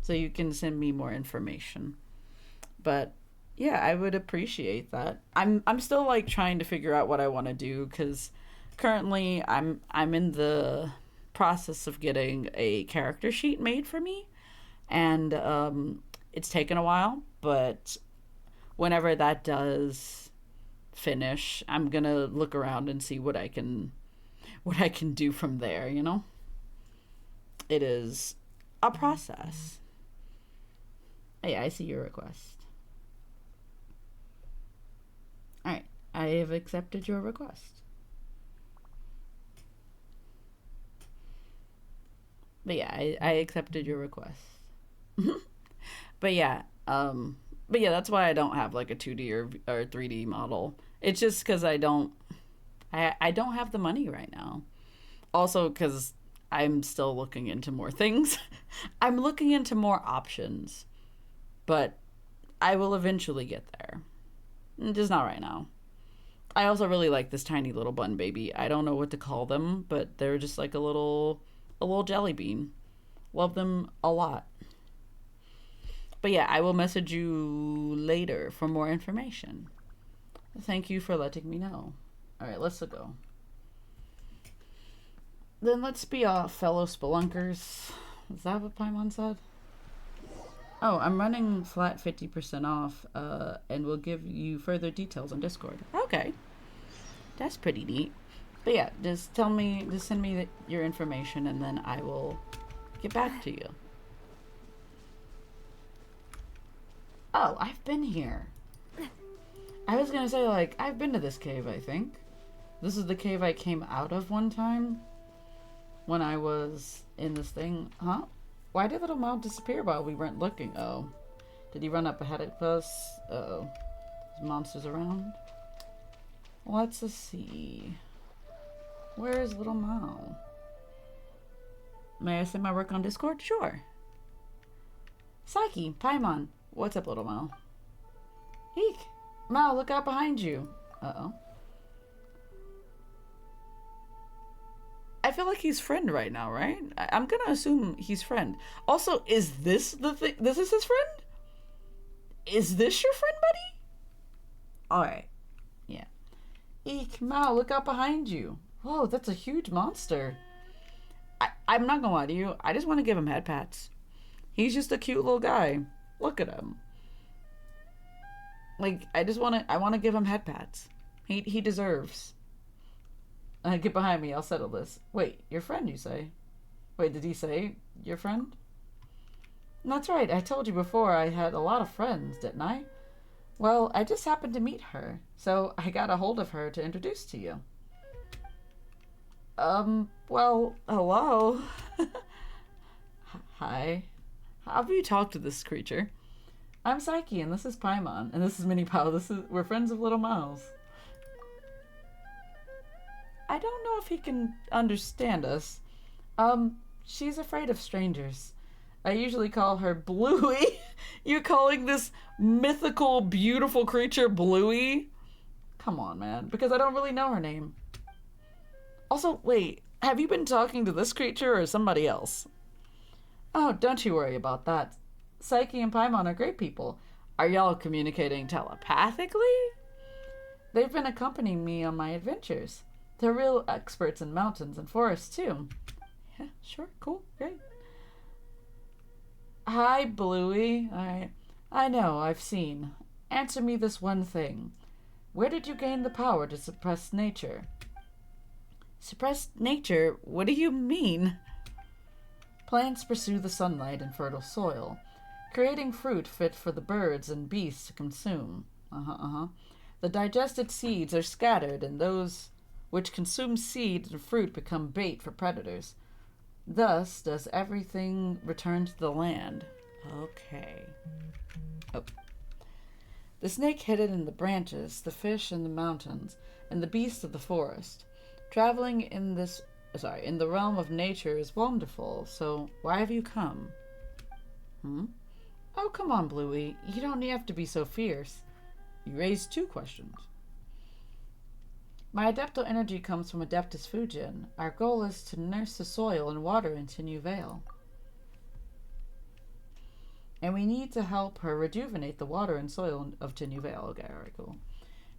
So you can send me more information. But, yeah, I would appreciate that. I'm still, like, trying to figure out what I want to do, because currently I'm in the process of getting a character sheet made for me. And, it's taken a while, but whenever that does finish, I'm gonna look around and see what I can do from there, you know? It is a process. Hey, I see your request. Alright, I have accepted your request. But yeah, I accepted your request. But yeah, that's why I don't have like a 2D or 3D model. It's just because I don't have the money right now. Also because I'm still looking into more things. I'm looking into more options, but I will eventually get there. Just not right now. I also really like this tiny little bun baby. I don't know what to call them, but they're just like a little jelly bean. Love them a lot. But yeah, I will message you later for more information. Thank you for letting me know. Alright, let's go. Then let's be off, fellow spelunkers. Is that what Paimon said? Oh, I'm running flat 50% off, and we'll give you further details on Discord. Okay. That's pretty neat. But yeah, just send me your information, and then I will get back to you. Oh, I've been here. I was gonna say, like, I've been to this cave, I think. This is the cave I came out of one time. when I was in this thing. Huh? Why did little Mao disappear while we weren't looking? Oh. Did he run up ahead of us? Uh-oh. There's monsters around. Let's see. Where is little Mao? May I send my work on Discord? Sure. Psyche, Paimon. What's up, little Mao? Eek. Mao, look out behind you. Uh-oh. I feel like he's friend right now, right? I'm gonna assume he's friend. Also, is this the thing? This is his friend? Is this your friend, buddy? Alright. Yeah. Eek, Mao, look out behind you. Whoa, that's a huge monster. I'm not gonna lie to you. I just want to give him head pats. He's just a cute little guy. Look at him. Like, I want to give him head pats. He deserves. Get behind me. I'll settle this. Wait, your friend, you say? Wait, did he say your friend? That's right. I told you before I had a lot of friends, didn't I? Well, I just happened to meet her, so I got a hold of her to introduce to you. Well, hello. Hi. How have you talked to this creature? I'm Psyche, and this is Paimon, and this is Mini Pao. We're friends of Little Miles. I don't know if he can understand us. She's afraid of strangers. I usually call her Bluey. You calling this mythical, beautiful creature Bluey? Come on, man. Because I don't really know her name. Also, wait. Have you been talking to this creature or somebody else? Oh, don't you worry about that. Psyche and Paimon are great people. Are y'all communicating telepathically? They've been accompanying me on my adventures. They're real experts in mountains and forests, too. Yeah, sure, cool, great. Hi, Bluey. I know, I've seen. Answer me this one thing. Where did you gain the power to suppress nature? Suppress nature? What do you mean? Plants pursue the sunlight and fertile soil, creating fruit fit for the birds and beasts to consume. The digested seeds are scattered, and those which consume seed and fruit become bait for predators. Thus does everything return to the land. Okay. Oh. The snake hidden in the branches, the fish in the mountains, and the beasts of the forest. Traveling in the realm of nature is wonderful, so why have you come? Oh, come on, Bluey. You don't have to be so fierce. You raised 2 questions. My adeptal energy comes from Adeptus Fujin. Our goal is to nurse the soil and water in Tinyu Vale. And we need to help her rejuvenate the water and soil of Tinyu Vale. Okay, alright, cool.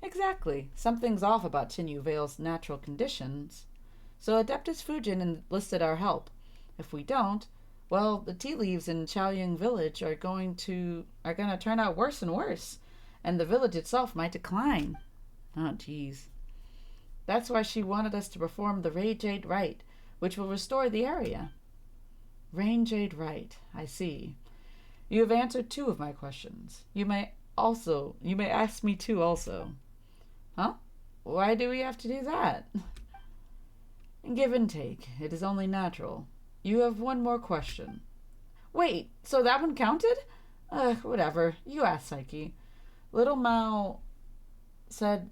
Exactly. Something's off about Tinyu Vale's natural conditions. So Adeptus Fujin enlisted our help. If we don't, well, the tea leaves in Chaoying Village are going to turn out worse and worse, and the village itself might decline. Oh, jeez. That's why she wanted us to perform the Ray Jade Rite, which will restore the area. Rain Jade Rite, I see. You have answered 2 of my questions. You may ask me 2 also. Huh? Why do we have to do that? Give and take. It is only natural. You have 1 more question. Wait, so that one counted? Whatever. You ask Psyche. Little Mao said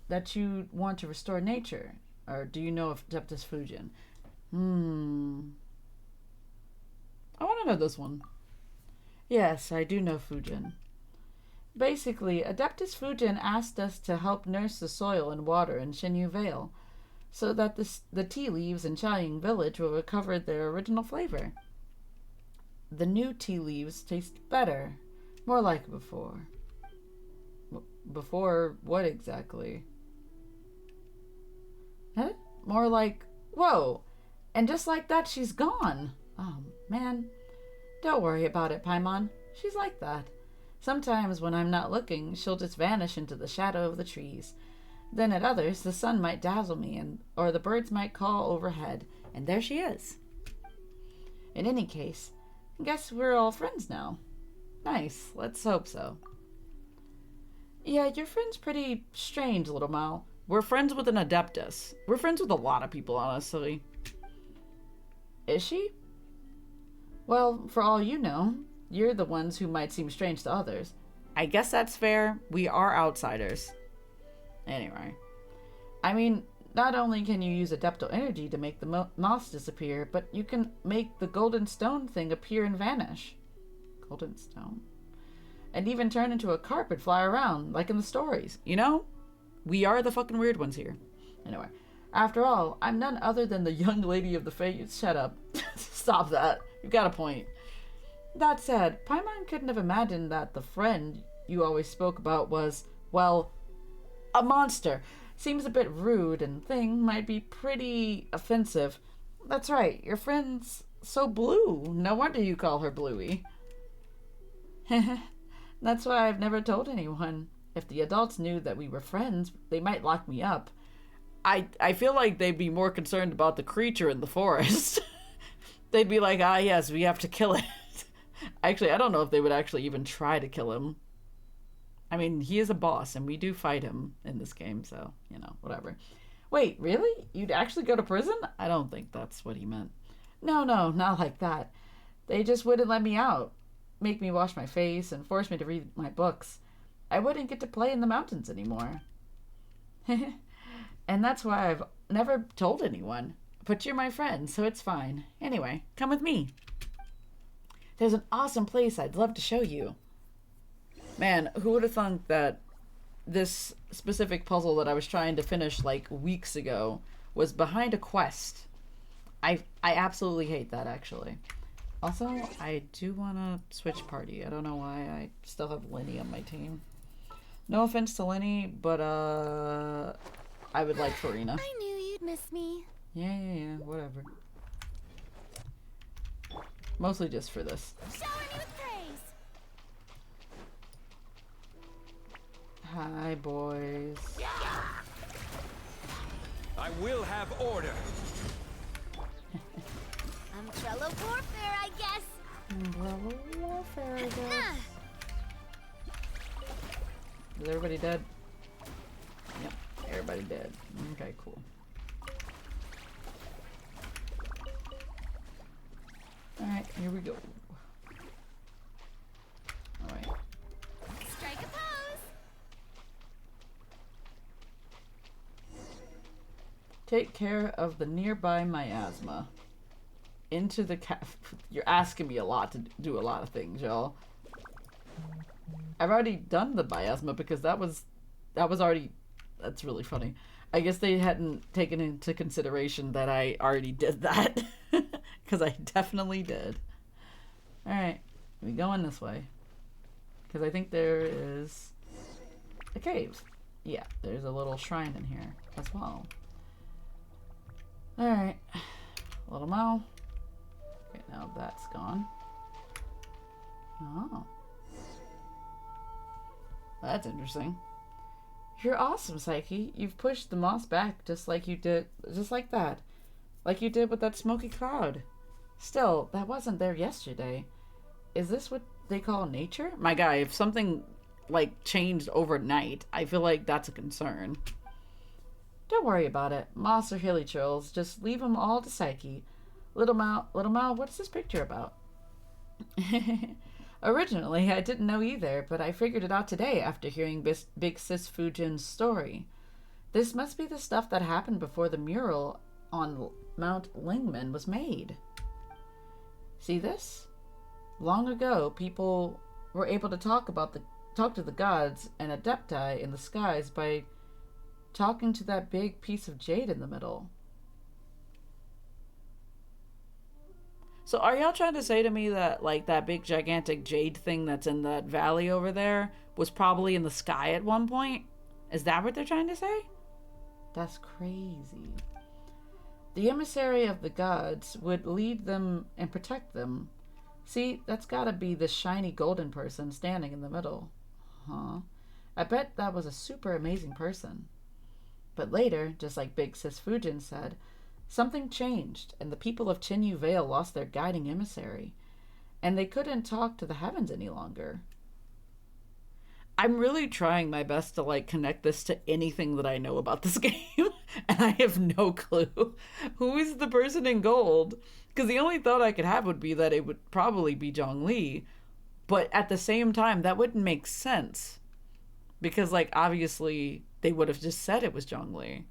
that you want to restore nature. Or do you know of Adeptus Fujin? I want to know this one. Yes, I do know Fujin. Basically, Adeptus Fujin asked us to help nurse the soil and water in Shinyu Vale, so that the tea leaves in Chaoying Village will recover their original flavor. The new tea leaves taste better, more like before. Before what exactly? Huh? More like, whoa, and just like that she's gone. Oh, man. Don't worry about it, Paimon. She's like that. Sometimes when I'm not looking, she'll just vanish into the shadow of the trees. Then at others, the sun might dazzle me, or the birds might call overhead, and there she is. In any case, I guess we're all friends now. Nice, let's hope so. Yeah, your friend's pretty strange, Little Mao. We're friends with an Adeptus. We're friends with a lot of people, honestly. Is she? Well, for all you know, you're the ones who might seem strange to others. I guess that's fair. We are outsiders. Anyway. I mean, not only can you use adeptal energy to make the moss disappear, but you can make the golden stone thing appear and vanish. Golden stone? And even turn into a carpet, fly around, like in the stories. You know? We are the fucking weird ones here. Anyway. After all, I'm none other than the young lady of the fate. Shut up. Stop that. You've got a point. That said, Paimon couldn't have imagined that the friend you always spoke about was, well, a monster. Seems a bit rude and thing might be pretty offensive. That's right, your friend's so blue. No wonder you call her Bluey. That's why I've never told anyone. If the adults knew that we were friends, they might lock me up. I feel like they'd be more concerned about the creature in the forest. They'd be like, ah, yes, we have to kill it. Actually, I don't know if they would actually even try to kill him. I mean, he is a boss, and we do fight him in this game, so, you know, whatever. Wait, really? You'd actually go to prison? I don't think that's what he meant. No, not like that. They just wouldn't let me out. Make me wash my face and force me to read my books. I wouldn't get to play in the mountains anymore. And that's why I've never told anyone. But you're my friend, so it's fine. Anyway, come with me. There's an awesome place I'd love to show you. Man, who would have thunk that this specific puzzle that I was trying to finish like weeks ago was behind a quest? I absolutely hate that, actually. Also, I do want to switch party. I don't know why. I still have Lenny on my team. No offense to Lenny, but I would like Farina. I knew you'd miss me. Yeah, whatever. Mostly just for this. Shower me with praise. Hi, boys. I will have order. Umbrella warfare, I guess. Umbrella warfare, I guess. Is everybody dead? Yep, everybody dead. Okay, cool. Alright, here we go. Alright. Strike a pose. Take care of the nearby miasma. Into the You're asking me a lot to do a lot of things, y'all. I've already done the miasma because that was already... That's really funny. I guess they hadn't taken into consideration that I already did that. Because I definitely did. Alright. We going this way. Because I think there is a cave. Yeah, there's a little shrine in here as well. Alright. Little Mo. Okay, now that's gone. Oh. That's interesting. You're awesome, Psyche. You've pushed the moss back just like that. Like you did with that smoky cloud. Still, that wasn't there yesterday. Is this what they call nature? My guy, if something, like, changed overnight, I feel like that's a concern. Don't worry about it. Moss or hilly trolls, just leave them all to Psyche. Little Mal, what is this picture about? Originally, I didn't know either, but I figured it out today after hearing Big Sis Fujin's story. This must be the stuff that happened before the mural on Mount Lingman was made. See this? Long ago, people were able to talk to the gods and adepti in the skies by talking to that big piece of jade in the middle. So are y'all trying to say to me that, like, that big gigantic jade thing that's in that valley over there was probably in the sky at one point? Is that what they're trying to say? That's crazy. The emissary of the gods would lead them and protect them. See, that's gotta be the shiny golden person standing in the middle. Huh. I bet that was a super amazing person. But later, just like Big Sis Fujin said, something changed, and the people of Chinyu Vale lost their guiding emissary, and they couldn't talk to the heavens any longer. I'm really trying my best to, like, connect this to anything that I know about this game. And I have no clue who is the person in gold. Because the only thought I could have would be that it would probably be Zhongli. But at the same time, that wouldn't make sense. Because, like, obviously, they would have just said it was Zhongli.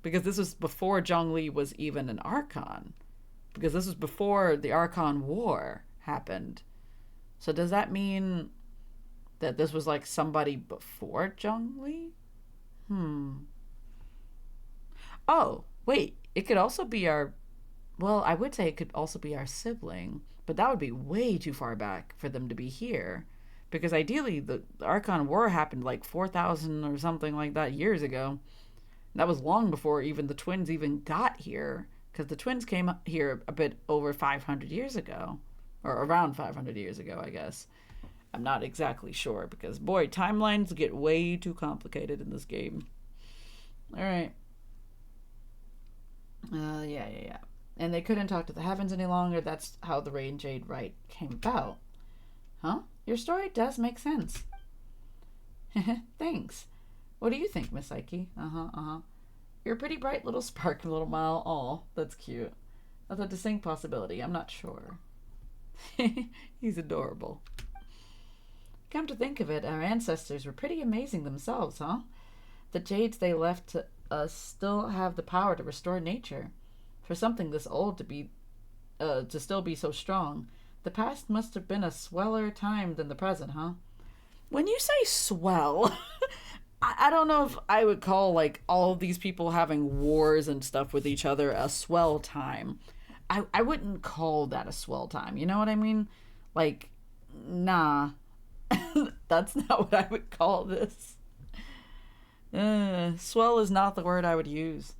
Because this was before Zhongli was even an Archon. Because this was before the Archon War happened. So does that mean that this was, like, somebody before Zhongli? Oh, wait. It could also be our... Well, I would say it could also be our sibling. But that would be way too far back for them to be here. Because ideally, the Archon War happened like 4,000 or something like that years ago. That was long before even the twins even got here. Because the twins came here a bit over 500 years ago. Or around 500 years ago, I guess. I'm not exactly sure. Because, boy, timelines get way too complicated in this game. Alright. Yeah. And they couldn't talk to the heavens any longer. That's how the Rain Jade Rite came about. Huh? Your story does make sense. Thanks. What do you think, Miss Psyche? You're a pretty bright little spark, little Mile. Aw, that's cute. That's a distinct possibility. I'm not sure. He's adorable. Come to think of it, our ancestors were pretty amazing themselves, huh? The jades they left to us still have the power to restore nature. For something this old to still be so strong, the past must have been a sweller time than the present, huh? When you say swell, I don't know if I would call, like, all of these people having wars and stuff with each other a swell time. I wouldn't call that a swell time, you know what I mean? Like, nah. That's not what I would call this. Swell is not the word I would use.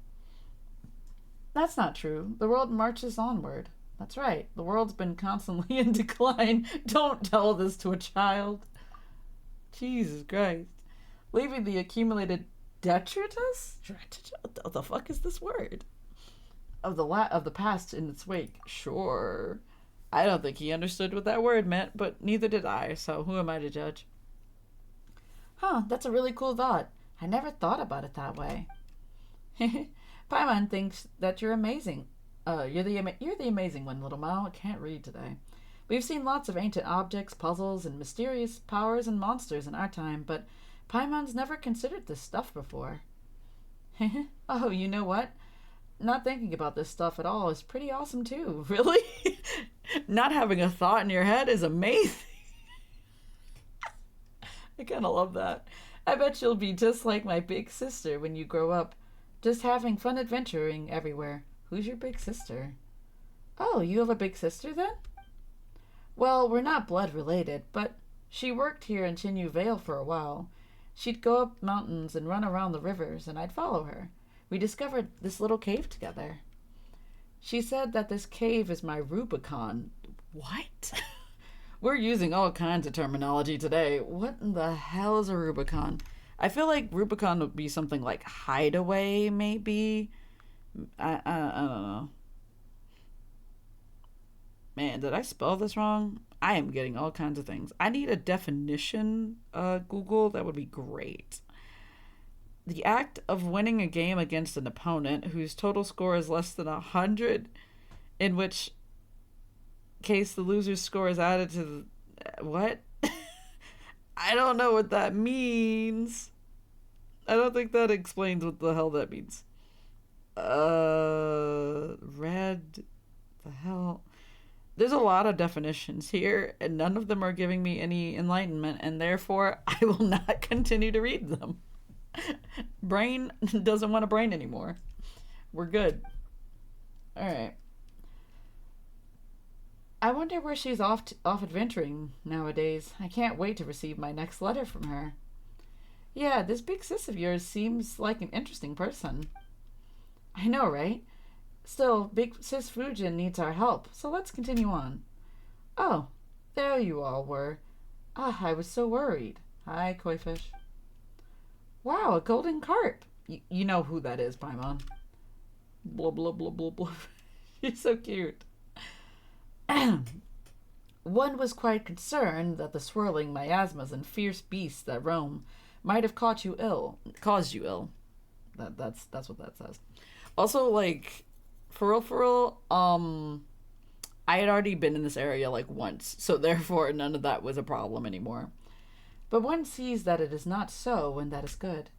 That's not true. The world marches onward. That's right. The world's been constantly in decline. Don't tell this to a child. Jesus Christ. Leaving the accumulated detritus? What the fuck is this word? Of the past in its wake. Sure. I don't think he understood what that word meant, but neither did I, so who am I to judge? Huh, that's a really cool thought. I never thought about it that way. Paimon thinks that you're amazing. You're the amazing one, little Mao. I can't read today. We've seen lots of ancient objects, puzzles, and mysterious powers and monsters in our time, but Paimon's never considered this stuff before. Oh, you know what? Not thinking about this stuff at all is pretty awesome too. Really? Not having a thought in your head is amazing. I kind of love that. I bet you'll be just like my big sister when you grow up. Just having fun adventuring everywhere. Who's your big sister? Oh, you have a big sister then? Well, we're not blood related, but she worked here in Chinyu Vale for a while. She'd go up mountains and run around the rivers, and I'd follow her. We discovered this little cave together. She said that this cave is my Rubicon. What? We're using all kinds of terminology today. What in the hell is a Rubicon? I feel like Rubicon would be something like hideaway, maybe. I don't know. Man, did I spell this wrong? I am getting all kinds of things. I need a definition, Google. That would be great. The act of winning a game against an opponent whose total score is less than 100, in which case the loser's score is added to the... What? I don't know what that means. I don't think that explains what the hell that means. Red... The hell... There's a lot of definitions here, and none of them are giving me any enlightenment, and therefore I will not continue to read them. Brain doesn't want a brain anymore. We're good. Alright. I wonder where she's off adventuring nowadays. I can't wait to receive my next letter from her. Yeah, this big sis of yours seems like an interesting person. I know, right? Still, big sis Fujin needs our help, so let's continue on. Oh, there you all were. Ah, I was so worried. Hi, koi fish. Wow, a golden carp. You know who that is, Paimon. Blah, blah, blah, blah, blah. She's so cute. One was quite concerned that the swirling miasmas and fierce beasts that roam might have caused you ill. That's what that says. Also, like, for real, I had already been in this area like once, so therefore none of that was a problem anymore. But one sees that it is not so, and that is good.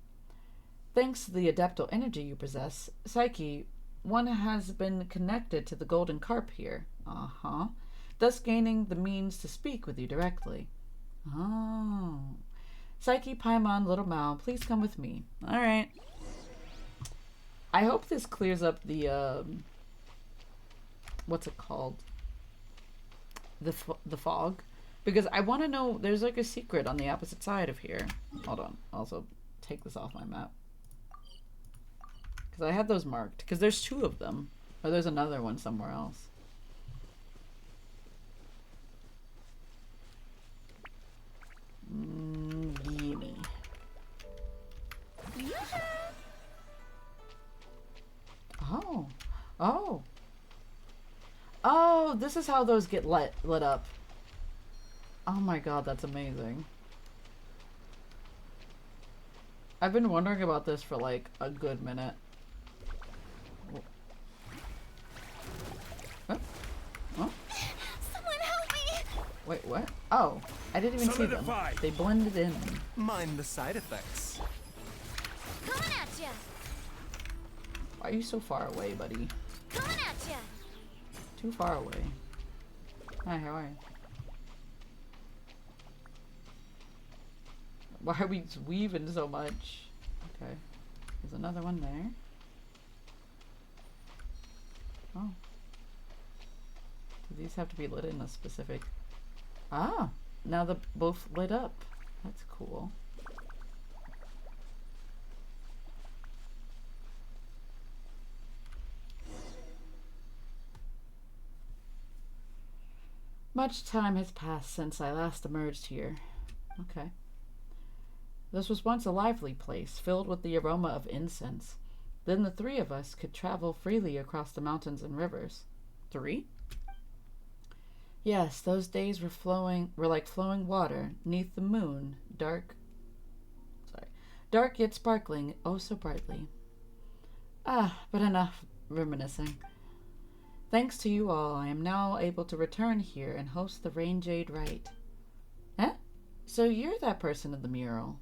Thanks to the adeptal energy you possess, Psyche, one has been connected to the golden carp here. Uh-huh. Thus gaining the means to speak with you directly. Oh. Psyche, Paimon, Little Mao, please come with me. Alright. I hope this clears up the, what's it called? The fog. Because I want to know, there's like a secret on the opposite side of here. Hold on. Also, take this off my map. Because I had those marked. Because there's 2 of them. Or there's another one somewhere else. Gimme. Oh. Oh. Oh, this is how those get lit up. Oh my god, that's amazing. I've been wondering about this for like a good minute. Oh. Oh. Someone help me! Wait, what? Oh, I didn't even see them. They blended in. Mind the side effects. Coming at ya! Why are you so far away, buddy? Coming at ya! Too far away. Hi, how are you? Why are we weaving so much? Okay. There's another one there. Oh. Do these have to be lit in a specific... Ah! Now they're both lit up. That's cool. Much time has passed since I last emerged here. Okay. This was once a lively place, filled with the aroma of incense. Then the 3 of us could travel freely across the mountains and rivers. 3? Yes, those days were like flowing water, neath the moon, dark yet sparkling, oh so brightly. Ah, but enough reminiscing. Thanks to you all, I am now able to return here and host the Rain Jade Rite. Eh? So you're that person in the mural?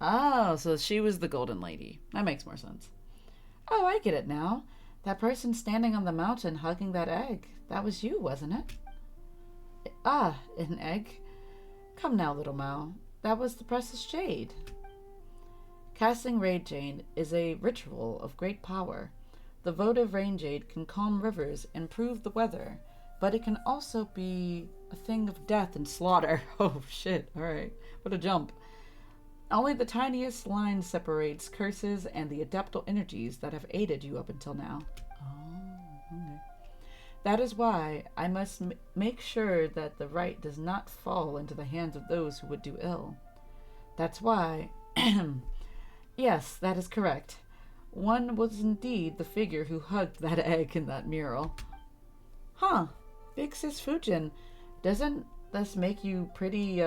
Oh, so she was the golden lady. That makes more sense. Oh, I get it now. That person standing on the mountain hugging that egg. That was you, wasn't it? Ah, an egg. Come now, little Mao. That was the precious jade. Casting Rain Jade is a ritual of great power. The votive rain jade can calm rivers, improve the weather, but it can also be a thing of death and slaughter. Oh shit, alright. What a jump. Only the tiniest line separates curses and the adeptal energies that have aided you up until now. Oh, okay. That is why I must make sure that the rite does not fall into the hands of those who would do ill. That's why... Yes, that is correct. One was indeed the figure who hugged that egg in that mural. Huh. Big Sis Fujin, doesn't this make you pretty,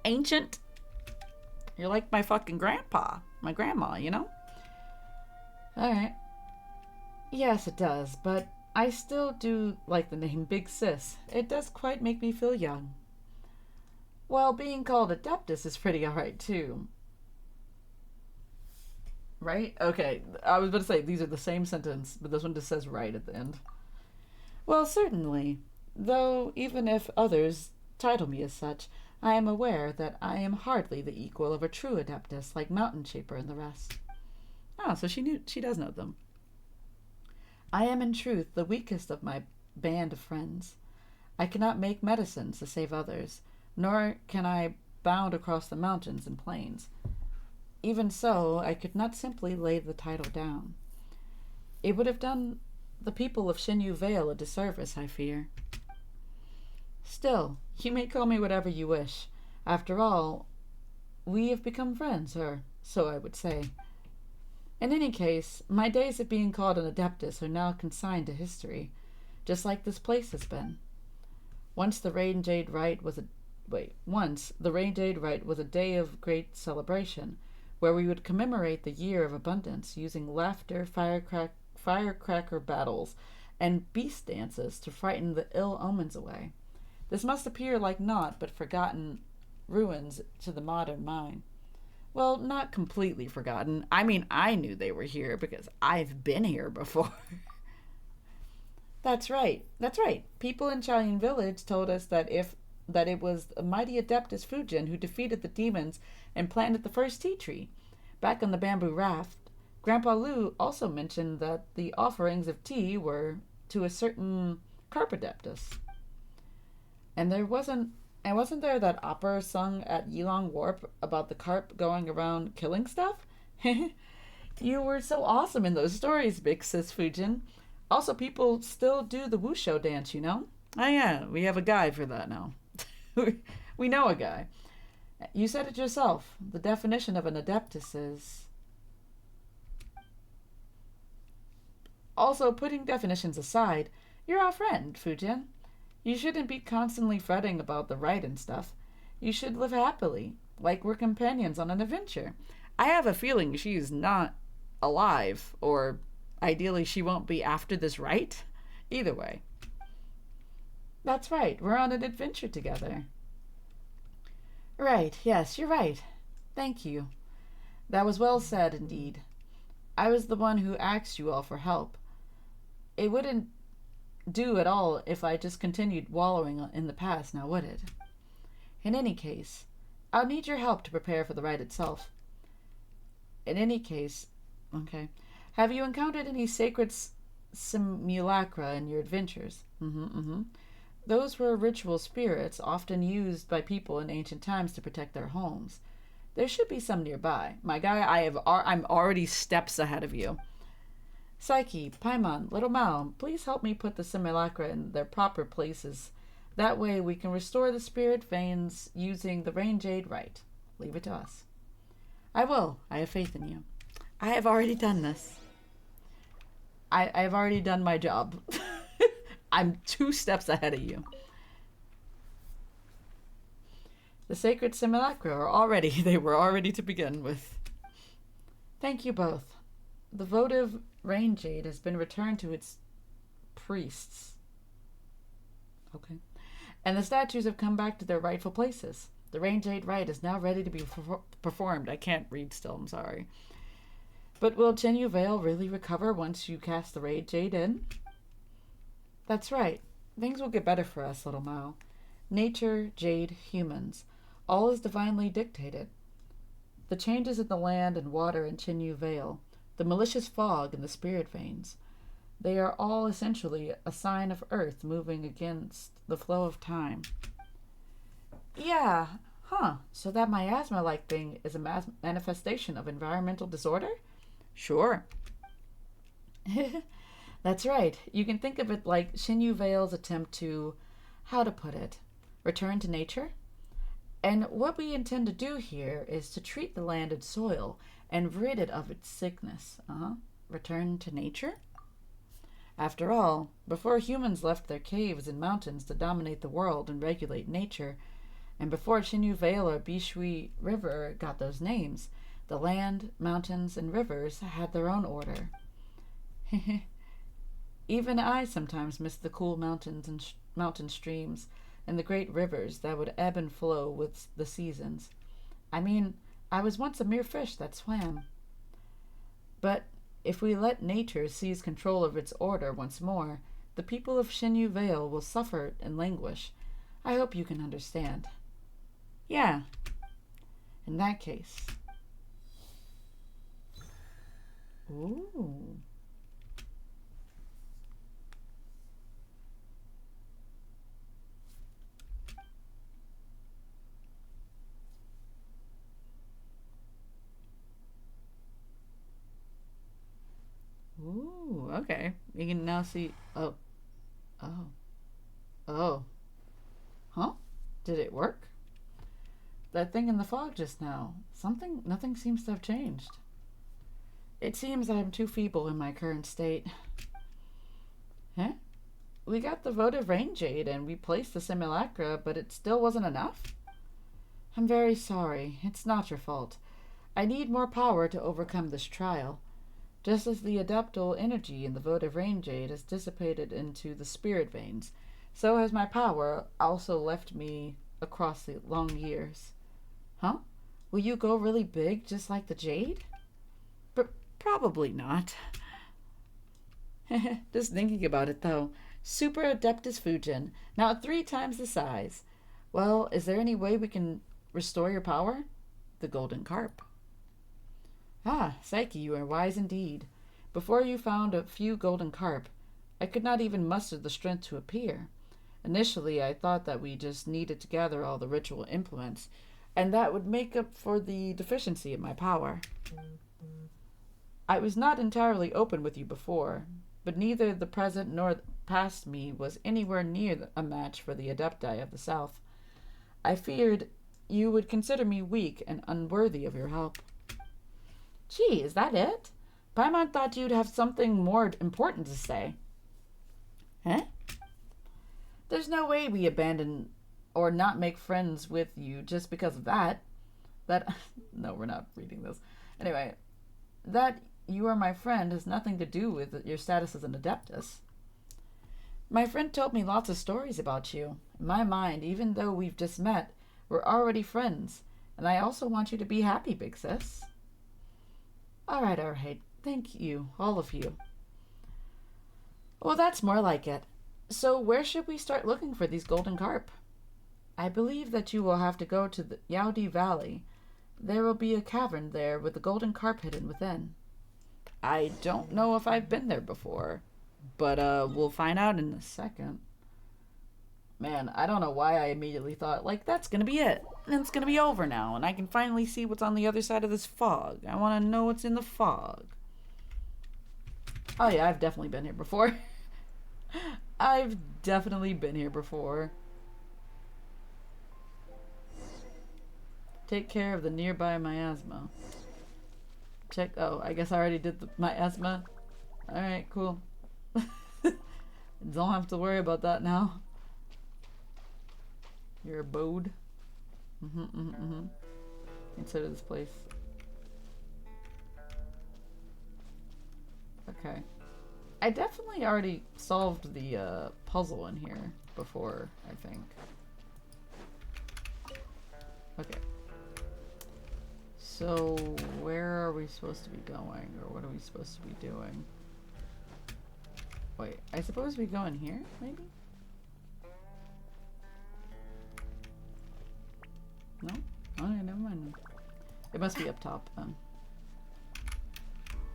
ancient? You're like my fucking grandpa. My grandma, you know? Alright. Yes, it does, but I still do like the name Big Sis. It does quite make me feel young. Well, being called Adeptus is pretty alright, too. Right? Okay, I was about to say, these are the same sentence, but this one just says right at the end. Well, certainly. Though, even if others title me as such, I am aware that I am hardly the equal of a true Adeptus like Mountain Shaper and the rest. Ah, so she does know them. I am in truth the weakest of my band of friends. I cannot make medicines to save others, nor can I bound across the mountains and plains. Even so, I could not simply lay the title down. It would have done the people of Shinyu Vale a disservice, I fear. Still, you may call me whatever you wish. After all, we have become friends, or so I would say. In any case, my days of being called an Adeptus are now consigned to history, just like this place has been. Once the Rain Jade Rite was a day of great celebration, where we would commemorate the year of abundance using laughter, firecracker battles, and beast dances to frighten the ill omens away. This must appear like naught but forgotten ruins to the modern mind. Well, not completely forgotten. I mean, I knew they were here because I've been here before. That's right. That's right. People in Cheyenne Village told us that it was the mighty Adeptus Fujin who defeated the demons and planted the first tea tree. Back on the bamboo raft, Grandpa Lu also mentioned that the offerings of tea were to a certain carp adeptus. And wasn't there that opera sung at Yilong Warp about the carp going around killing stuff? You were so awesome in those stories, Big Sis Fujin. Also, people still do the wushu dance, you know? Oh yeah, we have a guy for that now. We know a guy. You said it yourself. The definition of an adeptus is... Also, putting definitions aside, you're our friend, Fujin. You shouldn't be constantly fretting about the RITE and stuff. You should live happily, like we're companions on an adventure. I have a feeling she's not alive, or ideally she won't be after this RITE. Either way. That's right, we're on an adventure together. Right, yes, you're right. Thank you. That was well said, indeed. I was the one who asked you all for help. It wouldn't do at all if I just continued wallowing in the past, now would it? In any case, I'll need your help to prepare for the RITE itself. In any case, okay. Have you encountered any sacred simulacra in your adventures? Those were ritual spirits often used by people in ancient times to protect their homes. There should be some nearby. My guy, I'm already steps ahead of you. Psyche, Paimon, Little Mao, please help me put the simulacra in their proper places. That way we can restore the spirit veins using the Rain Jade RITE. Leave it to us. I will. I have faith in you. I have already done this. I have already done my job. I'm 2 steps ahead of you. The sacred simulacra they were already to begin with. Thank you both. The votive Rain Jade has been returned to its priests. Okay. And the statues have come back to their rightful places. The Rain Jade RITE is now ready to be performed. I can't read still, I'm sorry. But will Chenyu Vale really recover once you cast the Rain Jade in? That's right. Things will get better for us, Little Mao. Nature, Jade, humans. All is divinely dictated. The changes in the land and water in Chenyu Vale, the malicious fog in the spirit veins, they are all essentially a sign of Earth moving against the flow of time. Yeah, so that miasma-like thing is a manifestation of environmental disorder? Sure. That's right. You can think of it like Chenyu Vale's attempt to, how to put it, return to nature? And what we intend to do here is to treat the land and soil and rid it of its sickness. Return to nature? After all, before humans left their caves and mountains to dominate the world and regulate nature, and before Chenyu Vale or Bishui River got those names, the land, mountains, and rivers had their own order. Even I sometimes miss the cool mountains and mountain streams and the great rivers that would ebb and flow with the seasons. I mean, I was once a mere fish that swam. But if we let nature seize control of its order once more, the people of Chenyu Vale will suffer and languish. I hope you can understand. Yeah. In that case. Ooh. Ooh, okay. You can now see... Oh. Huh? Did it work? That thing in the fog just now. Nothing seems to have changed. It seems I'm too feeble in my current state. Huh? We got the votive Rain Jade and we placed the simulacra, but it still wasn't enough? I'm very sorry. It's not your fault. I need more power to overcome this trial. Just as the adeptal energy in the votive rain jade has dissipated into the spirit veins, so has my power also left me across the long years. Huh? Will you go really big just like the jade? Probably not. Just thinking about it though. Super Adeptus Fujin, now 3 times the size. Well, is there any way we can restore your power? The golden carp. Ah, Psyche, you are wise indeed. Before you found a few golden carp, I could not even muster the strength to appear. Initially, I thought that we just needed to gather all the ritual implements, and that would make up for the deficiency in my power. I was not entirely open with you before, but neither the present nor the past me was anywhere near a match for the Adepti of the South. I feared you would consider me weak and unworthy of your help. Gee, is that it? Paimon thought you'd have something more important to say. Huh? There's no way we abandon or not make friends with you just because of that. No, we're not reading this. Anyway, that you are my friend has nothing to do with your status as an Adeptus. My friend told me lots of stories about you. In my mind, even though we've just met, we're already friends. And I also want you to be happy, big sis. All right. Thank you, all of you. Well, that's more like it. So where should we start looking for these golden carp? I believe that you will have to go to the Yaudi Valley. There will be a cavern there with the golden carp hidden within. I don't know if I've been there before, but we'll find out in a second. Man, I don't know why I immediately thought, like, that's gonna be it. And it's gonna be over now, and I can finally see what's on the other side of this fog. I want to know what's in the fog. Oh yeah, I've definitely been here before. I've definitely been here before. Take care of the nearby miasma. Check. Oh, I guess I already did the miasma. Alright, cool. Don't have to worry about that now. Your abode. Consider this place. Okay. I definitely already solved the puzzle in here before, I think. Okay. So, where are we supposed to be going? Or what are we supposed to be doing? Wait, I suppose we go in here, maybe? No? Okay, never mind. It must be up top then.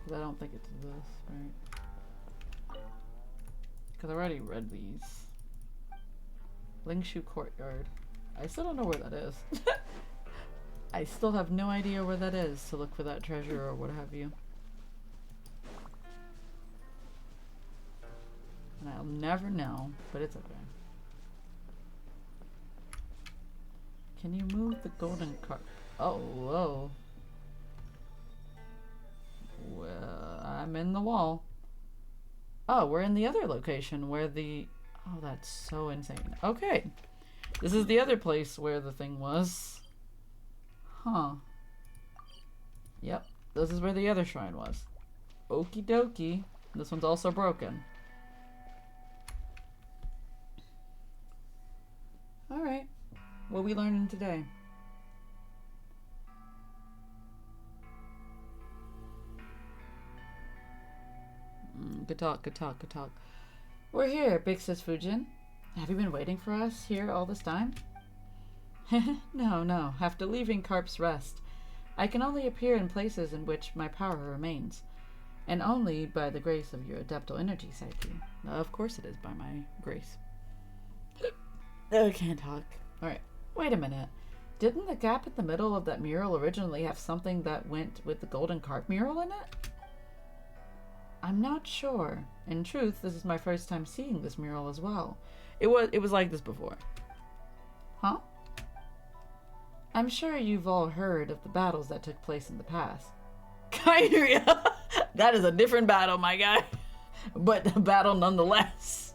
Because I don't think it's this, right? Because I already read these. Lingshu Courtyard. I still don't know where that is. I still have no idea where that is to look for that treasure or what have you. And I'll never know, but it's okay. Can you move the golden card? Oh, whoa. Well, I'm in the wall. Oh, we're in the other location where the... Oh, that's so insane. Okay. This is the other place where the thing was. Huh. Yep. This is where the other shrine was. Okie dokie. This one's also broken. Alright. What are we learning today? Good talk, good talk, good talk. We're here, Big Sis Fujin. Have you been waiting for us here all this time? No. After leaving Carp's Rest, I can only appear in places in which my power remains, and only by the grace of your adeptal energy, Psyche. Of course it is by my grace. I can't talk. Alright, wait a minute. Didn't the gap in the middle of that mural originally have something that went with the golden carp mural in it? I'm not sure. In truth, this is my first time seeing this mural as well. It was like this before. Huh? I'm sure you've all heard of the battles that took place in the past. Kyria! That is a different battle, my guy. But a battle nonetheless.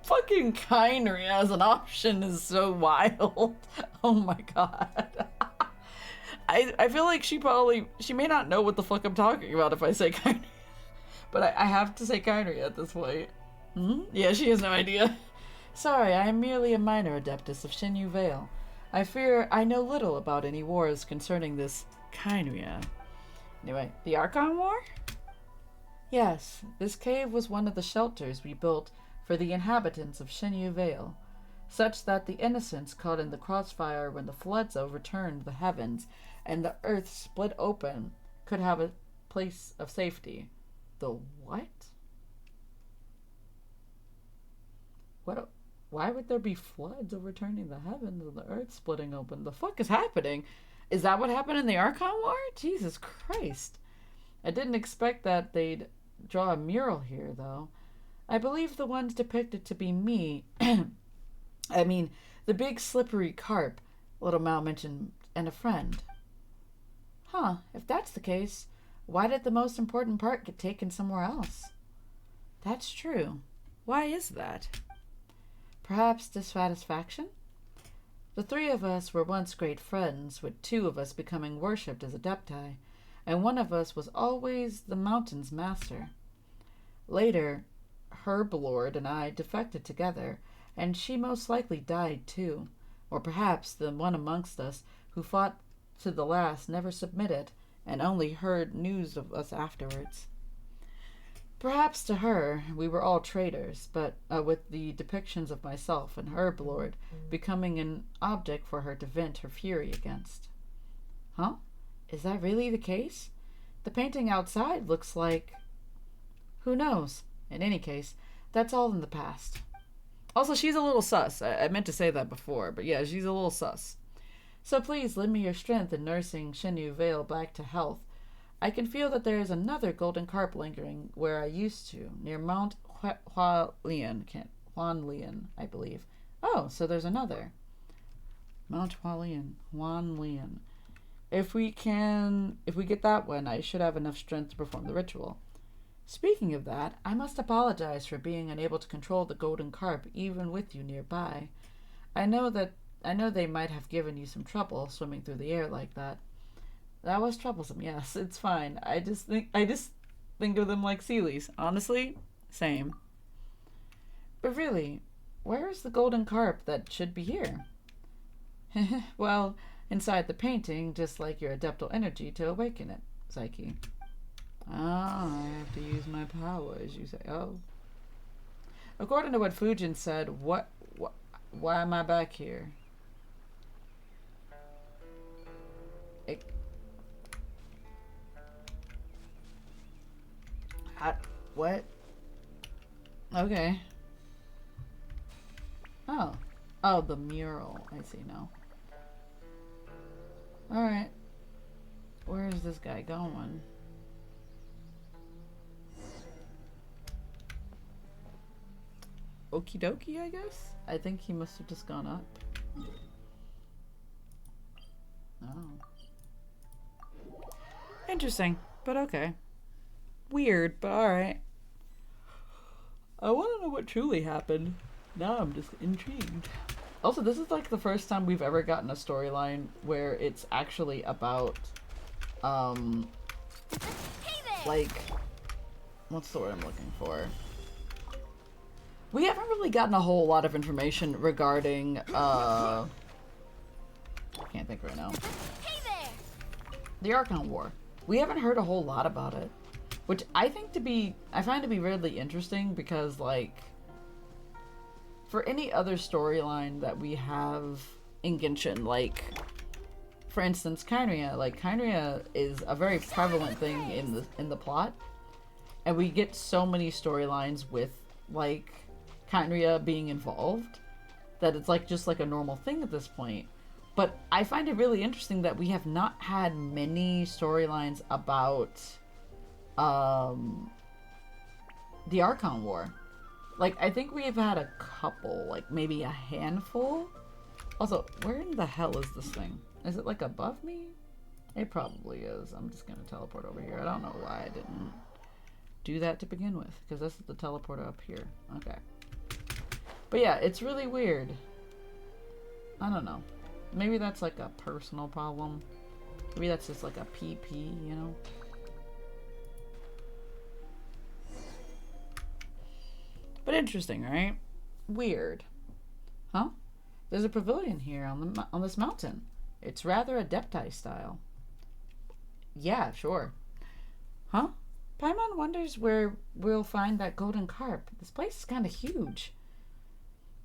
Fucking Kyria as an option is so wild. Oh my god. I feel like she may not know what the fuck I'm talking about if I say Kyria. But I have to say Kyria at this point. Hmm? Yeah, she has no idea. Sorry, I am merely a minor adeptus of Shinyu Vale. I fear I know little about any wars concerning this Kyria. Anyway, the Archon War? Yes, this cave was one of the shelters we built for the inhabitants of Shinyu Vale, such that the innocents caught in the crossfire when the floods overturned the heavens and the earth split open could have a place of safety. The what? What? Why would there be floods overturning the heavens and the earth splitting open? The fuck is happening? Is that what happened in the Archon War? Jesus Christ. I didn't expect that they'd draw a mural here, though. I believe the ones depicted to be me. I mean, the big slippery carp, Little Mal mentioned, and a friend. Huh, if that's the case, why did the most important part get taken somewhere else? That's true. Why is that? Perhaps dissatisfaction? The three of us were once great friends, with two of us becoming worshipped as adepti, and one of us was always the mountain's master. Later, Herblord and I defected together, and she most likely died too. Or perhaps the one amongst us who fought to the last never submitted, and only heard news of us afterwards. Perhaps to her, we were all traitors, but with the depictions of myself and Herblord becoming an object for her to vent her fury against. Huh? Is that really the case? The painting outside looks like... Who knows? In any case, that's all in the past. Also, she's a little sus. I meant to say that before, but yeah, she's a little sus. So please lend me your strength in nursing Shinyu Vale back to health. I can feel that there is another golden carp lingering where I used to, near Mount Hualian, I believe. Oh, so there's another. Mount Hualian. If we get that one, I should have enough strength to perform the ritual. Speaking of that, I must apologize for being unable to control the golden carp even with you nearby. I know they might have given you some trouble swimming through the air like that. That was troublesome, yes, it's fine. I just think of them like Sealies. Honestly, same. But really, where is the golden carp that should be here? Well, inside the painting, just like your adeptal energy to awaken it, Psyche. Ah, I have to use my powers, you say. Oh. According to what Fujin said, why am I back here? What? Okay. Oh, the mural. I see now. Alright. Where is this guy going? Okie dokie, I guess? I think he must have just gone up. Oh. Interesting, but okay. Weird, but alright. I want to know what truly happened. Now I'm just intrigued. Also, this is like the first time we've ever gotten a storyline where it's actually about, like, what's the word I'm looking for? We haven't really gotten a whole lot of information regarding, I can't think right now. The Archon War. We haven't heard a whole lot about it. Which I find to be really interesting because, like, for any other storyline that we have in Genshin, like, for instance, Kyria. Like, Kyria is a very prevalent thing in the plot. And we get so many storylines with, like, Kyria being involved that it's, like, just, like, a normal thing at this point. But I find it really interesting that we have not had many storylines about... the Archon War. Like, I think we've had a couple, like maybe a handful. Also, where in the hell is this thing? Is it like above me? It probably is. I'm just gonna teleport over here. I don't know why I didn't do that to begin with, because this is the teleporter up here. Okay. But yeah, it's really weird. I don't know. Maybe that's like a personal problem. Maybe that's just like a PP, you know? But interesting, right? Weird. Huh? There's a pavilion here on this mountain. It's rather Adepti style. Yeah, sure. Huh? Paimon wonders where we'll find that golden carp. This place is kind of huge.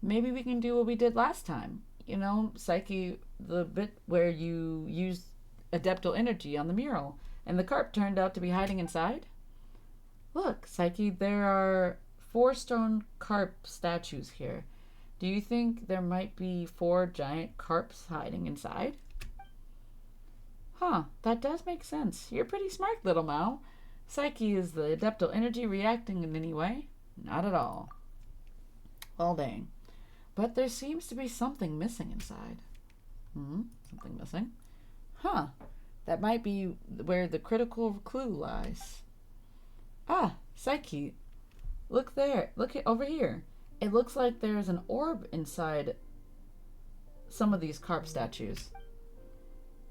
Maybe we can do what we did last time. You know, Psyche, the bit where you used adeptal energy on the mural, and the carp turned out to be hiding inside? Look, Psyche, there are 4 stone carp statues here. Do you think there might be 4 giant carps hiding inside? Huh, that does make sense. You're pretty smart, little Mao. Psyche, is the adeptal energy reacting in any way? Not at all. Well, dang. But there seems to be something missing inside. Something missing? Huh. That might be where the critical clue lies. Ah, Psyche. Look there. Look over here. It looks like there's an orb inside some of these carp statues.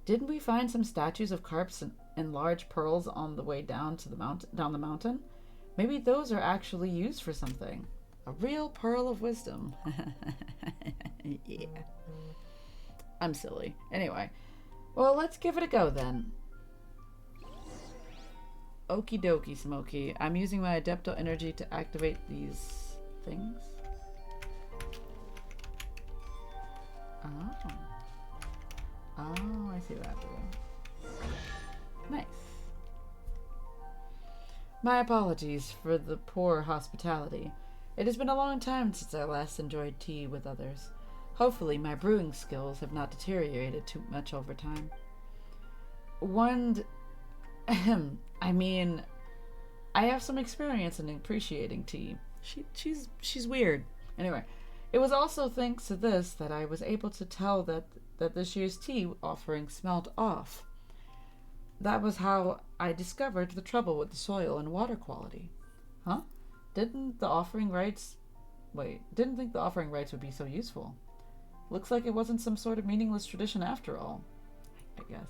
Didn't we find some statues of carps and large pearls on the way down to the mountain? Maybe those are actually used for something. A real pearl of wisdom. Yeah. I'm silly. Anyway. Well, let's give it a go then. Okie dokie, Smokey. I'm using my adeptal energy to activate these things. Oh. Oh, I see what I have to do. Nice. My apologies for the poor hospitality. It has been a long time since I last enjoyed tea with others. Hopefully my brewing skills have not deteriorated too much over time. I mean, I have some experience in appreciating tea. She's weird. Anyway, it was also thanks to this that I was able to tell that this year's tea offering smelled off. That was how I discovered the trouble with the soil and water quality. Huh? Didn't think the offering rites would be so useful. Looks like it wasn't some sort of meaningless tradition after all. I guess.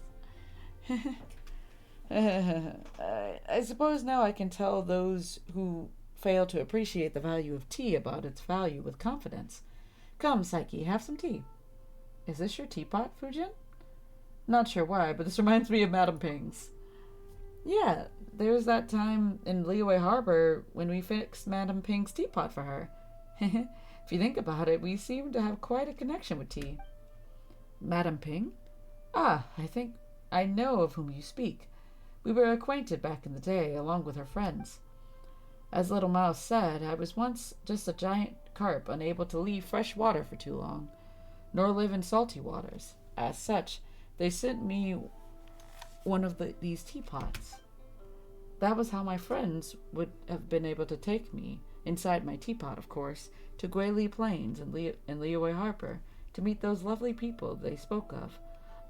I suppose now I can tell those who fail to appreciate the value of tea about its value with confidence. Come, Psyche, have some tea. Is this your teapot, Fujin? Not sure why, but this reminds me of Madame Ping's. Yeah, there's that time in Liyue Harbor when we fixed Madame Ping's teapot for her. If you think about it, we seem to have quite a connection with tea. Madame Ping? Ah, I think I know of whom you speak. We were acquainted back in the day, along with her friends. As Little Mouse said, I was once just a giant carp unable to leave fresh water for too long, nor live in salty waters. As such, they sent me one of these teapots. That was how my friends would have been able to take me, inside my teapot, of course, to Guili Plains and Liyue Harbor to meet those lovely people they spoke of.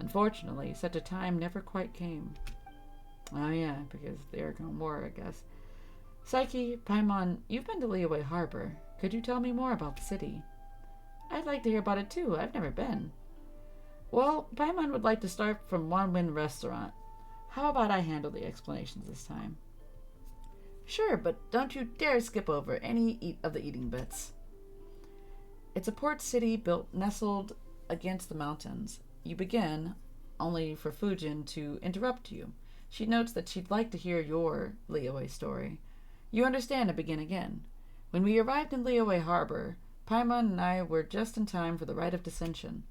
Unfortunately, such a time never quite came. Oh yeah, because the Aragon War, I guess. Psyche, Paimon, you've been to Liyue Harbor. Could you tell me more about the city? I'd like to hear about it too. I've never been. Well, Paimon would like to start from Wanwin Restaurant. How about I handle the explanations this time? Sure, but don't you dare skip over any of the eating bits. It's a port city nestled against the mountains. You begin, only for Fujin to interrupt you. She notes that she'd like to hear your Liyue story. You understand and begin again. When we arrived in Liyue Harbor, Paimon and I were just in time for the rite of descension.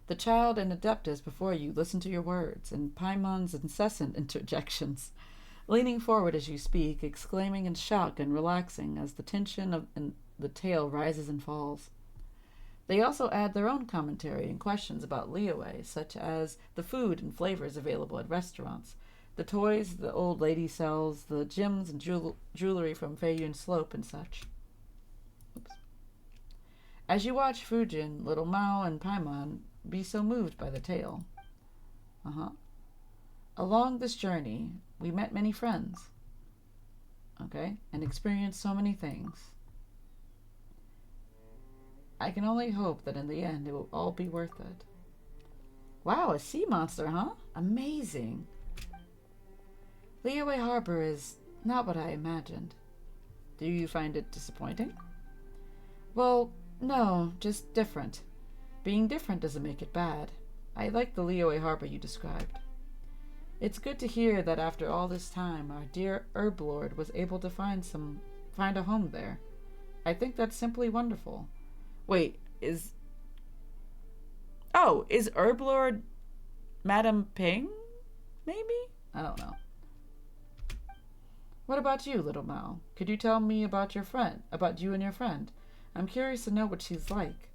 The child and Adeptus before you listen to your words, and Paimon's incessant interjections, leaning forward as you speak, exclaiming in shock and relaxing as the tension in the tale rises and falls. They also add their own commentary and questions about Liyue, such as the food and flavors available at restaurants, the toys the old lady sells, the gems and jewelry from Feiyun Slope and such. Oops. As you watch Fujin, Little Mao, and Paimon be so moved by the tale. Along this journey, we met many friends. Okay? And experienced so many things. I can only hope that in the end it will all be worth it. Wow, a sea monster, huh? Amazing. Leeway Harbor is not what I imagined. Do you find it disappointing? Well, no, just different. Being different doesn't make it bad. I like the Leeway Harbor you described. It's good to hear that after all this time, our dear Herb Lord was able to find a home there. I think that's simply wonderful. Wait, is Herb Lord Madame Ping? Maybe? I don't know. What about you, little Mal? Could you tell me about you and your friend? I'm curious to know what she's like.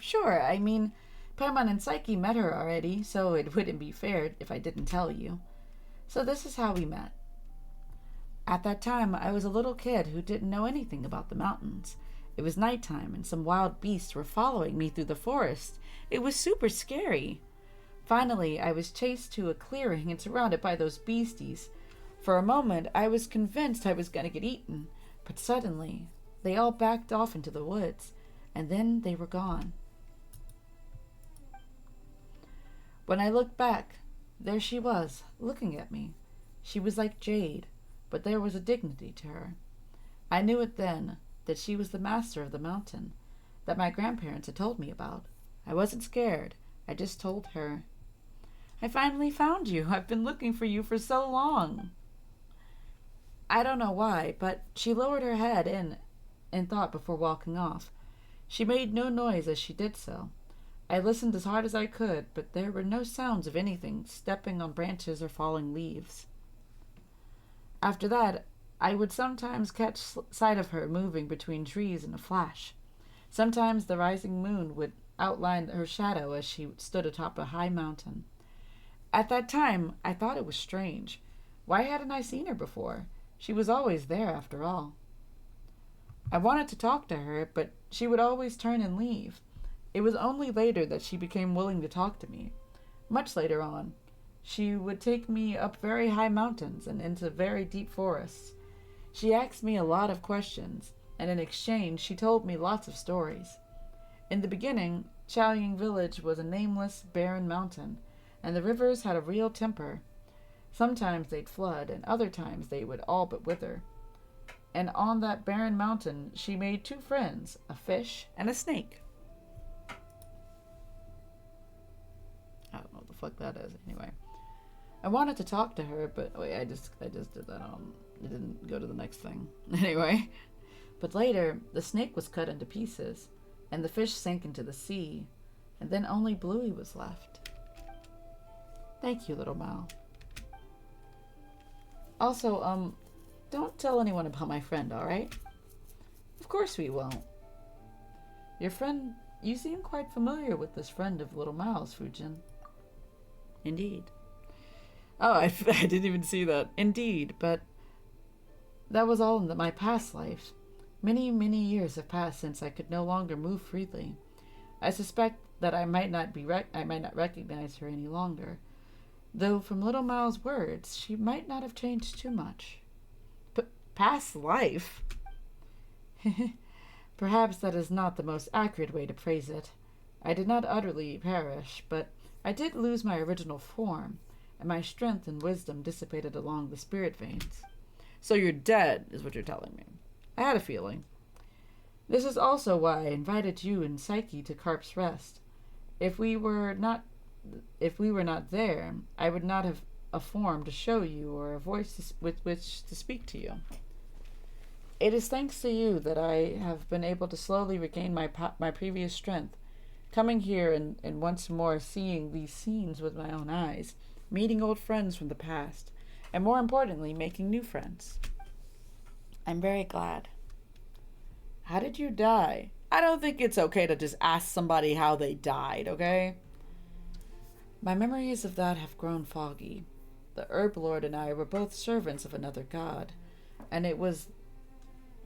Sure. I mean, Paimon and Psyche met her already, so it wouldn't be fair if I didn't tell you. So this is how we met. At that time, I was a little kid who didn't know anything about the mountains. It was nighttime, and some wild beasts were following me through the forest. It was super scary. Finally, I was chased to a clearing and surrounded by those beasties. For a moment, I was convinced I was going to get eaten, but suddenly, they all backed off into the woods, and then they were gone. When I looked back, there she was, looking at me. She was like jade, but there was a dignity to her. I knew it then, that she was the master of the mountain, that my grandparents had told me about. I wasn't scared. I just told her. I finally found you. I've been looking for you for so long. I don't know why, but she lowered her head in thought before walking off. She made no noise as she did so. I listened as hard as I could, but there were no sounds of anything stepping on branches or falling leaves. After that, I would sometimes catch sight of her moving between trees in a flash. Sometimes the rising moon would outline her shadow as she stood atop a high mountain. At that time, I thought it was strange. Why hadn't I seen her before? She was always there, after all. I wanted to talk to her, but she would always turn and leave. It was only later that she became willing to talk to me. Much later on, she would take me up very high mountains and into very deep forests. She asked me a lot of questions, and in exchange she told me lots of stories. In the beginning, Chaoying Village was a nameless, barren mountain, and the rivers had a real temper. Sometimes they'd flood, and other times they would all but wither. And on that barren mountain, she made two friends, a fish and a snake. I don't know what the fuck that is, anyway. I wanted to talk to her, but wait, I just did that. It didn't go to the next thing. Anyway. But later, the snake was cut into pieces, and the fish sank into the sea, and then only Bluey was left. Thank you, little Mal. Also, don't tell anyone about my friend, alright? Of course we won't. Your friend, you seem quite familiar with this friend of little Mal's, Fujin. Indeed. Oh, I didn't even see that. Indeed, but that was all in my past life. Many, many years have passed since I could no longer move freely. I suspect that I might not recognize her any longer, though from little Mal's words, she might not have changed too much. But past life? Perhaps that is not the most accurate way to phrase it. I did not utterly perish, but I did lose my original form, and my strength and wisdom dissipated along the spirit veins. So you're dead, is what you're telling me. I had a feeling. This is also why I invited you and Psyche to Carp's Rest. If we were not there, I would not have a form to show you or a voice with which to speak to you. It is thanks to you that I have been able to slowly regain my previous strength, coming here and once more seeing these scenes with my own eyes, meeting old friends from the past, and more importantly, making new friends. I'm very glad. How did you die? I don't think it's okay to just ask somebody how they died, okay? My memories of that have grown foggy. The Herb Lord and I were both servants of another god, and it was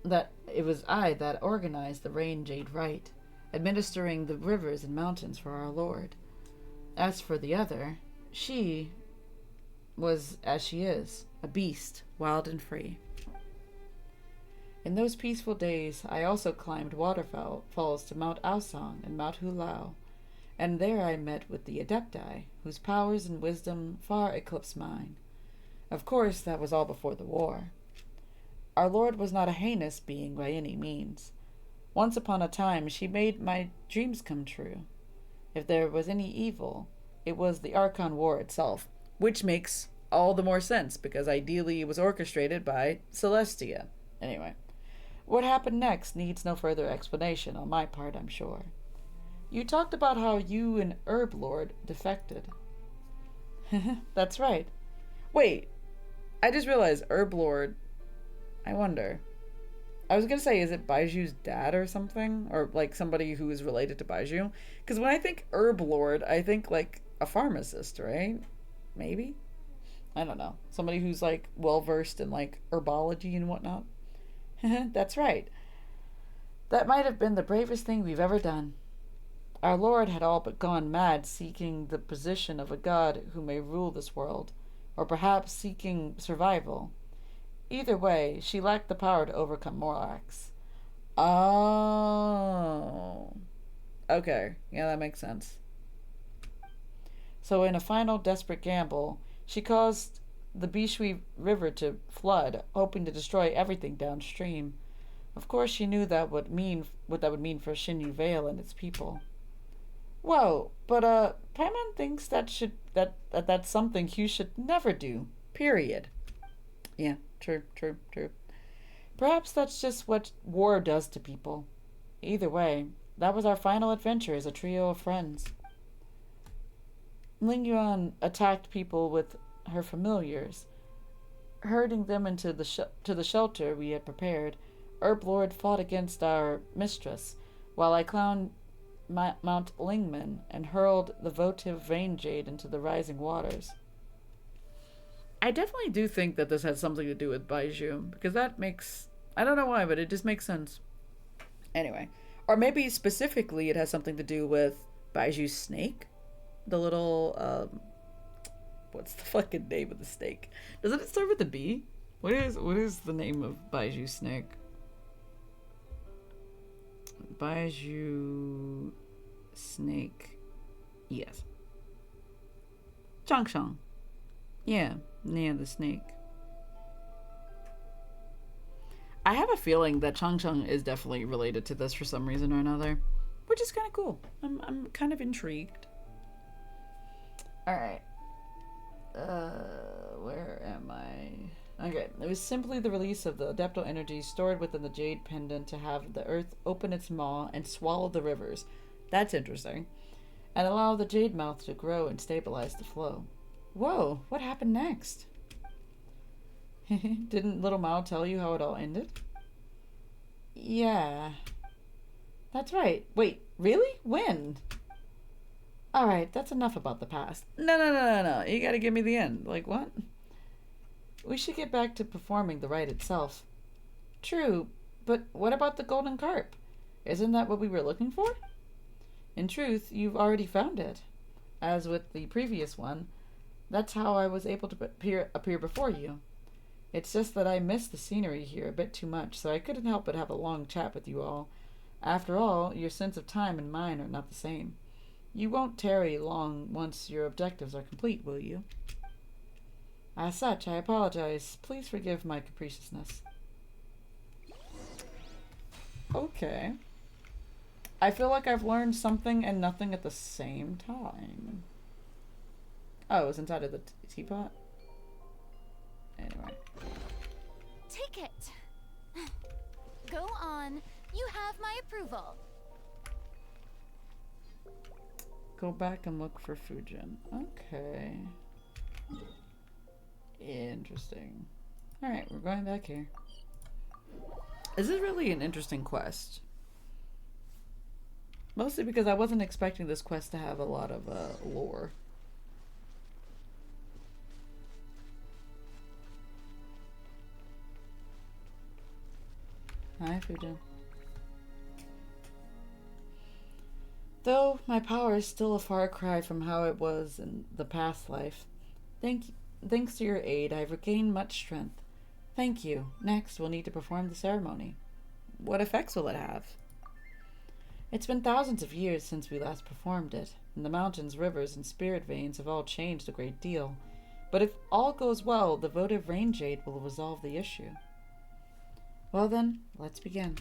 I that organized the Rain Jade Rite, administering the rivers and mountains for our Lord. As for the other, she was as she is, a beast, wild and free. In those peaceful days, I also climbed waterfalls to Mount Aosang and Mount Hulao, and there I met with the Adepti, whose powers and wisdom far eclipsed mine. Of course, that was all before the war. Our Lord was not a heinous being by any means. Once upon a time, she made my dreams come true. If there was any evil, it was the Archon War itself, which makes all the more sense, because ideally it was orchestrated by Celestia. Anyway, what happened next needs no further explanation on my part, I'm sure. You talked about how you and Herb Lord defected. That's right. Wait, I just realized Herb Lord, I wonder. I was gonna say, is it Baiju's dad or something? Or like somebody who is related to Baiju? Because when I think Herb Lord, I think like a pharmacist, right? Maybe? I don't know. Somebody who's like well versed in like herbology and whatnot. That's right. That might have been the bravest thing we've ever done. Our Lord had all but gone mad seeking the position of a god who may rule this world, or perhaps seeking survival. Either way, she lacked the power to overcome Morlax. Oh. Okay, yeah, that makes sense. So in a final desperate gamble, she caused the Bishui River to flood, hoping to destroy everything downstream. Of course, she knew that what that would mean for Shinyu Vale and its people. Whoa, but Paimon thinks that's something Hugh should never do. Period. Yeah, true. Perhaps that's just what war does to people. Either way, that was our final adventure as a trio of friends. Ling Yuan attacked people with her familiars, herding them into to the shelter we had prepared. Herb Lord fought against our mistress, while I clowned Mount Lingman and hurled the votive Vein Jade into the rising waters. I definitely do think that this has something to do with Baiju, because that makes... I don't know why, but it just makes sense. Anyway. Or maybe specifically it has something to do with Baiju's snake? The little, what's the fucking name of the snake? Doesn't it start with a B? What is the name of Baiju's snake? Baiju snake. Yes. Changshang. Yeah, the snake. I have a feeling that Changsheng is definitely related to this for some reason or another, which is kind of cool. I'm kind of intrigued. All right. Where am I? Okay, it was simply the release of the adeptal energy stored within the jade pendant to have the earth open its maw and swallow the rivers. That's interesting. And allow the jade mouth to grow and stabilize the flow. Whoa, what happened next? Didn't Little Mao tell you how it all ended? Yeah. That's right. Wait, really? When? Alright, that's enough about the past. No. You gotta give me the end. Like, what? We should get back to performing the rite itself. True, but what about the golden carp? Isn't that what we were looking for? In truth, you've already found it. As with the previous one, that's how I was able to appear before you. It's just that I miss the scenery here a bit too much, so I couldn't help but have a long chat with you all. After all, your sense of time and mine are not the same. You won't tarry long once your objectives are complete, will you? As such, I apologize. Please forgive my capriciousness. Okay. I feel like I've learned something and nothing at the same time. Oh, it's inside of the teapot? Anyway. Take it. Go on. You have my approval. Go back and look for Fujin. Okay. Interesting. Alright, we're going back here. This is really an interesting quest. Mostly because I wasn't expecting this quest to have a lot of lore. Hi, Fujin. Though my power is still a far cry from how it was in the past life, thanks to your aid, I've regained much strength. Thank you. Next, we'll need to perform the ceremony. What effects will it have? It's been thousands of years since we last performed it, and the mountains, rivers, and spirit veins have all changed a great deal. But if all goes well, the votive rain jade will resolve the issue. Well then, let's begin.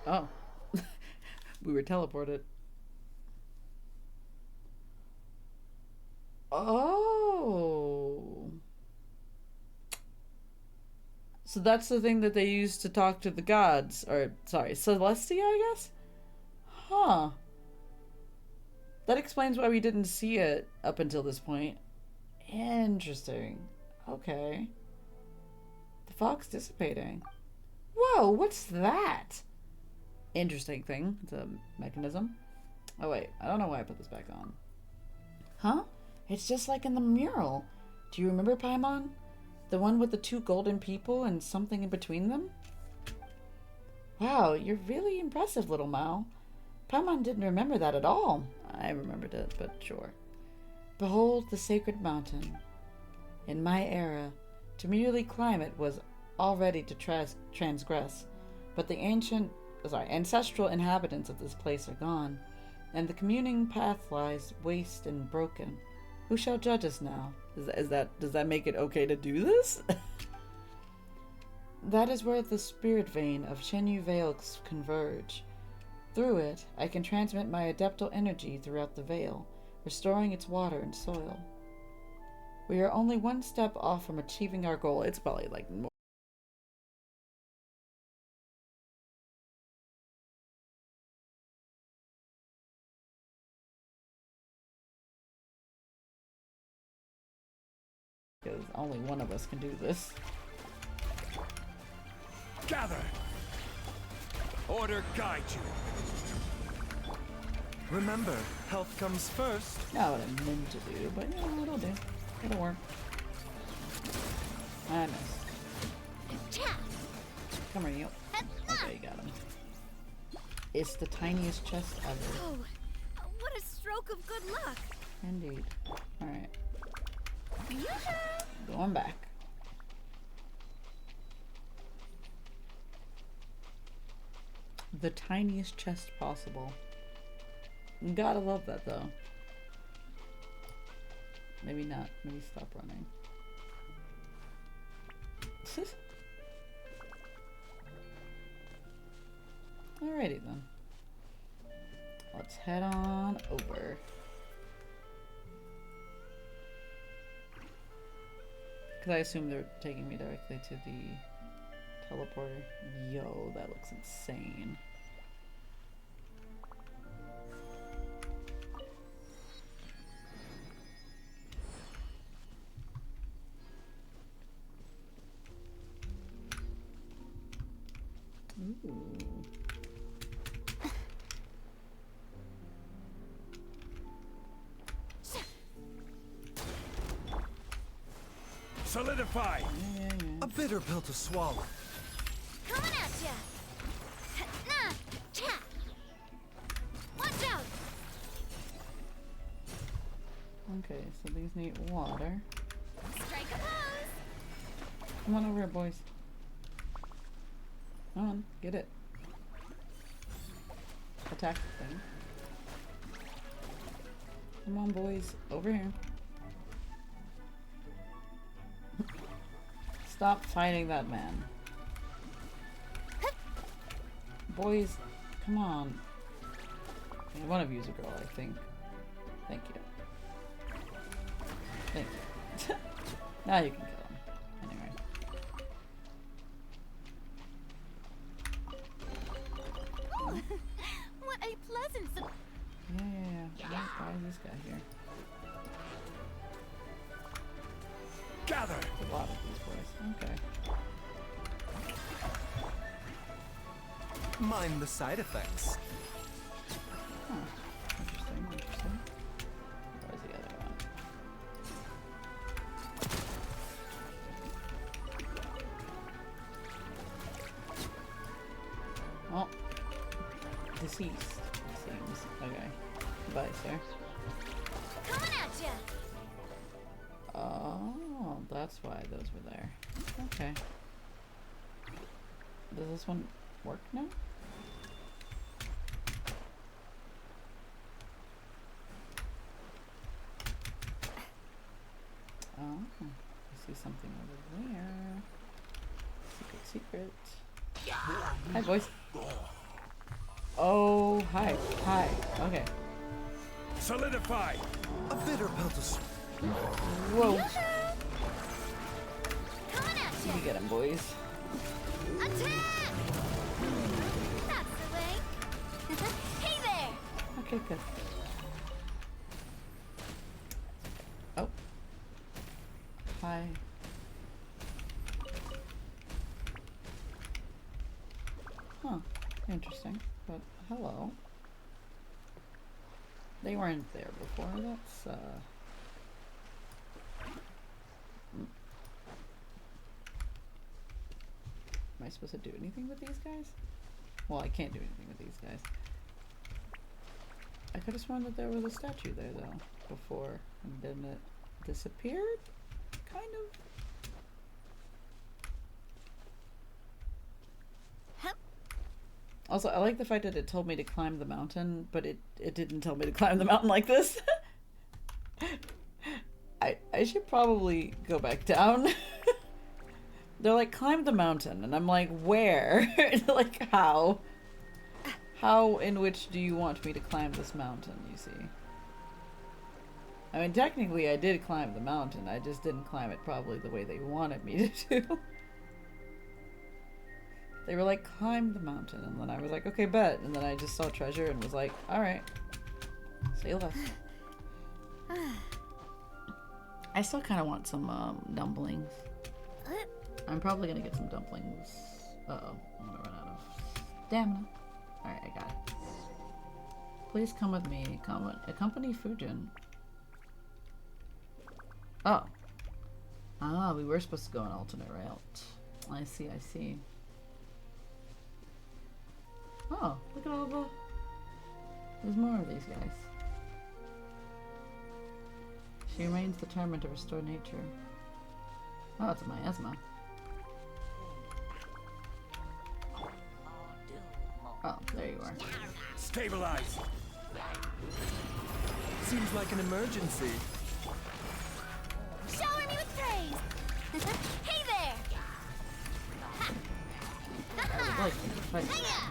Oh. We were teleported. Oh. So that's the thing that they use to talk to the gods. Or, sorry, Celestia, I guess? Huh. That explains why we didn't see it up until this point. Interesting. Okay. The fog's dissipating. Whoa, what's that? Interesting thing. It's a mechanism. Oh wait, I don't know why I put this back on. Huh? It's just like in the mural. Do you remember Paimon? The one with the two golden people and something in between them? Wow, you're really impressive, little Mao. Paimon didn't remember that at all. I remembered it, but sure. Behold the sacred mountain. In my era, to merely climb it was already to transgress, but the ancestral inhabitants of this place are gone, and the communing path lies waste and broken. Who shall judge us now? Does that make it okay to do this? That is where the spirit vein of Shenyu Veils converge. Through it, I can transmit my adeptal energy throughout the veil, restoring its water and soil. We are only one step off from achieving our goal. It's probably like more. Because only one of us can do this. Gather! Order guide you. Remember, health comes first. Not what I meant to do, but you know, it'll do. It'll work. I missed. Come here, you. Okay, you got him. It's the tiniest chest ever. Oh, what a stroke of good luck. Indeed. Alright. Going back. The tiniest chest possible. You gotta love that though. Maybe not. Maybe stop running. Alrighty then. Let's head on over. Because I assume they're taking me directly to the teleporter. Yo, that looks insane. Ooh. Solidify! A bitter pill to swallow. Coming at ya! Nah! Cha! Watch out! Okay, so these need water. Strike a pose! Come on over here, boys. Come on, get it. Attack the thing. Come on, boys, over here. Stop fighting that man. Boys, come on. I mean, one of you's a girl, I think. Thank you. Thank you. Now you can kill him. Anyway. Ooh, what a pleasant Yeah. Why is this guy here? Gather! A lot of these boys. Okay. Mind the side effects. Huh. Interesting. Where's the other one? Well, deceased, it seems. Okay. Goodbye, sir. Coming at ya! Oh, that's why those were there. Okay. Does this one work now? Oh, I see something over there. Secret. Hi, boys. Oh, hi. Okay. Solidify! A bitter peltus. Whoa. Coming at ya! You get him, boys. Attack! That's the way. Hey there! Okay, good. Oh. Hi. Huh. Interesting. But hello. They weren't there before. That's Am I supposed to do anything with these guys? Well, I can't do anything with these guys. I could have sworn that there was a statue there, though, before, and then it disappeared? Kind of? Also, I like the fact that it told me to climb the mountain, but it didn't tell me to climb the mountain like this. I should probably go back down. They're like, climb the mountain, and I'm like, where? Like, how? How in which do you want me to climb this mountain, you see? I mean, technically I did climb the mountain, I just didn't climb it probably the way they wanted me to do. They were like, climb the mountain, and then I was like, okay, bet. And then I just saw treasure and was like, alright. Say less. I still kind of want some dumplings. I'm probably gonna get some dumplings. Uh-oh, I'm gonna run out of stamina. Alright, I got it. Please come with me. Accompany Fujin. Oh. Ah, we were supposed to go an alternate route. I see. Oh, look at all the... There's more of these guys. She remains determined to restore nature. Oh, it's a miasma. Oh, there you are. Stabilize! Seems like an emergency. Shower me with praise! Hey there! Hiya!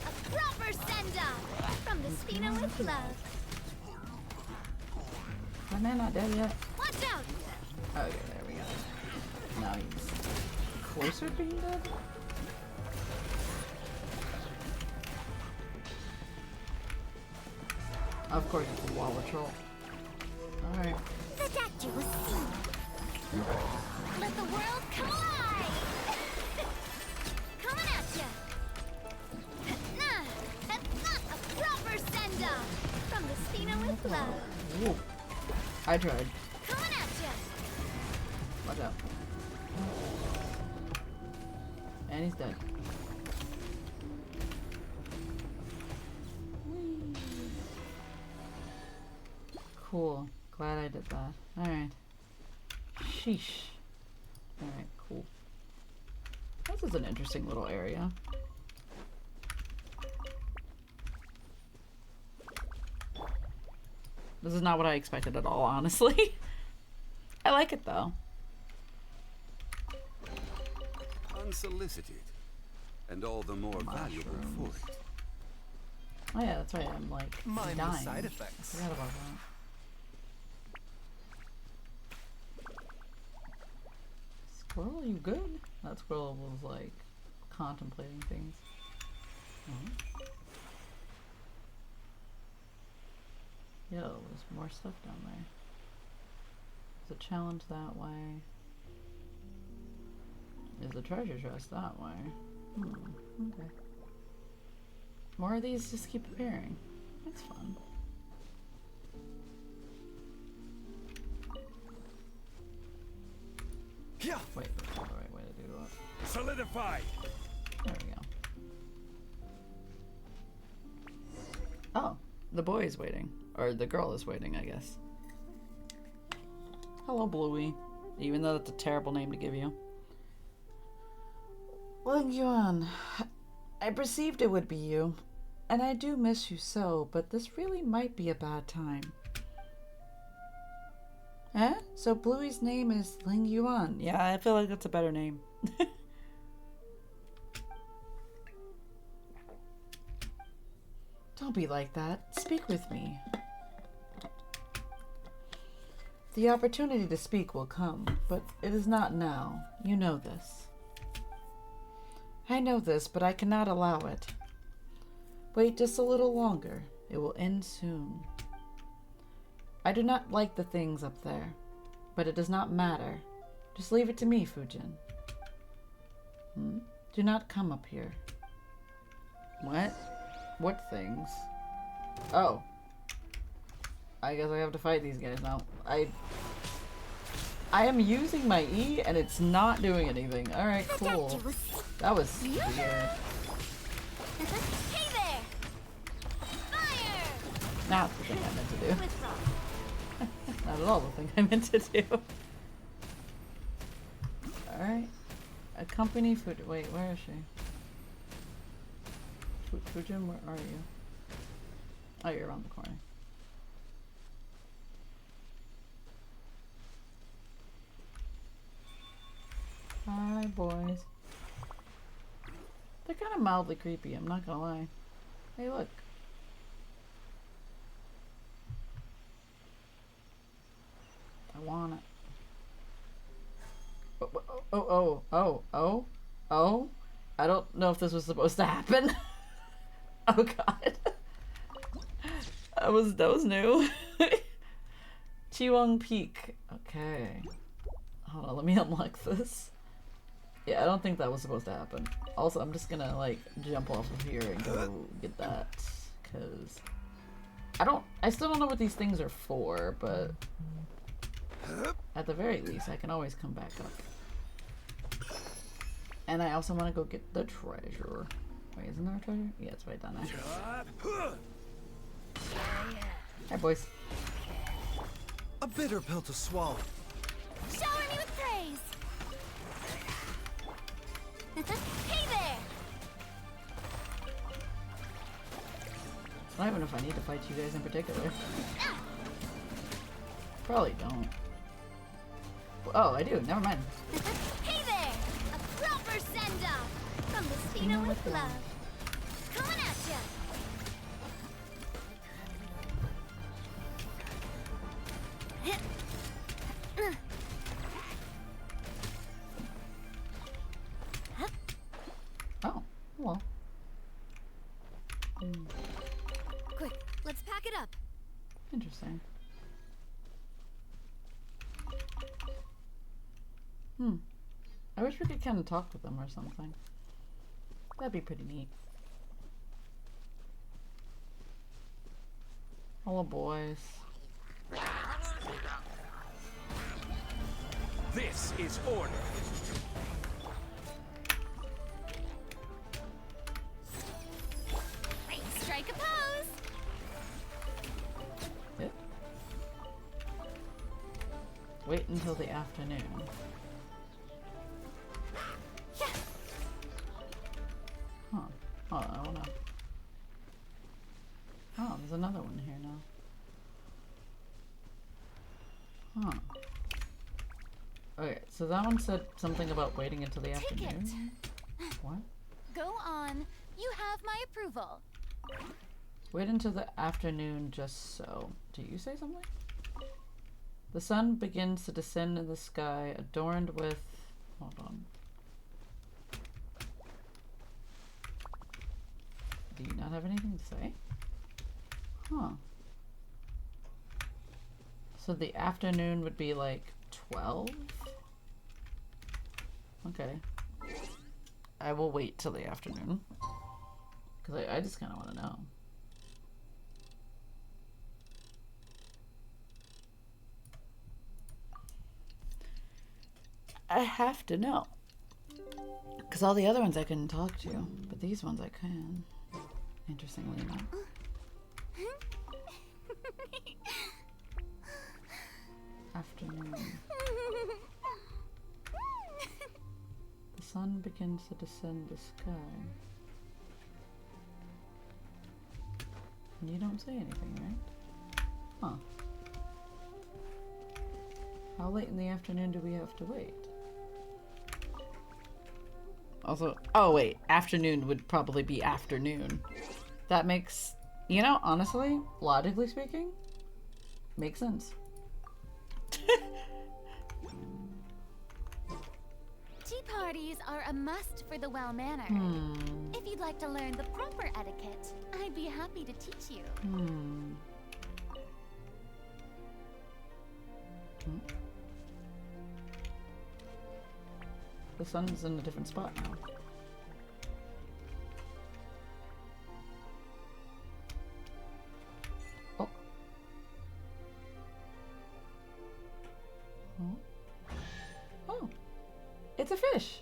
A proper send-off from the Spina with love. My man not dead yet. Watch out! Okay, there we go. Now he's closer to being dead? Of course it's a Walla troll. Alright. The statue was seen. Let the world come alive! Coming at ya! A proper send-off from the Spina with love. Whoa. I tried. Coming at ya! Watch out. And he's dead. Whee. Cool. Glad I did that. Alright. Sheesh. Alright, cool. This is an interesting little area. This is not what I expected at all, honestly. I like it though. Unsolicited. and all the more valuable for it. Oh yeah, that's right. I'm like Mind the dying. side effects. I forgot about that. Squirrel, you good? That squirrel was like contemplating things. Oh. Yo, there's more stuff down there. There's a challenge that way. There's a treasure chest that way. Okay. More of these just keep appearing. That's fun. Yeah. Wait, that's not the right way to do it. Solidify. There we go. Oh, the boy is waiting. Or the girl is waiting, I guess. Hello, Bluey. Even though that's a terrible name to give you. Ling Yuan, I perceived it would be you. And I do miss you so, but this really might be a bad time. Eh? So Bluey's name is Ling Yuan. Yeah, I feel like that's a better name. Don't be like that. Speak with me. The opportunity to speak will come, but it is not now. You know this. I know this, but I cannot allow it. Wait just a little longer. It will end soon. I do not like the things up there, but it does not matter. Just leave it to me, Fujin. Do not come up here. What? What things? Oh. I guess I have to fight these guys now. I am using my E and it's not doing anything. Alright, cool. That was weird. Hey there! Fire! Not the thing I meant to do. Not at all the thing I meant to do. Alright. Accompany Fujin. Wait, where is she? Fujin, where are you? Oh, you're around the corner. Hi, boys. They're kind of mildly creepy, I'm not gonna lie. Hey, look. I want it. Oh. I don't know if this was supposed to happen. Oh god. That was new. Chiwang Peak. Okay. Hold on, let me unlock this. Yeah, I don't think that was supposed to happen. Also, I'm just gonna like jump off of here and go get that, cause I still don't know what these things are for, but at the very least, I can always come back up. And I also want to go get the treasure. Wait, isn't there a treasure? Yeah, it's right down there. Hi, boys. A bitter pill to swallow. Shower me with praise! Hey there! I don't even know if I need to fight you guys in particular. Probably don't. Oh, I do. Never mind. Hey there! A proper send-off! From the Spina with love. Coming at ya! Oh, well. Quick, let's pack it up. Interesting. I wish we could kind of talk with them or something. That'd be pretty neat. Hello, boys. This is order. Strike a pose! Yep. Wait until the afternoon. Huh. Oh, I wanna... Oh, there's another one here now. Huh. Okay, so that one said something about waiting until the afternoon. What? Go done. You have my approval. Wait until the afternoon just so. Do you say something? The sun begins to descend in the sky, adorned with... Hold on. Do you not have anything to say? Huh. So the afternoon would be like 12? Okay. I will wait till the afternoon. Because I just kind of want to know. I have to know. Because all the other ones I couldn't talk to. But these ones I can. Interestingly enough. Afternoon. The sun begins to descend the sky. And you don't say anything, right? Huh. How late in the afternoon do we have to wait? Also, oh wait, afternoon would probably be afternoon. That makes, you know, honestly, logically speaking, makes sense. Tea parties are a must for the well-mannered. If you'd like to learn the proper etiquette, I'd be happy to teach you. The sun's in a different spot now. Oh. Oh. It's a fish.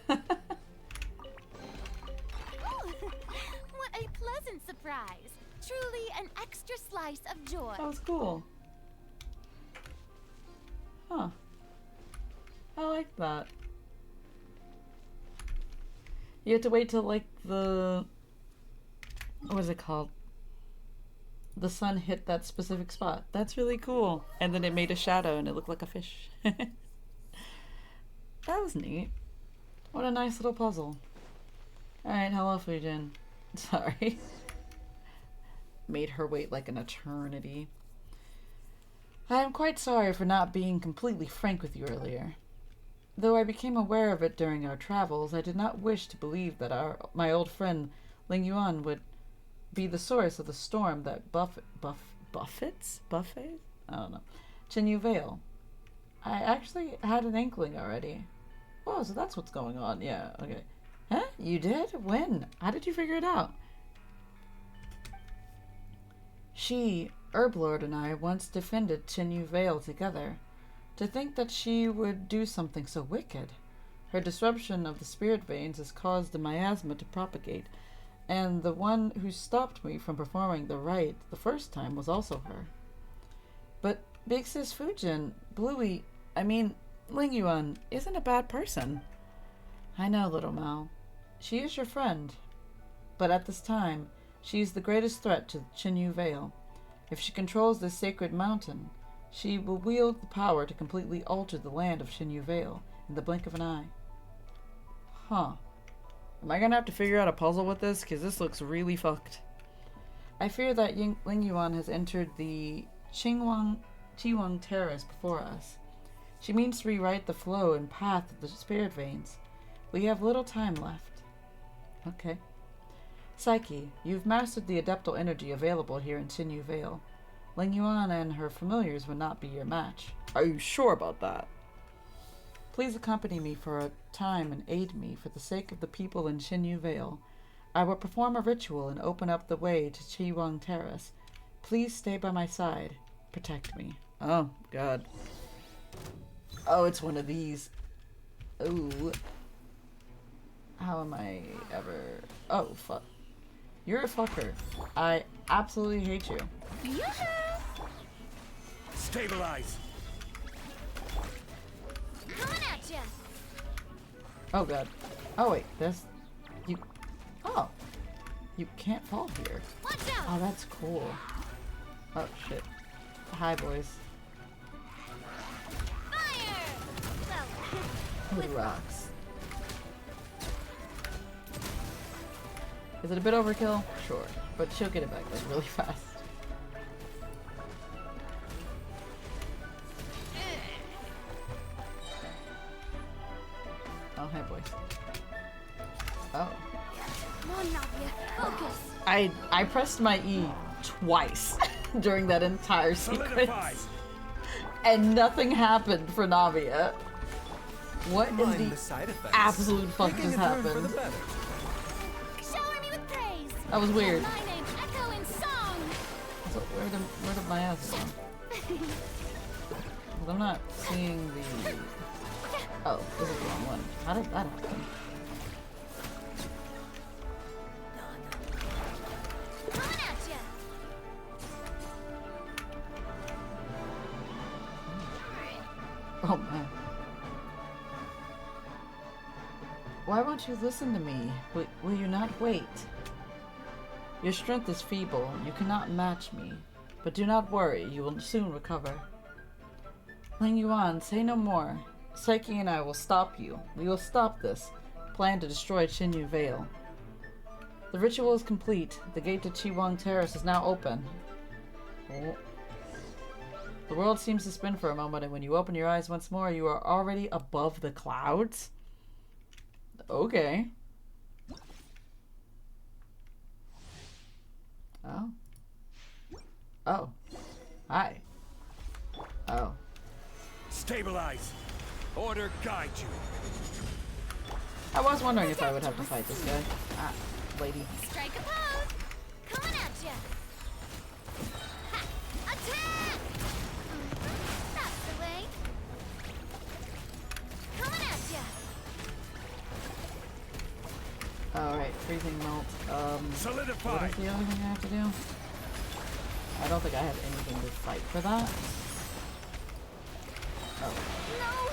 What a pleasant surprise. Truly an extra slice of joy. That was cool. Huh. I like that. You have to wait till like the... What was it called? The sun hit that specific spot. That's really cool. And then it made a shadow and it looked like a fish. That was neat. What a nice little puzzle. Alright, hello Fujin. Sorry. Made her wait like an eternity. I am quite sorry for not being completely frank with you earlier. Though I became aware of it during our travels, I did not wish to believe that my old friend Ling Yuan would be the source of the storm that buffets? I don't know. Chinyu Vale. I actually had an inkling already. Oh, so that's what's going on. Yeah, okay. Huh? You did? When? How did you figure it out? She, Herblord, and I once defended Chinyu Vale together. To think that she would do something so wicked. Her disruption of the spirit veins has caused the miasma to propagate, and the one who stopped me from performing the rite the first time was also her. But Big Sis Fujin, Bluey, Ling Yuan isn't a bad person. I know, little Mao. She is your friend. But at this time, she is the greatest threat to Chinyu Vale. If she controls this sacred mountain, she will wield the power to completely alter the land of Chinyu Vale in the blink of an eye. Huh. Am I gonna have to figure out a puzzle with this? Because this looks really fucked. I fear that Ling Yuan has entered the Chiwang Terrace before us. She means to rewrite the flow and path of the spirit veins. We have little time left. Okay. Psyche, you've mastered the adeptal energy available here in Chinyu Vale. Ling Yuan and her familiars would not be your match. Are you sure about that? Please accompany me for a time and aid me for the sake of the people in Chinyu Vale. I will perform a ritual and open up the way to Chiwang Terrace. Please stay by my side. Protect me. Oh, God. Oh, it's one of these. Ooh. How am I ever... Oh, fuck. You're a fucker. I absolutely hate you. Stabilize. Coming at ya. Oh, God. Oh, wait. This... You... Oh. You can't fall here. Watch out. Oh, that's cool. Oh, shit. Hi, boys. Fire! Well, Who rocks? Is it a bit overkill? Sure. But she'll get it back like really fast. Oh, hey boy. Oh. Come on, Navia, focus. I pressed my E twice during that entire sequence. And nothing happened for Navia. What in the absolute fuck just happened? Shower me with praise. That was weird. My name echo in song. So where did my ass go? 'Cause I'm not seeing the... Oh, this is the wrong one. How did that happen? Coming at ya. Oh man. Why won't you listen to me? Will you not wait? Your strength is feeble. You cannot match me. But do not worry. You will soon recover. Ling Yuan, say no more. Psyche and I will stop you. We will stop this plan to destroy Chinyu Vale. The ritual is complete. The gate to Chiwang Terrace is now open. Oh. The world seems to spin for a moment, and when you open your eyes once more, you are already above the clouds? Okay. Oh. Oh. Hi. Oh. Stabilize. Order guide you. I was wondering if I would have to fight this guy. Ah, lady. Strike a pose. Coming at ya. Ha! Attack! That's the way. Coming at ya. Alright, freezing melt. Solidify. What is the other thing I have to do? I don't think I have anything to fight for that. Oh. No.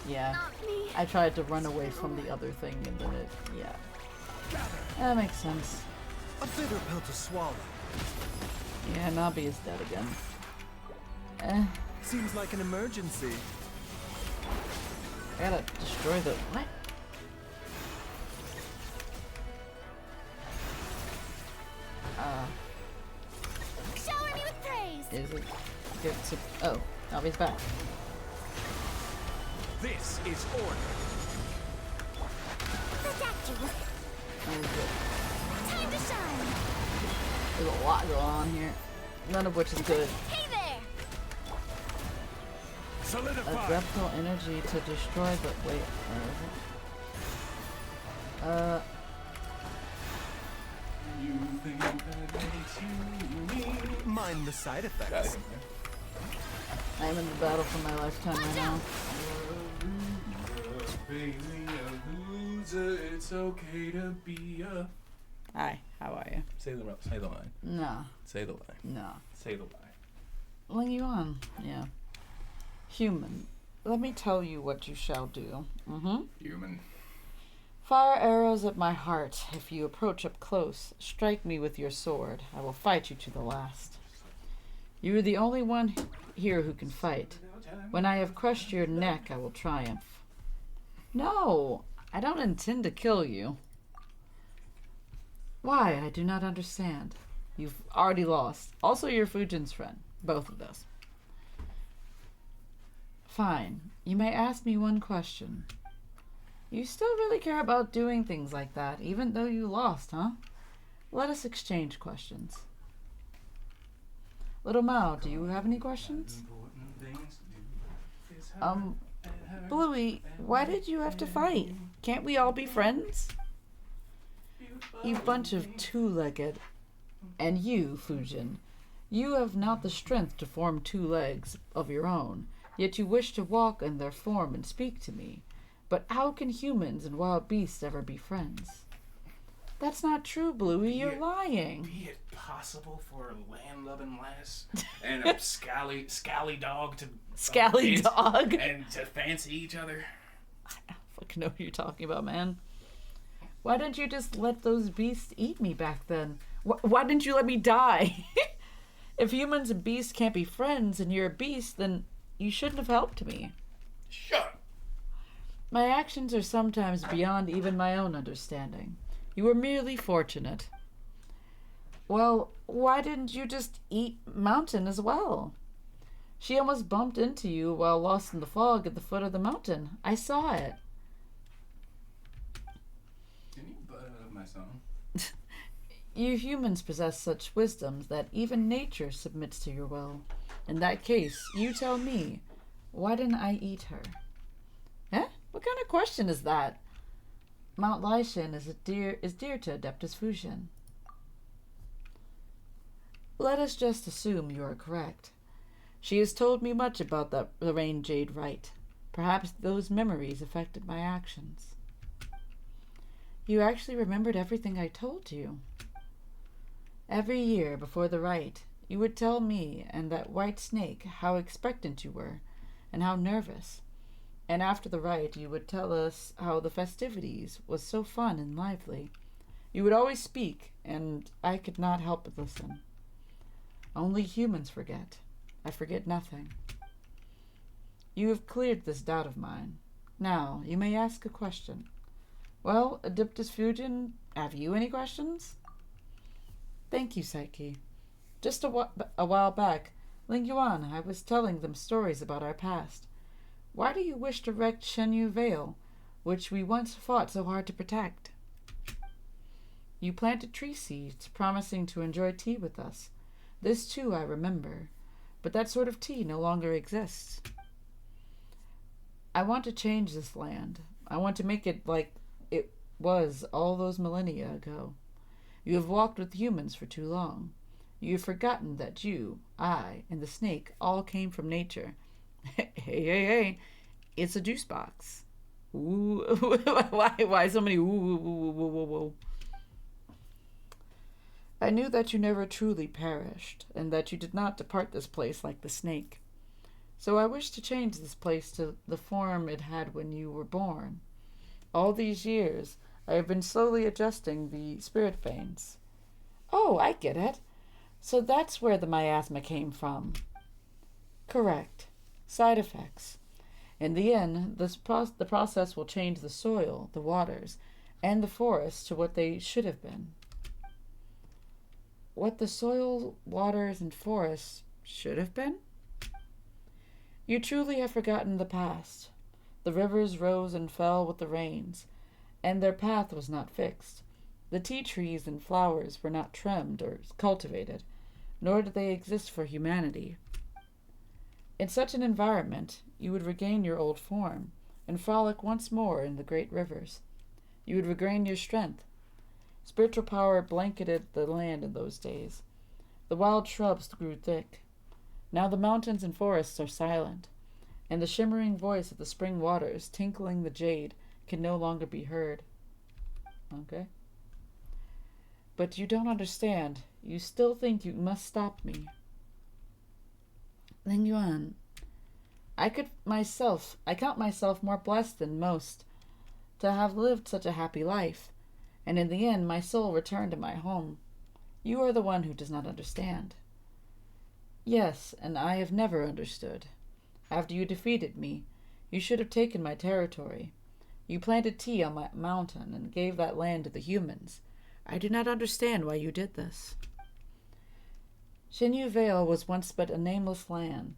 Yeah. Not me. I tried to run away from the other thing and then it... yeah. That makes sense. A bitter pill to swallow. Yeah, Nabi is dead again. Eh. Seems like an emergency. I gotta destroy the... what? Shower me with praise. Is it... good to... oh, Nabi's back. This is order. Protect you. Oh, good. Time to shine. There's a lot going on here. None of which is good. Hey there. Solidify. Adeptal energy to destroy, but wait, where is it? You think that makes you me? Mind the side effects. I am in the battle for my lifetime right now. Baby, a loser, it's okay to be a... Hi, how are you? Say the line. No. Say the line. No. Say the line. Ling Yuan, yeah. Human, let me tell you what you shall do. Human. Fire arrows at my heart. If you approach up close, strike me with your sword. I will fight you to the last. You are the only one here who can fight. When I have crushed your neck, I will triumph. No, I don't intend to kill you. Why? I do not understand. You've already lost. Also, you're Fujin's friend. Both of those. Fine. You may ask me one question. You still really care about doing things like that, even though you lost, huh? Let us exchange questions. Little Mao, do you have any questions? Bluey, why did you have to fight? Can't we all be friends? You bunch of two-legged. And you, Fujin, you have not the strength to form 2 legs of your own, yet you wish to walk in their form and speak to me. But how can humans and wild beasts ever be friends? That's not true, Bluey. You're lying. Be it possible for a land-loving lass and a scally dog to... Scally dog? And to fancy each other? I don't fucking know what you're talking about, man. Why didn't you just let those beasts eat me back then? Why didn't you let me die? If humans and beasts can't be friends and you're a beast, then you shouldn't have helped me. Shut up. My actions are sometimes beyond even my own understanding. You were merely fortunate. Well, why didn't you just eat Mountain as well? She almost bumped into you while lost in the fog at the foot of the mountain. I saw it. Can you butt out of my song? You humans possess such wisdoms that even nature submits to your will. In that case, you tell me, why didn't I eat her? Eh? What kind of question is that? Mount Lyshin is dear to Adeptus Fushin. Let us just assume you are correct. She has told me much about the Rain Jade Rite. Perhaps those memories affected my actions. You actually remembered everything I told you. Every year before the rite, you would tell me and that white snake how expectant you were and how nervous. And after the rite, you would tell us how the festivities was so fun and lively. You would always speak, and I could not help but listen. Only humans forget. I forget nothing. You have cleared this doubt of mine. Now, you may ask a question. Well, Adeptus Fujin, have you any questions? Thank you, Psyche. Just a while back, Ling Yuan, I was telling them stories about our past. Why do you wish to wreck Shenyu Vale, which we once fought so hard to protect? You planted tree seeds, promising to enjoy tea with us. This too I remember, but that sort of tea no longer exists. I want to change this land. I want to make it like it was all those millennia ago. You have walked with humans for too long. You have forgotten that you, I, and the snake all came from nature. Hey, it's a juice box. Ooh, why so many ooh. I knew that you never truly perished, and that you did not depart this place like the snake. So I wish to change this place to the form it had when you were born. All these years, I have been slowly adjusting the spirit veins. Oh, I get it. So that's where the miasma came from. Correct. Side effects. In the end, the process will change the soil, the waters, and the forests to what they should have been. What the soil, waters, and forests should have been? You truly have forgotten the past. The rivers rose and fell with the rains, and their path was not fixed. The tea trees and flowers were not trimmed or cultivated, nor did they exist for humanity. In such an environment, you would regain your old form, and frolic once more in the great rivers. You would regain your strength. Spiritual power blanketed the land in those days. The wild shrubs grew thick. Now the mountains and forests are silent, and the shimmering voice of the spring waters tinkling the jade can no longer be heard. Okay? But you don't understand. You still think you must stop me. Ling Yuan, I count myself more blessed than most to have lived such a happy life, and in the end my soul returned to my home. You are the one who does not understand. Yes, and I have never understood. After you defeated me, you should have taken my territory. You planted tea on my mountain and gave that land to the humans. I do not understand why you did this. Shenyu Vale was once but a nameless land,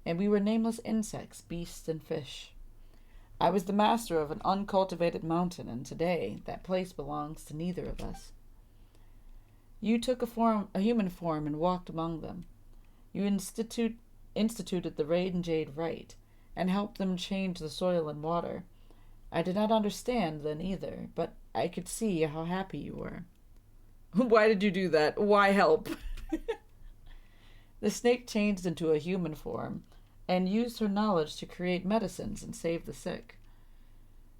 and we were nameless insects, beasts, and fish. I was the master of an uncultivated mountain, and today that place belongs to neither of us. You took a human form and walked among them. You instituted the Rain Jade Rite, and helped them change the soil and water. I did not understand then either, but I could see how happy you were. Why did you do that? Why help? The snake changed into a human form, and used her knowledge to create medicines and save the sick.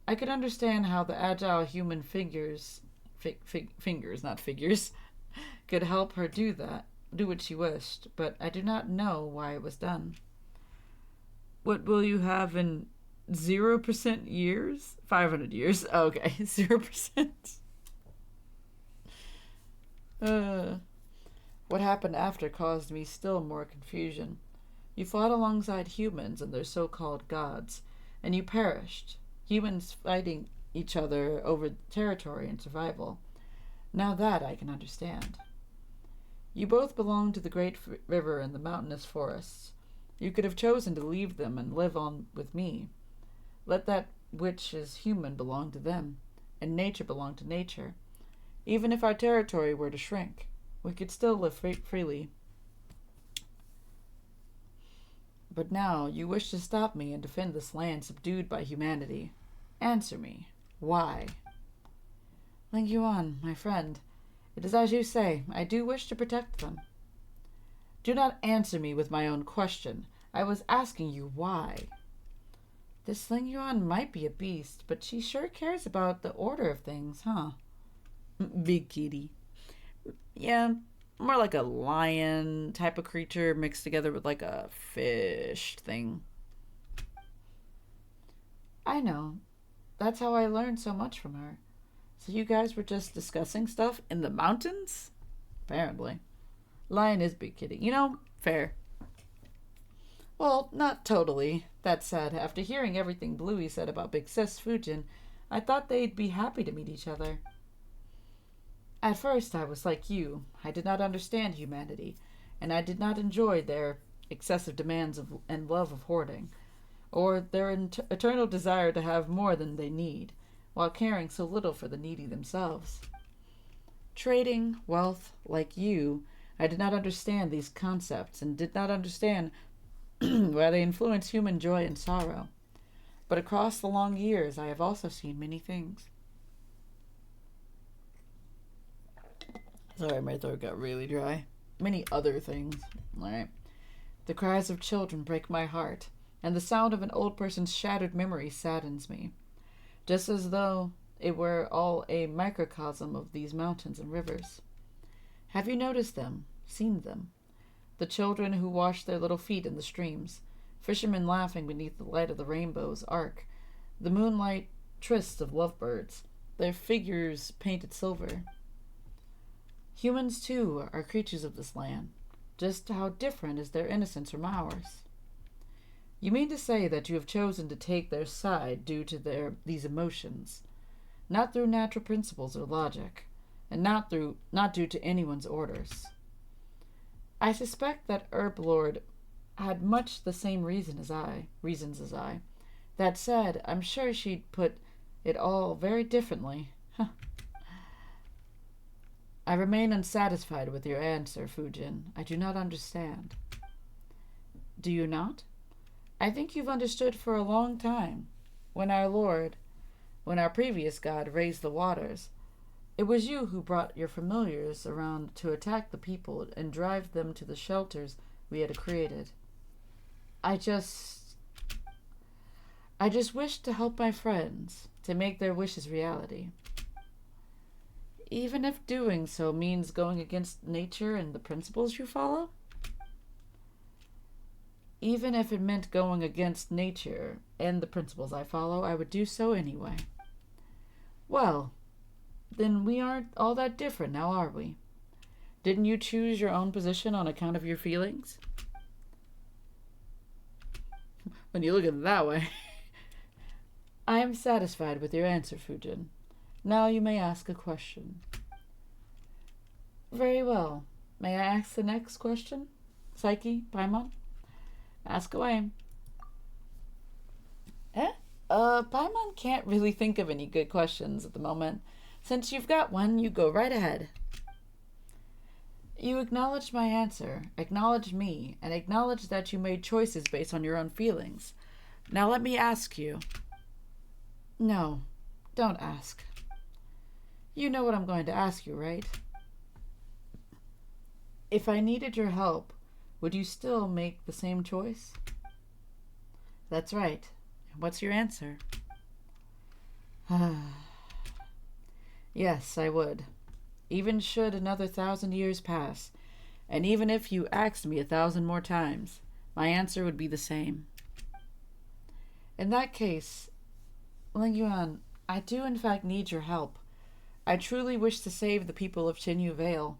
I could understand how the agile human fingers, not figures, could help her do what she wished, but I do not know why it was done. What will you have in 0% years? 500 years. Oh, okay, 0%. What happened after caused me still more confusion. You fought alongside humans and their so-called gods, and you perished. Humans fighting each other over territory and survival. Now that I can understand. You both belong to the great river and the mountainous forests. You could have chosen to leave them and live on with me. Let that which is human belong to them, and nature belong to nature. Even if our territory were to shrink, we could still live freely. But now you wish to stop me and defend this land subdued by humanity. Answer me. Why? Ling Yuan, my friend, it is as you say. I do wish to protect them. Do not answer me with my own question. I was asking you why. This Ling Yuan might be a beast, but she sure cares about the order of things, huh? Big kitty. Yeah, more like a lion type of creature mixed together with like a fish thing. I know. That's how I learned so much from her. So you guys were just discussing stuff in the mountains? Apparently. Lion is big kitty. You know, fair. Well, not totally. That said, after hearing everything Bluey said about Big Sis Fujin, I thought they'd be happy to meet each other. At first, I was like you. I did not understand humanity, and I did not enjoy their excessive demands and love of hoarding, or their eternal desire to have more than they need, while caring so little for the needy themselves. Trading wealth like you, I did not understand these concepts and did not understand why they influence human joy and sorrow. But across the long years, I have also seen many things. Sorry, my throat got really dry. Many other things. Alright. The cries of children break my heart, and the sound of an old person's shattered memory saddens me, just as though it were all a microcosm of these mountains and rivers. Have you noticed them, seen them? The children who wash their little feet in the streams, fishermen laughing beneath the light of the rainbow's arc, the moonlight trysts of lovebirds, their figures painted silver. Humans, too, are creatures of this land. Just how different is their innocence from ours? You mean to say that you have chosen to take their side due to these emotions, not through natural principles or logic, and not due to anyone's orders. I suspect that Herb Lord had much the same reasons as I. That said, I'm sure she'd put it all very differently. I remain unsatisfied with your answer, Fujin. I do not understand. Do you not? I think you've understood for a long time. When our previous god raised the waters, it was you who brought your familiars around to attack the people and drive them to the shelters we had created. I just wished to help my friends, to make their wishes reality. Even if doing so means going against nature and the principles you follow? Even if it meant going against nature and the principles I follow, I would do so anyway. Well, then we aren't all that different now, are we? Didn't you choose your own position on account of your feelings? When you look at it that way. I am satisfied with your answer, Fujin. Now you may ask a question. Very well. May I ask the next question? Psyche, Paimon? Ask away. Paimon can't really think of any good questions at the moment. Since you've got one, you go right ahead. You acknowledged my answer, acknowledged me, and acknowledged that you made choices based on your own feelings. Now let me ask you. No, don't ask. You know what I'm going to ask you, right? If I needed your help, would you still make the same choice? That's right. And what's your answer? Yes, I would. Even should another 1,000 years pass, and even if you asked me 1,000 more times, my answer would be the same. In that case, Ling Yuan, I do in fact need your help. I truly wish to save the people of Chinyu Vale,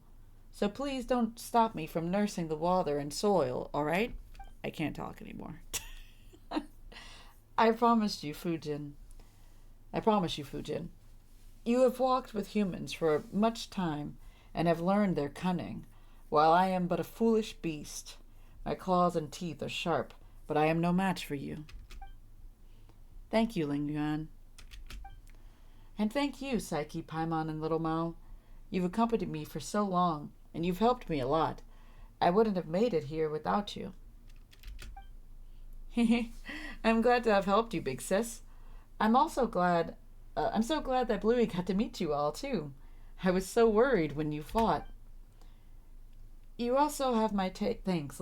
so please don't stop me from nursing the water and soil, alright? I can't talk anymore. I promise you, Fujin. You have walked with humans for much time and have learned their cunning, while I am but a foolish beast. My claws and teeth are sharp, but I am no match for you. Thank you, Ling Yuan. And thank you, Psyche, Paimon, and Little Mao. You've accompanied me for so long, and you've helped me a lot. I wouldn't have made it here without you. I'm glad to have helped you, big sis. I'm so glad that Bluey got to meet you all, too. I was so worried when you fought. You also have my thanks,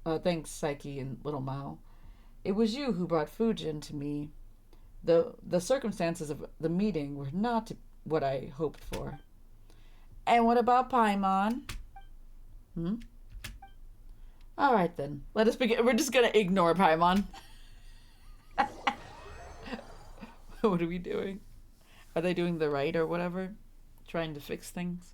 thanks, Psyche and Little Mao. It was you who brought Fujin to me. The circumstances of the meeting were not what I hoped for. And what about Paimon? All right, then. Let us begin. We're just going to ignore Paimon. What are we doing? Are they doing the right or whatever? Trying to fix things?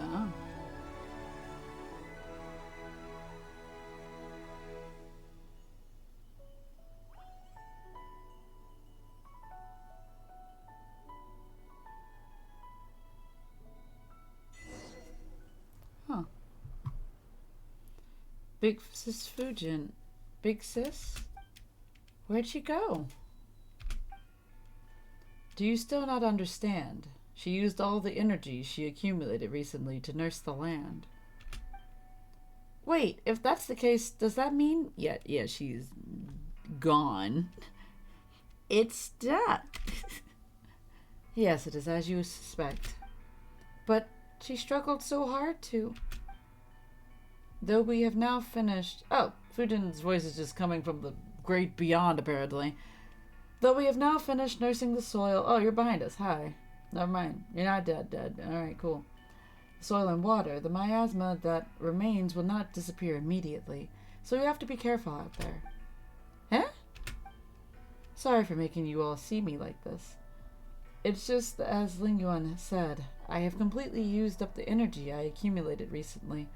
Oh. Huh. Big Sis Fujin. Big Sis? Where'd she go? Do you still not understand? She used all the energy she accumulated recently to nurse the land. Wait, if that's the case, does that mean... Yeah, she's gone. It's stuck. Yes, it is as you suspect. But she struggled so hard to... Though we have now finished... Oh, Fujin's voice is just coming from the great beyond, apparently. Though we have now finished nursing the soil... Oh, you're behind us. Hi. Never mind. You're not dead. Alright, cool. Soil and water. The miasma that remains will not disappear immediately, so you have to be careful out there. Huh? Sorry for making you all see me like this. It's just as Ling Yuan said, I have completely used up the energy I accumulated recently,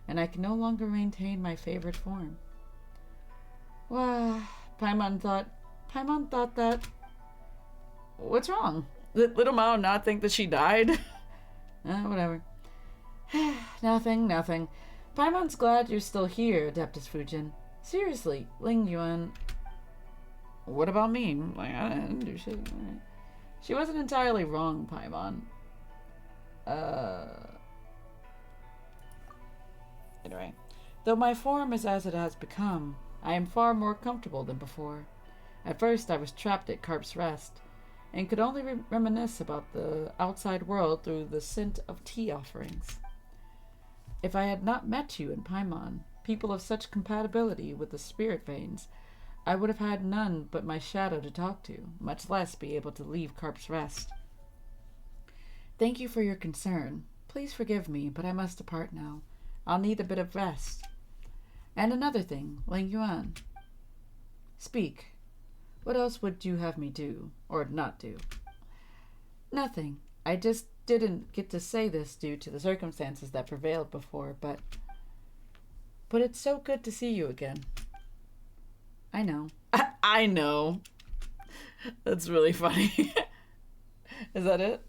and I can no longer maintain my favorite form. Well, Paimon thought that... What's wrong? Did Little Mao not think that she died? Whatever. Nothing. Paimon's glad you're still here, Adeptus Fujin. Seriously, Ling Yuan... What about me? Like, I didn't do shit. Right. She wasn't entirely wrong, Paimon. Anyway. Though my form is as it has become, I am far more comfortable than before. At first, I was trapped at Carp's Rest, and could only reminisce about the outside world through the scent of tea offerings. If I had not met you and Paimon, people of such compatibility with the spirit veins, I would have had none but my shadow to talk to, much less be able to leave Carp's Rest. Thank you for your concern. Please forgive me, but I must depart now. I'll need a bit of rest. And another thing, Ling Yuan. Speak. What else would you have me do, or not do? Nothing. I just didn't get to say this due to the circumstances that prevailed before, but it's so good to see you again. I know. I know. That's really funny. Is that it?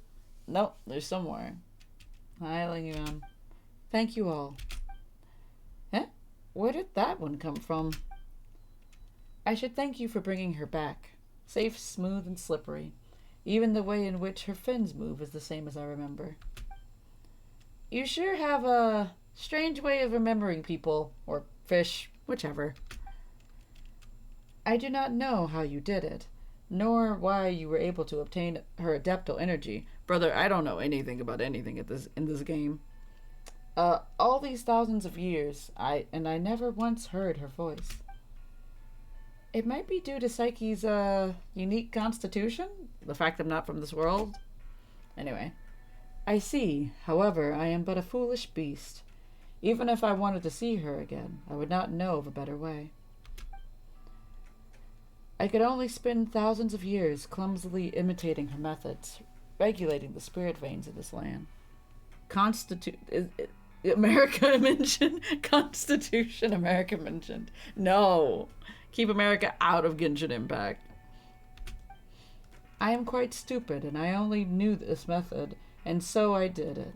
Nope, there's some more. Hi, Ling Yuan. Thank you all. Eh? Where did that one come from? I should thank you for bringing her back. Safe, smooth, and slippery. Even the way in which her fins move is the same as I remember. You sure have a strange way of remembering people, or fish, whichever. I do not know how you did it, nor why you were able to obtain her adeptal energy. Brother, I don't know anything about anything in this game. All these thousands of years, I never once heard her voice. It might be due to Psyche's unique constitution, the fact I'm not from this world. Anyway, I see. However, I am but a foolish beast. Even if I wanted to see her again, I would not know of a better way. I could only spend thousands of years clumsily imitating her methods, regulating the spirit veins of this land. America mentioned? Constitution America mentioned. No. Keep America out of Genshin Impact. I am quite stupid, and I only knew this method, and so I did it.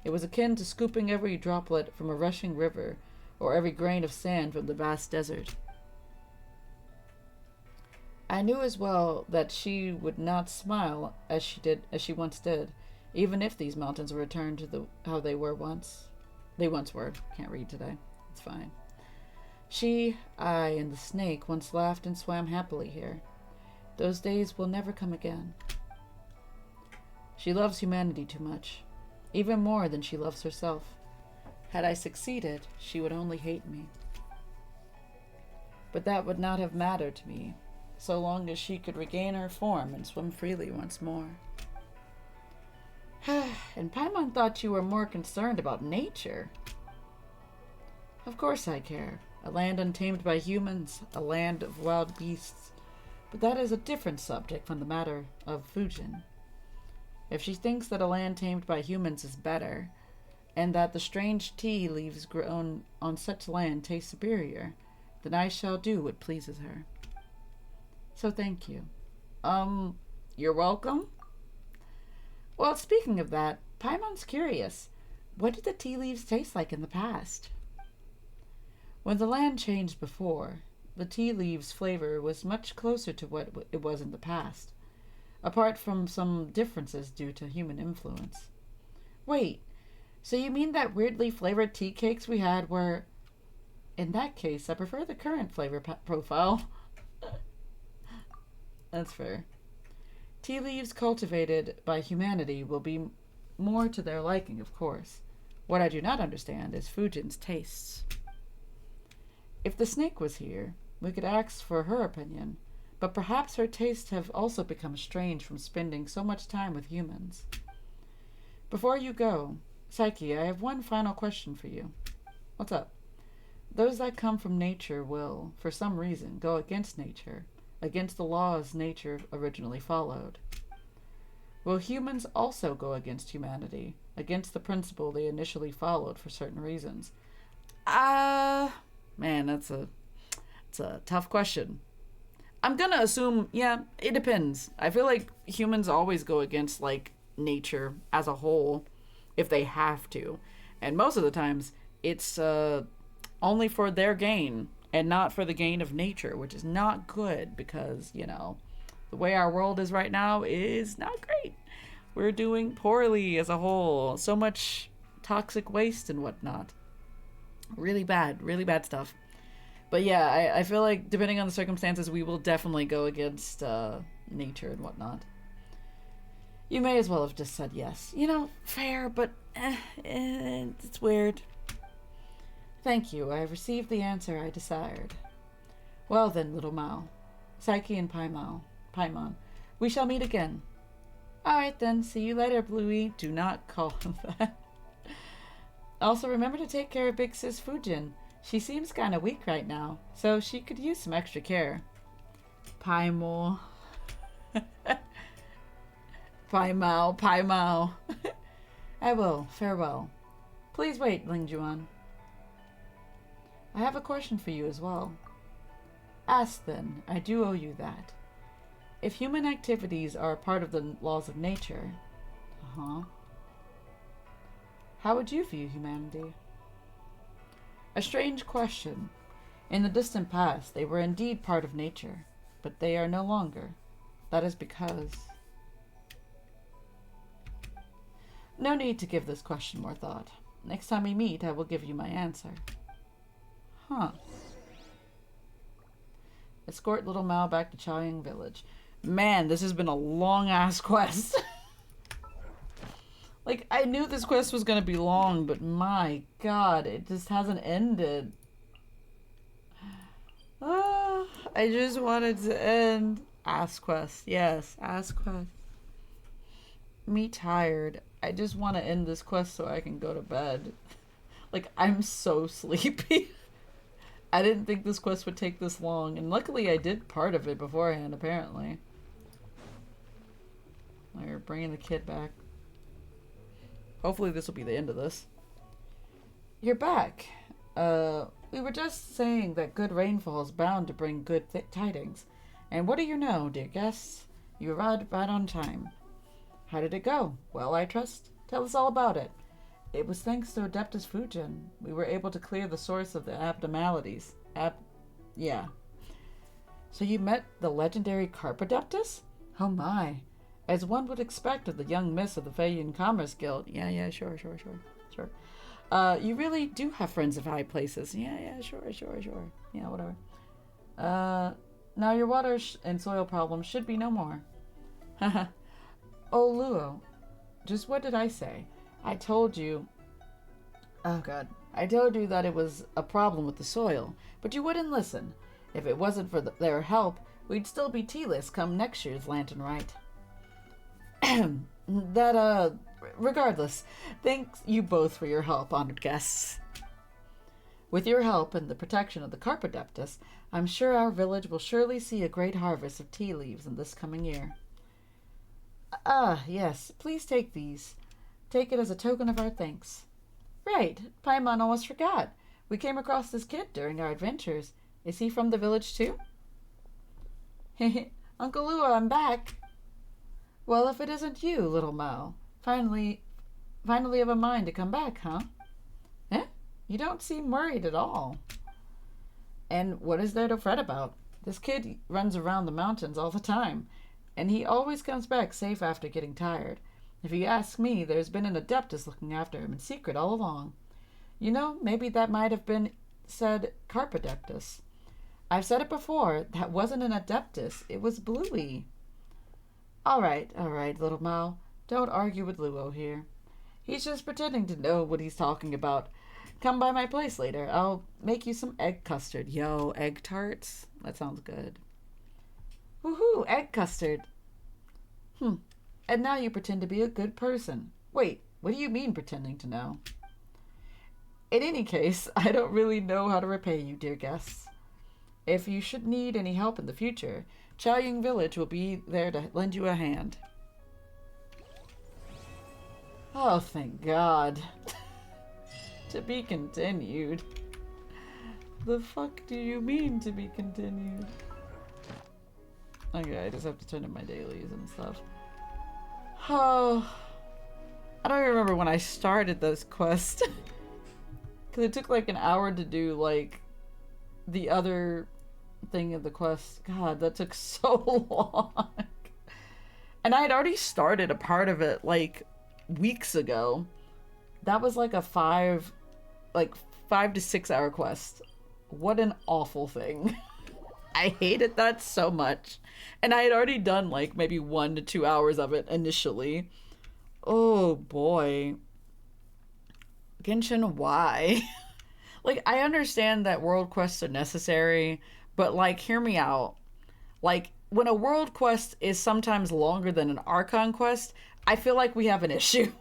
It was akin to scooping every droplet from a rushing river, or every grain of sand from the vast desert. I knew as well that she would not smile as she once did, even if these mountains were returned to how they were once. They once were. Can't read today. It's fine. She, I, and the snake once laughed and swam happily here. Those days will never come again. She loves humanity too much, even more than she loves herself. Had I succeeded, she would only hate me. But that would not have mattered to me, so long as she could regain her form and swim freely once more. And Paimon thought you were more concerned about nature. Of course I care. A land untamed by humans, a land of wild beasts. But that is a different subject from the matter of Fujin. If she thinks that a land tamed by humans is better, and that the strange tea leaves grown on such land taste superior, then I shall do what pleases her. So thank you. You're welcome? Well, speaking of that, Paimon's curious. What did the tea leaves taste like in the past? When the land changed before, the tea leaves' flavor was much closer to what it was in the past, apart from some differences due to human influence. Wait, so you mean that weirdly flavored tea cakes we had were... In that case, I prefer the current flavor profile. That's fair. Tea leaves cultivated by humanity will be more to their liking, of course. What I do not understand is Fujin's tastes. If the snake was here, we could ask for her opinion, but perhaps her tastes have also become strange from spending so much time with humans. Before you go, Psyche, I have one final question for you. What's up? Those that come from nature will, for some reason, go against nature, against the laws nature originally followed. Will humans also go against humanity, against the principle they initially followed for certain reasons? Man, it's a tough question. I'm gonna assume, yeah, it depends. I feel like humans always go against, like, nature as a whole, if they have to. And most of the times, it's only for their gain, and not for the gain of nature, which is not good, because, you know, the way our world is right now is not great. We're doing poorly as a whole. So much toxic waste and whatnot. Really bad stuff. But yeah, I feel like depending on the circumstances, we will definitely go against nature and whatnot. You may as well have just said yes. You know, fair, but it's weird. Thank you, I have received the answer I desired. Well then, little Mao, Psyche and Paimon, we shall meet again. Alright then, see you later, Bluey. Do not call him that. Also, remember to take care of Big Sis Fujin. She seems kinda weak right now, so she could use some extra care. Paimon. Paimao. I will. Farewell. Please wait, Lingjuan. I have a question for you as well. Ask then, I do owe you that. If human activities are a part of the laws of nature, how would you view humanity? A strange question. In the distant past, they were indeed part of nature, but they are no longer. That is because... No need to give this question more thought. Next time we meet, I will give you my answer. Escort little Mao back to Chaoyang village. Man, this has been a long-ass quest. Like, I knew this quest was gonna be long, but my god, it just hasn't ended. I just wanted to end. Ask quest. Yes, ask quest. Me tired. I just want to end this quest so I can go to bed. Like, I'm so sleepy. I didn't think this quest would take this long, and luckily I did part of it beforehand, apparently. We're bringing the kid back. Hopefully this will be the end of this. You're back. We were just saying that good rainfall is bound to bring good tidings. And what do you know, dear guests? You arrived right on time. How did it go? Well, I trust. Tell us all about it. It was thanks to Adeptus Fujin. We were able to clear the source of the abnormalities. Yeah. So you met the legendary Carpodeptus? Oh my. As one would expect of the young miss of the Fayan Commerce Guild. Yeah, sure. You really do have friends of high places. Yeah, sure. Yeah, whatever. Now your water and soil problems should be no more. Haha. Oh, Luo. Just what did I say? I told you... Oh, God. I told you that it was a problem with the soil, but you wouldn't listen. If it wasn't for their help, we'd still be tealess come next year's Lantern Rite. Regardless, thanks you both for your help, honored guests. With your help and the protection of the Carpodeptus, I'm sure our village will surely see a great harvest of tea leaves in this coming year. Yes, please take these. Take it as a token of our thanks. Right, Paimon almost forgot. We came across this kid during our adventures. Is he from the village too? Uncle Luo, I'm back. Well, if it isn't you, little Mao. Finally have a mind to come back, huh? Eh? You don't seem worried at all. And what is there to fret about? This kid runs around the mountains all the time, and he always comes back safe after getting tired. If you ask me, there's been an Adeptus looking after him in secret all along. You know, maybe that might have been said Carpodeptus. I've said it before, that wasn't an Adeptus, it was Bluey. All right, little Mao. Don't argue with Luo here. He's just pretending to know what he's talking about. Come by my place later. I'll make you some egg custard. Yo, egg tarts? That sounds good. Woohoo, egg custard. And now you pretend to be a good person. Wait, what do you mean pretending to know? In any case, I don't really know how to repay you, dear guests. If you should need any help in the future, Chaoying Village will be there to lend you a hand. Oh, thank God. To be continued. The fuck do you mean to be continued? Okay, I just have to turn in my dailies and stuff. Oh, I don't remember when I started this quest. Because it took like an hour to do like the other thing of the quest. God, that took so long. And I had already started a part of it like weeks ago. That was like a 5 to 6 hour quest. What an awful thing. I hated that so much. And I had already done like maybe 1 to 2 hours of it initially. Oh boy. Genshin, why? Like, I understand that world quests are necessary, but like, hear me out. Like, when a world quest is sometimes longer than an Archon quest, I feel like we have an issue.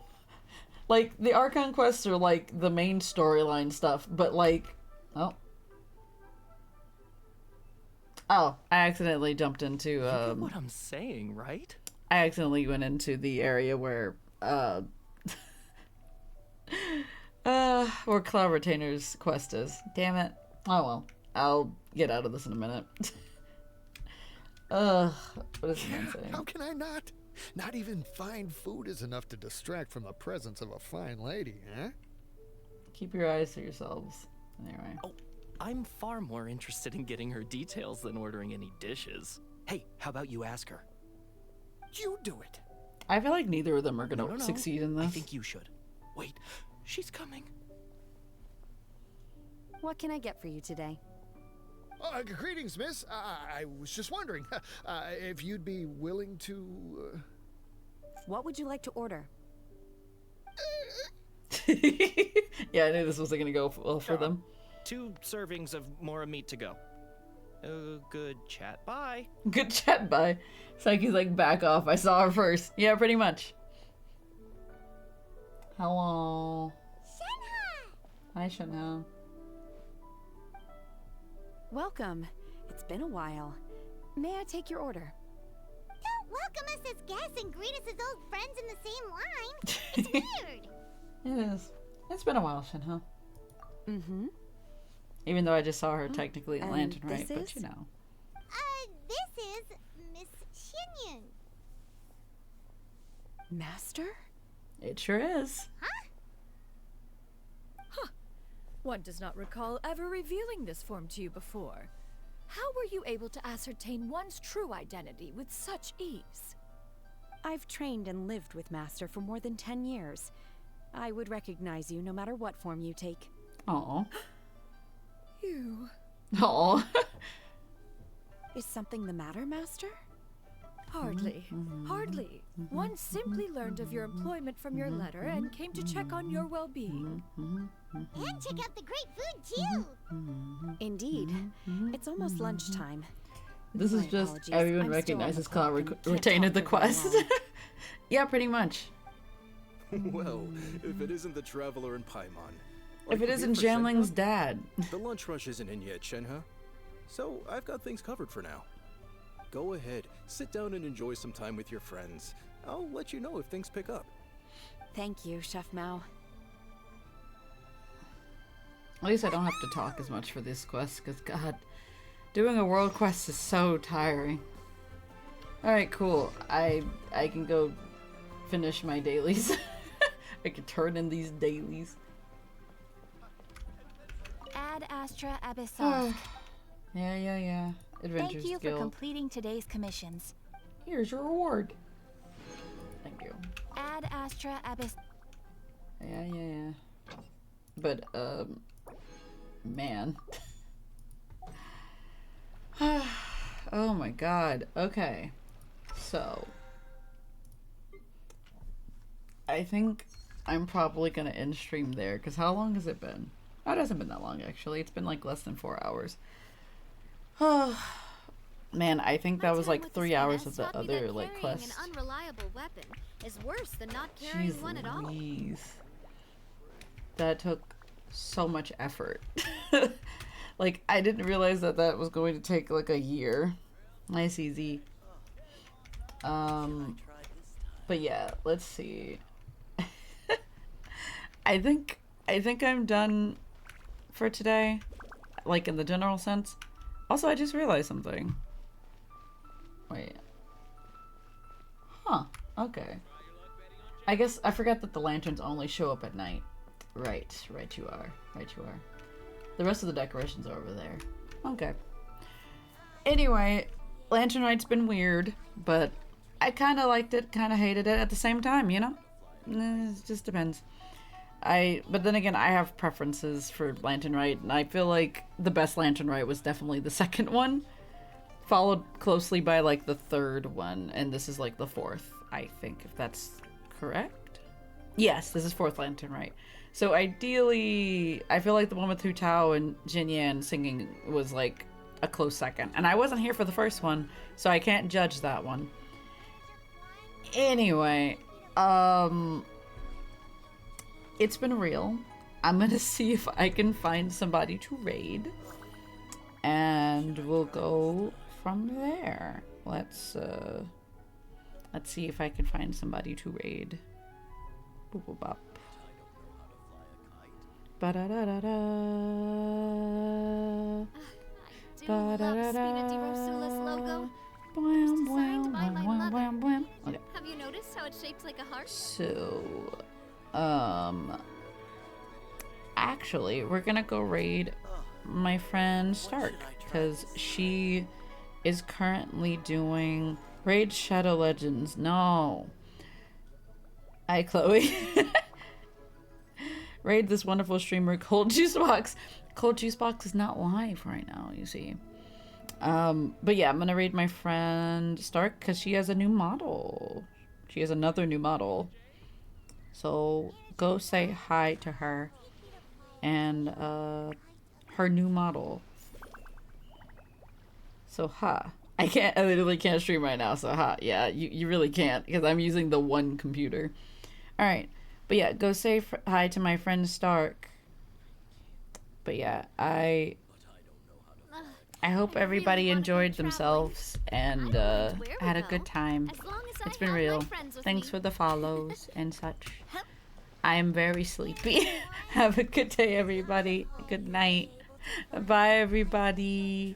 Like, the Archon quests are like the main storyline stuff, but like, oh, I accidentally jumped into, You get what I'm saying, right? I accidentally went into the area where Cloud Retainer's quest is. Damn it. Oh well. I'll get out of this in a minute. What is man saying? How can I not? Not even fine food is enough to distract from the presence of a fine lady, huh? Keep your eyes to yourselves. Anyway. Oh, I'm far more interested in getting her details than ordering any dishes. Hey, how about you ask her? You do it. I feel like neither of them are gonna succeed in this. I think you should. Wait, she's coming. What can I get for you today? Greetings, miss. I was just wondering if you'd be willing to... What would you like to order? Yeah, I knew this wasn't gonna go well for them. 2 servings of more meat to go. Good chat. Bye. Good chat. Bye. Psyche's like, back off. I saw her first. Yeah, pretty much. Hello. Hi, Shenhe. Welcome. It's been a while. May I take your order? Don't welcome us as guests and greet us as old friends in the same line. It's weird. It is. It's been a while, Shenhe. Mm-hmm. Even though I just saw her technically in And Lantern, right? this But is? you know. This is Miss Xinyun. Master? It sure is. One does not recall ever revealing this form to you before. How were you able to ascertain one's true identity with such ease? I've trained and lived with Master for more than 10 years. I would recognize you no matter what form you take. Oh. You. Oh. Is something the matter, Master? Hardly. Hardly. One simply learned of your employment from your letter and came to check on your well-being. And check out the great food, too. Indeed. It's almost lunchtime. This is My just apologies. everyone I'm still on recognizes the clock Cloud and can't retained talk the for very quest. long. Yeah, pretty much. Well, if it isn't the Traveler in Paimon. If it isn't Janling's dad. The lunch rush isn't in yet, Shenhe. So I've got things covered for now. Go ahead, sit down and enjoy some time with your friends. I'll let you know if things pick up. Thank you, Chef Mao. At least I don't have to talk as much for this quest, because god, doing a world quest is so tiring. Alright, cool. I can go finish my dailies. I can turn in these dailies. Ad Astra Abyssosque. Yeah. Adventures Thank you for Guild. completing today's commissions. Here's your reward. Thank you. Ad Astra Abyss. Yeah. But, man. Oh my god. Okay. So. I think I'm probably gonna end stream there, because how long has it been? Oh, it hasn't been that long, actually. It's been like less than 4 hours. Man, I think that was like 3 hours of the other like quest. An unreliable weapon is worse than not carrying one at all. Jeez. That took so much effort. Like, I didn't realize that that was going to take like a year. Nice, easy. But yeah, let's see. I think I'm done for today, like in the general sense. Also, I just realized something. Wait. Huh. Okay. I guess I forgot that the lanterns only show up at night. Right you are. The rest of the decorations are over there. Okay. Anyway, Lantern Rite's been weird, but I kind of liked it, kind of hated it at the same time, you know? It just depends. But then again, I have preferences for Lantern Rite, and I feel like the best Lantern Rite was definitely the second one, followed closely by like the third one, and this is like the fourth, I think, if that's correct. Yes, this is fourth Lantern Rite. So ideally, I feel like the one with Hu Tao and Jin Yan singing was like a close second, and I wasn't here for the first one, so I can't judge that one. Anyway, it's been real. I'm gonna see if I can find somebody to raid, and we'll go from there. Let's see if I can find somebody to raid. Boop boop bop. Ba da da da da. I do love Spina di Rosula's logo. Designed by my mother. Okay. Have you noticed how it's shaped like a heart? So, actually, we're gonna go raid my friend Stark, because she is currently doing Raid Shadow Legends. No. Hi, Chloe. Raid this wonderful streamer, Cold Juice Box. Cold Juice Box is not live right now, you see. But yeah, I'm gonna raid my friend Stark because she has a new model. She has another new model. So go say hi to her and her new model. So I literally can't stream right now, so yeah, you really can't because I'm using the one computer. Alright. But But yeah, go say hi to my friend Stark. But yeah, I hope everybody enjoyed themselves and had a good time. It's been real. Thanks for the follows and such. I am very sleepy. Have a good day, everybody. Good night. Bye, everybody.